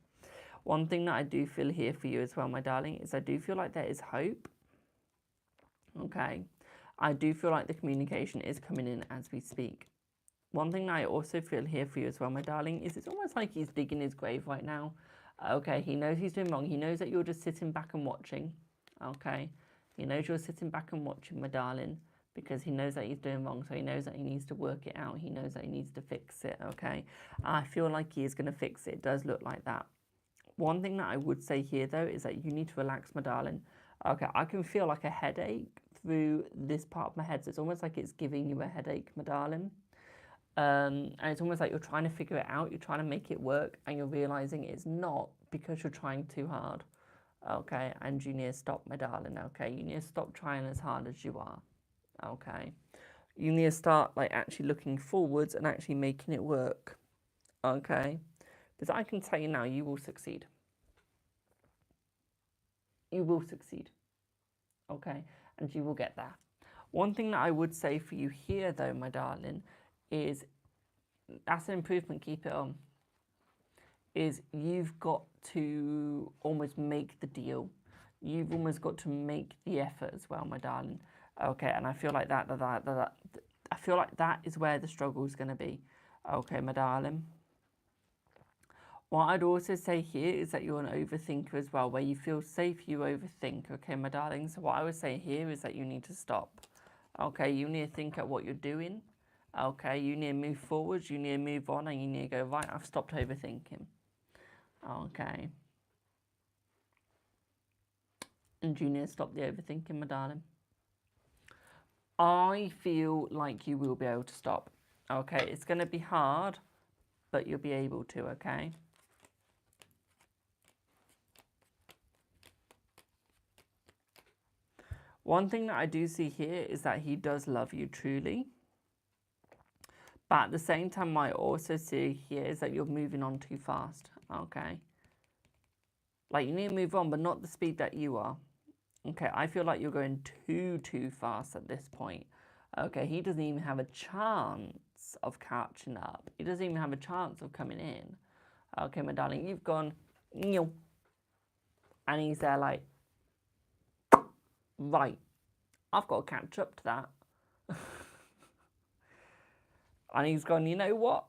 Speaker 1: One thing that I do feel here for you as well, my darling, is I do feel like there is hope. Okay. I do feel like the communication is coming in as we speak. One thing that I also feel here for you as well, my darling, is it's almost like he's digging his grave right now. Okay, he knows he's doing wrong. He knows that you're just sitting back and watching. Okay. He knows you're sitting back and watching, my darling, because he knows that he's doing wrong. So he knows that he needs to work it out. He knows that he needs to fix it. Okay. I feel like he is going to fix it. It does look like that. One thing that I would say here, though, is that you need to relax, my darling. Okay, I can feel like a headache through this part of my head. So it's almost like it's giving you a headache, my darling. And it's almost like you're trying to figure it out. You're trying to make it work, and you're realizing it's not because you're trying too hard. Okay, and you need to stop, my darling. Okay, you need to stop trying as hard as you are. Okay, you need to start like actually looking forwards and actually making it work. Okay, because I can tell you now, you will succeed. You will succeed. Okay, and you will get there. One thing that I would say for you here, though, my darling, is that's an improvement. Keep it on. Is you've got to almost make the deal. You've almost got to make the effort as well, my darling. Okay, and I feel like I feel like that is where the struggle is going to be. Okay, my darling. What I'd also say here is that you're an overthinker as well. Where you feel safe, you overthink. Okay, my darling. So what I would say here is that you need to stop. Okay, you need to think at what you're doing. Okay, you need to move forwards. You need to move on, and you need to go, right, I've stopped overthinking. Okay. And you need to stop the overthinking, my darling. I feel like you will be able to stop. Okay, it's going to be hard, but you'll be able to, okay? One thing that I do see here is that he does love you truly. But at the same time, I also see here is that you're moving on too fast, okay? Like, you need to move on, but not the speed that you are. Okay, I feel like you're going too fast at this point. Okay, he doesn't even have a chance of catching up. He doesn't even have a chance of coming in. Okay, my darling, you've gone, and he's there like, right, I've got to catch up to that. And he's gone, you know what?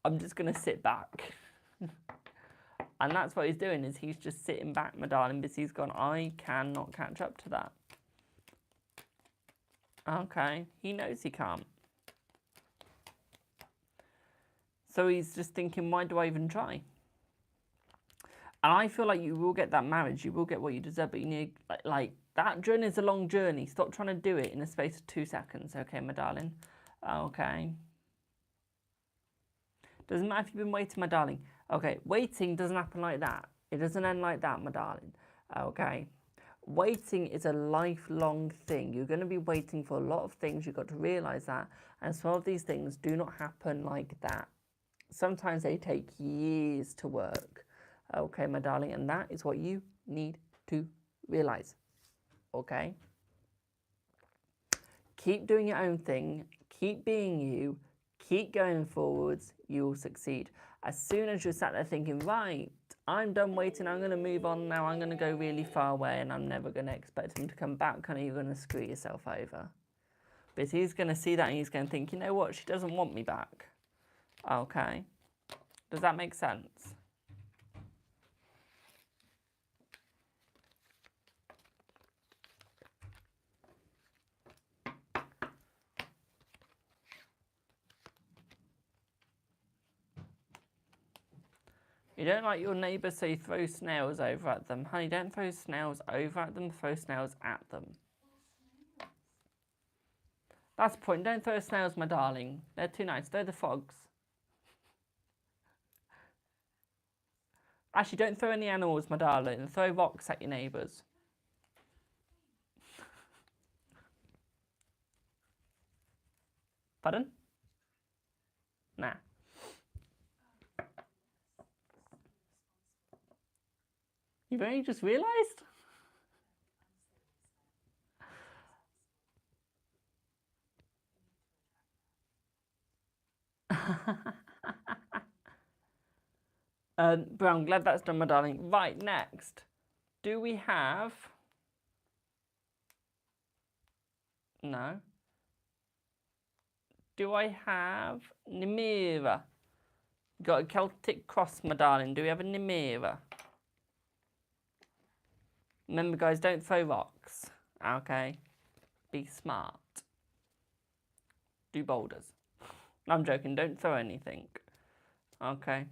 Speaker 1: I'm just going to sit back. And that's what he's doing, is he's just sitting back, my darling, because he's gone, I cannot catch up to that. Okay, he knows he can't. So he's just thinking, why do I even try? And I feel like you will get that marriage, you will get what you deserve, but you need, like that journey is a long journey. Stop trying to do it in the space of 2 seconds, okay, my darling? Okay. Doesn't matter if you've been waiting, my darling. Okay, waiting doesn't happen like that. It doesn't end like that, my darling. Okay. Waiting is a lifelong thing. You're going to be waiting for a lot of things. You've got to realise that. And some of these things do not happen like that. Sometimes they take years to work. Okay, my darling. And that is what you need to realise. Okay? Keep doing your own thing. Keep being you. Keep going forwards. You will succeed. As soon as you're sat there thinking, right, I'm done waiting, I'm going to move on now, I'm going to go really far away and I'm never going to expect him to come back, and you're going to screw yourself over. But he's going to see that and he's going to think, you know what, she doesn't want me back. Okay. Does that make sense? You don't like your neighbours, so you throw snails over at them. Honey, don't throw snails over at them, throw snails at them. That's the point. Don't throw snails, my darling. They're too nice. Throw the frogs. Actually, don't throw any animals, my darling. Throw rocks at your neighbours. Pardon? Nah. You've only just realised? But I'm glad that's done, my darling. Right, next. Do we have... No. Do I have Nimira? Got a Celtic Cross, my darling. Do we have a Nimira? Remember, guys, don't throw rocks. Okay? Be smart. Do boulders. I'm joking. Don't throw anything. Okay?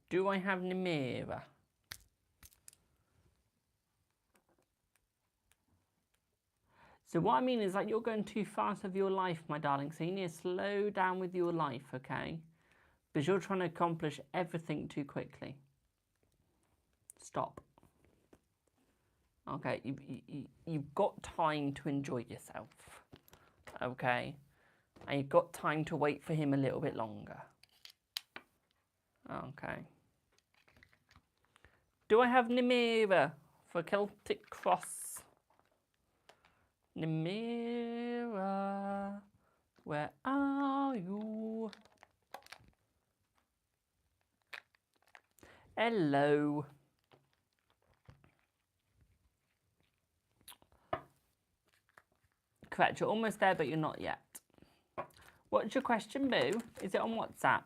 Speaker 1: Do I have Nimira? So what I mean is like you're going too fast with your life, my darling. So you need to slow down with your life, okay? Because you're trying to accomplish everything too quickly. Stop. Okay, you've got time to enjoy yourself. Okay? And you've got time to wait for him a little bit longer. Okay. Do I have Nimira for Celtic Cross? Nimira, where are you? Hello. Correct, you're almost there, but you're not yet. What's your question, boo? Is it on WhatsApp?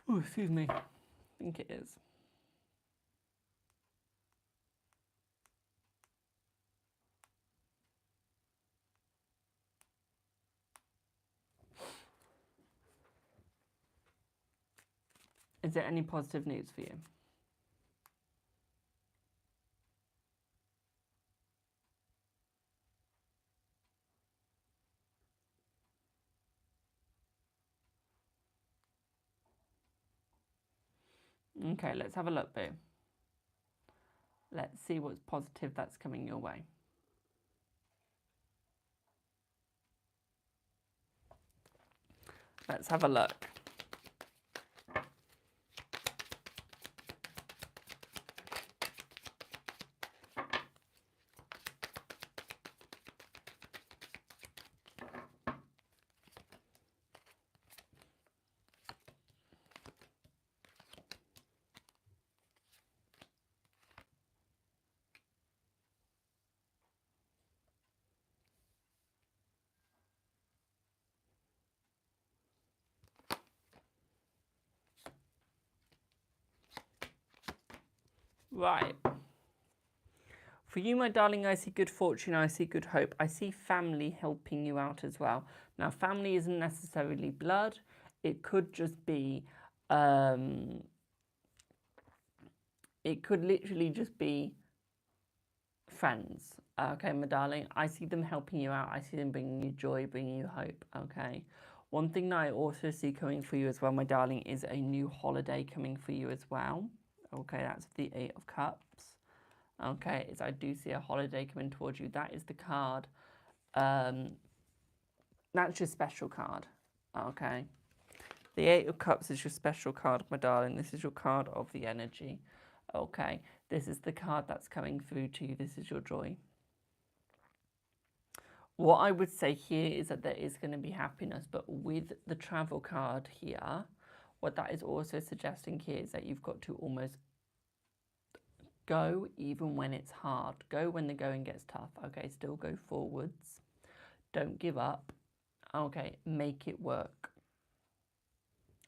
Speaker 1: Oh, excuse me. I think it is. Is there any positive news for you? Okay, let's have a look, Boo. Let's see what's positive that's coming your way. Let's have a look. Right. For you, my darling, I see good fortune, I see good hope. I see family helping you out as well. Now, family isn't necessarily blood. It could just be, it could literally just be friends. Okay, my darling, I see them helping you out. I see them bringing you joy, bringing you hope. Okay. One thing that I also see coming for you as well, my darling, is a new holiday coming for you as well. Okay, that's the 8 of Cups. Okay, is I do see a holiday coming towards you. That is the card. That's your special card. Okay. The 8 of Cups is your special card, my darling. This is your card of the energy. Okay. This is the card that's coming through to you. This is your joy. What I would say here is that there is going to be happiness, but with the travel card here, what that is also suggesting here is that you've got to almost go even when it's hard. Go when the going gets tough. Okay, still go forwards. Don't give up. Okay, make it work.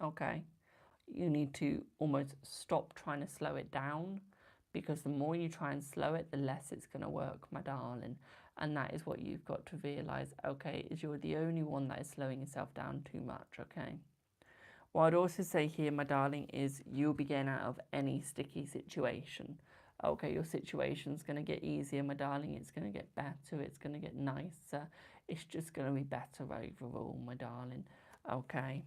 Speaker 1: Okay, you need to almost stop trying to slow it down, because the more you try and slow it, the less it's going to work, my darling. And that is what you've got to realise, okay, is you're the only one that is slowing yourself down too much, okay? What I'd also say here, my darling, is you'll be getting out of any sticky situation. Okay, your situation's going to get easier, my darling. It's going to get better. It's going to get nicer. It's just going to be better overall, my darling. Okay.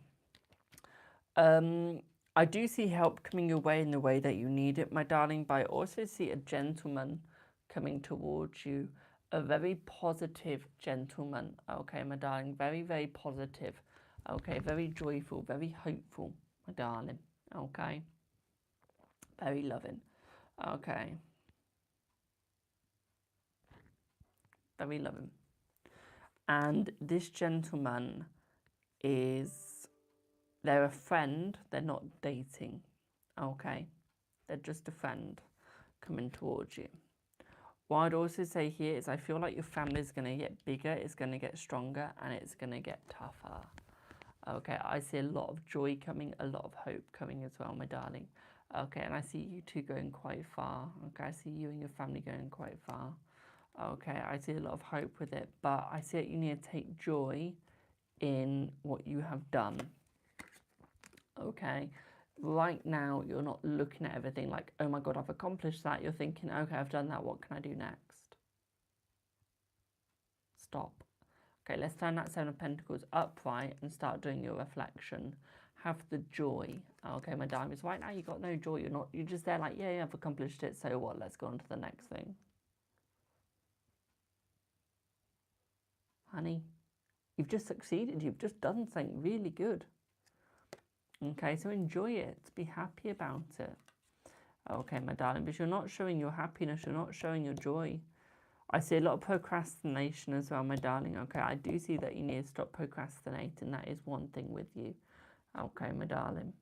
Speaker 1: I do see help coming your way in the way that you need it, my darling, but I also see a gentleman coming towards you. A very positive gentleman, okay, my darling, very, very positive, okay, very joyful, very hopeful, my darling, okay, very loving, okay, very loving. And this gentleman they're a friend, they're not dating, okay, they're just a friend coming towards you. What I'd also say here is I feel like your family is going to get bigger, it's going to get stronger, and it's going to get tougher. Okay, I see a lot of joy coming, a lot of hope coming as well, my darling. Okay, and I see you two going quite far. Okay, I see you and your family going quite far. Okay, I see a lot of hope with it, but I see that you need to take joy in what you have done. Okay, right now you're not looking at everything like, oh my God, I've accomplished that. You're thinking, okay, I've done that. What can I do next? Stop. Okay, let's turn that 7 of Pentacles upright and start doing your reflection. Have the joy. Okay, my diamonds. Right now you've got no joy. You're just there like, yeah, I've accomplished it. So what? Let's go on to the next thing. Honey, you've just succeeded. You've just done something really good. Okay, so enjoy it. Be happy about it. Okay, my darling, but you're not showing your happiness. You're not showing your joy. I see a lot of procrastination as well, my darling. Okay, I do see that you need to stop procrastinating. That is one thing with you. Okay, my darling.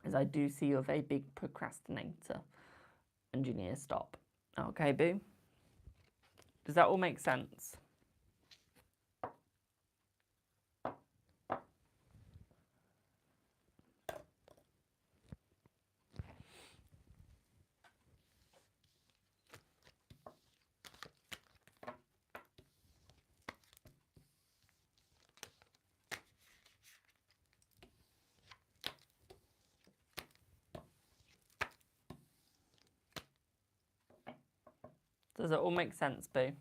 Speaker 1: As I do see you're a very big procrastinator. And you need to stop. Okay, boo? Does that all make sense? Does it all make sense, boo?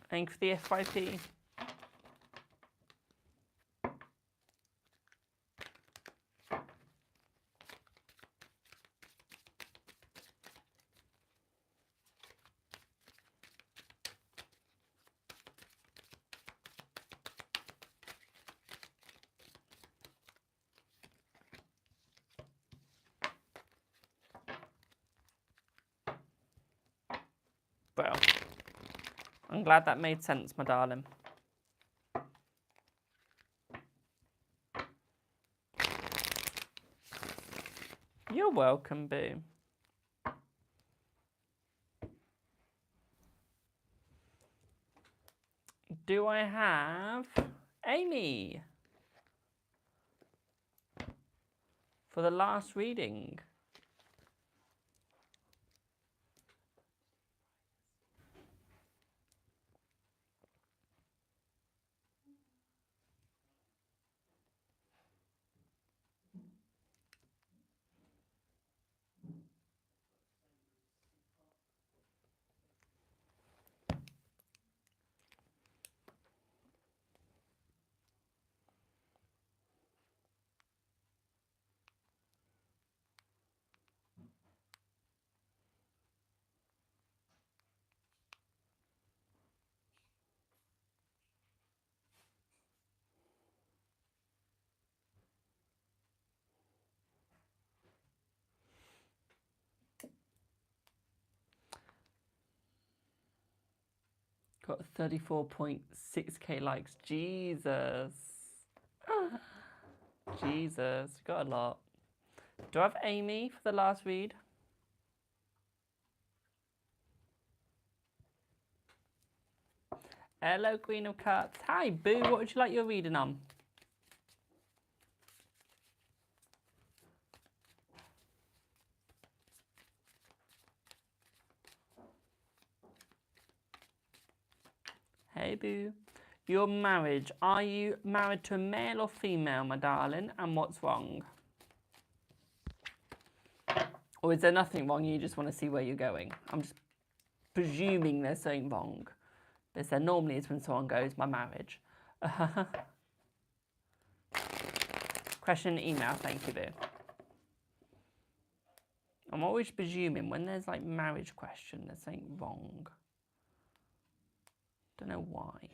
Speaker 1: Thank you for the FYP. Well, I'm glad that made sense, my darling. You're welcome, boo. Do I have Amy for the last reading? Got 34.6k likes. Jesus. Jesus, got a lot. Do I have Amy for the last read? Hello, Queen of Cups. Hi, Boo. What would you like your reading on? Hey, Boo. Your marriage. Are you married to a male or female, my darling? And what's wrong? Or is there nothing wrong? You just want to see where you're going? I'm just presuming there's something wrong. But there normally is when someone goes, my marriage. Question email. Thank you, Boo. I'm always presuming when there's like marriage question, there's something wrong. Don't know why.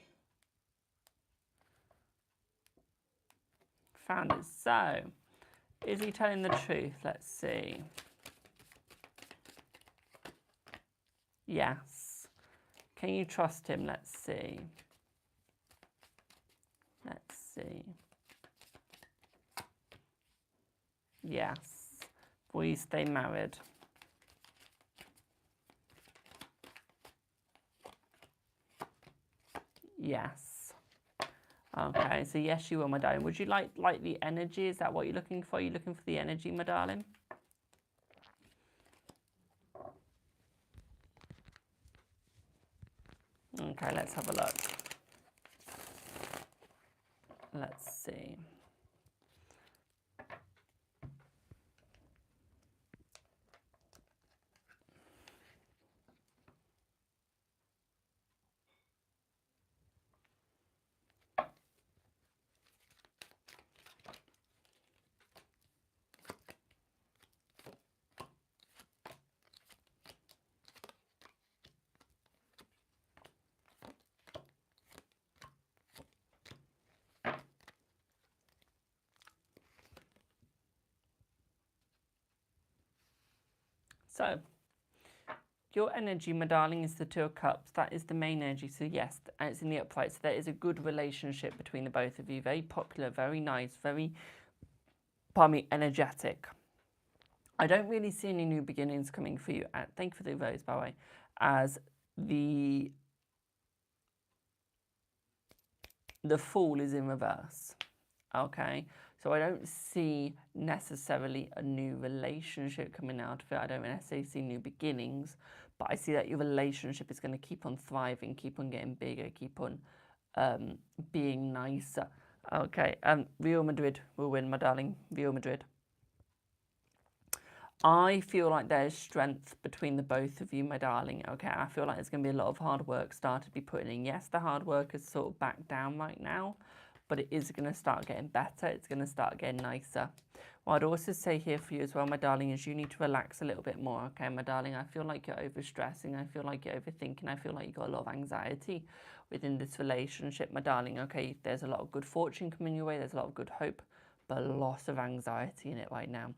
Speaker 1: Found it. So, is he telling the truth? Let's see. Yes. Can you trust him? Let's see. Let's see. Yes. Will you stay married? Yes. Okay, so yes, you will, my darling. Would you like the energy? Is that what you're looking for? Are you looking for the energy, my darling? Okay, let's have a look. Let's see. So, your energy, my darling, is the Two of Cups. That is the main energy. So yes, and it's in the upright. So there is a good relationship between the both of you. Very popular, very nice, very, pardon me, energetic. I don't really see any new beginnings coming for you. Thank you for the rose, by the way. As the Fool is in reverse. Okay, so I don't see necessarily a new relationship coming out of it. I don't necessarily see new beginnings, but I see that your relationship is going to keep on thriving, keep on getting bigger, keep on being nicer. Okay, Real Madrid will win, my darling. Real Madrid. I feel like there's strength between the both of you, my darling. Okay, I feel like there's going to be a lot of hard work started to be put in. Yes, the hard work is sort of back down right now, but it is going to start getting better. It's going to start getting nicer. What I'd also say here for you as well, my darling, is you need to relax a little bit more. Okay, my darling, I feel like you're overstressing. I feel like you're overthinking. I feel like you've got a lot of anxiety within this relationship, my darling. Okay, there's a lot of good fortune coming your way. There's a lot of good hope, but a lot of anxiety in it right now.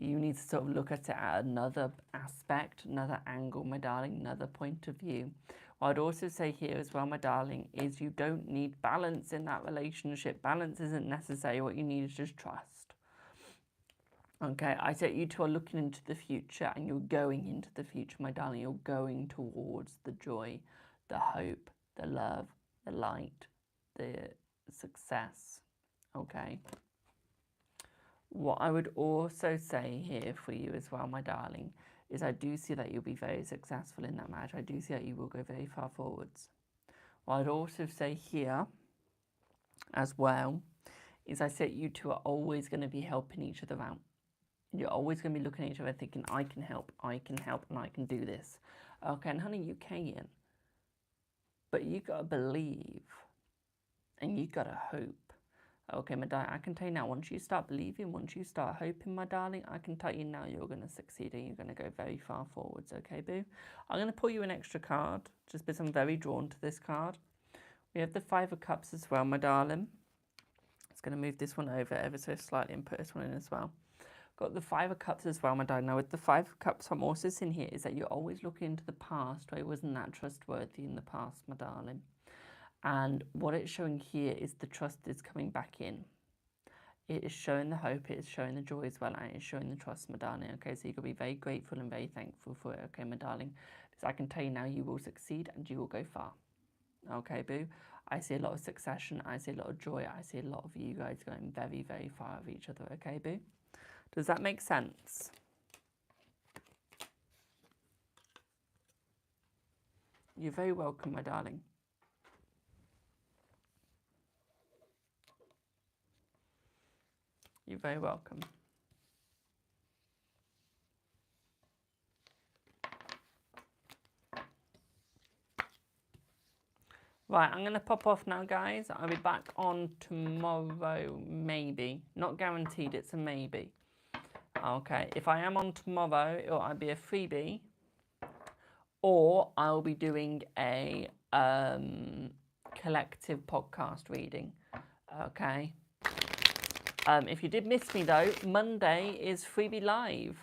Speaker 1: You need to sort of look at it at another aspect, another angle, my darling, another point of view. What I'd also say here as well, my darling, is you don't need balance in that relationship. Balance isn't necessary. What you need is just trust. Okay, I said you two are looking into the future and you're going into the future, my darling. You're going towards the joy, the hope, the love, the light, the success. Okay. What I would also say here for you as well, my darling, is I do see that you'll be very successful in that marriage. I do see that you will go very far forwards. What I'd also say here as well is I said you two are always going to be helping each other out. You're always going to be looking at each other thinking, I can help, and I can do this. Okay, and honey, you can. But you got to believe and you got to hope. Okay, my darling, I can tell you now, once you start believing, once you start hoping, my darling, I can tell you now you're going to succeed and you're going to go very far forwards, okay, boo? I'm going to pull you an extra card, just because I'm very drawn to this card. We have the Five of Cups as well, my darling. It's going to move this one over ever so slightly and put this one in as well. Got the Five of Cups as well, my darling. Now, with the Five of Cups, I'm also seeing here is that you're always looking into the past, where it wasn't that trustworthy in the past, my darling. And what it's showing here is the trust is coming back in. It is showing the hope, it is showing the joy as well, and it is showing the trust, my darling. Okay, so you can be very grateful and very thankful for it, okay, my darling. Because I can tell you now you will succeed and you will go far. Okay, boo. I see a lot of succession, I see a lot of joy, I see a lot of you guys going very, very far with each other, okay, boo? Does that make sense? You're very welcome, my darling. You're very welcome. Right, I'm going to pop off now, guys. I'll be back on tomorrow, maybe. Not guaranteed, it's a maybe. Okay, if I am on tomorrow, it'll either be a freebie, or I'll be doing a collective podcast reading. Okay. If you did miss me, though, Monday is freebie live.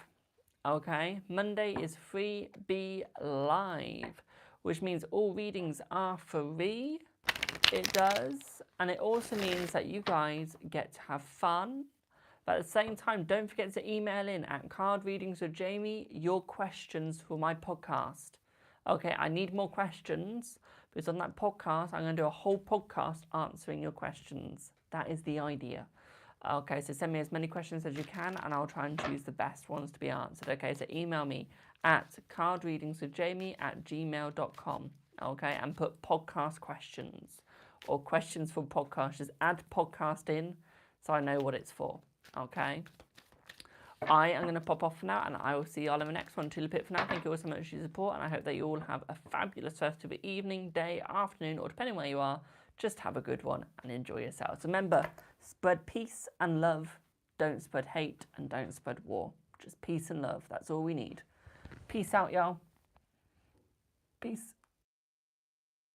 Speaker 1: Okay, Monday is freebie live, which means all readings are free. It does, and it also means that you guys get to have fun. But at the same time, don't forget to email in at cardreadingswithjamie your questions for my podcast. Okay, I need more questions because on that podcast, I'm going to do a whole podcast answering your questions. That is the idea. Okay, so send me as many questions as you can and I'll try and choose the best ones to be answered. Okay, so email me at cardreadingswithjamie@gmail.com. Okay, and put podcast questions or questions for podcast. Just add podcast in so I know what it's for. Okay, I am going to pop off for now and I will see you all in the next one. Till for now, thank you all so much for your support and I hope that you all have a fabulous rest of the evening, day, afternoon, or depending where you are, just have a good one and enjoy yourselves. Remember, spread peace and love. Don't spread hate and don't spread war. Just peace and love. That's all we need. Peace out, y'all. Peace.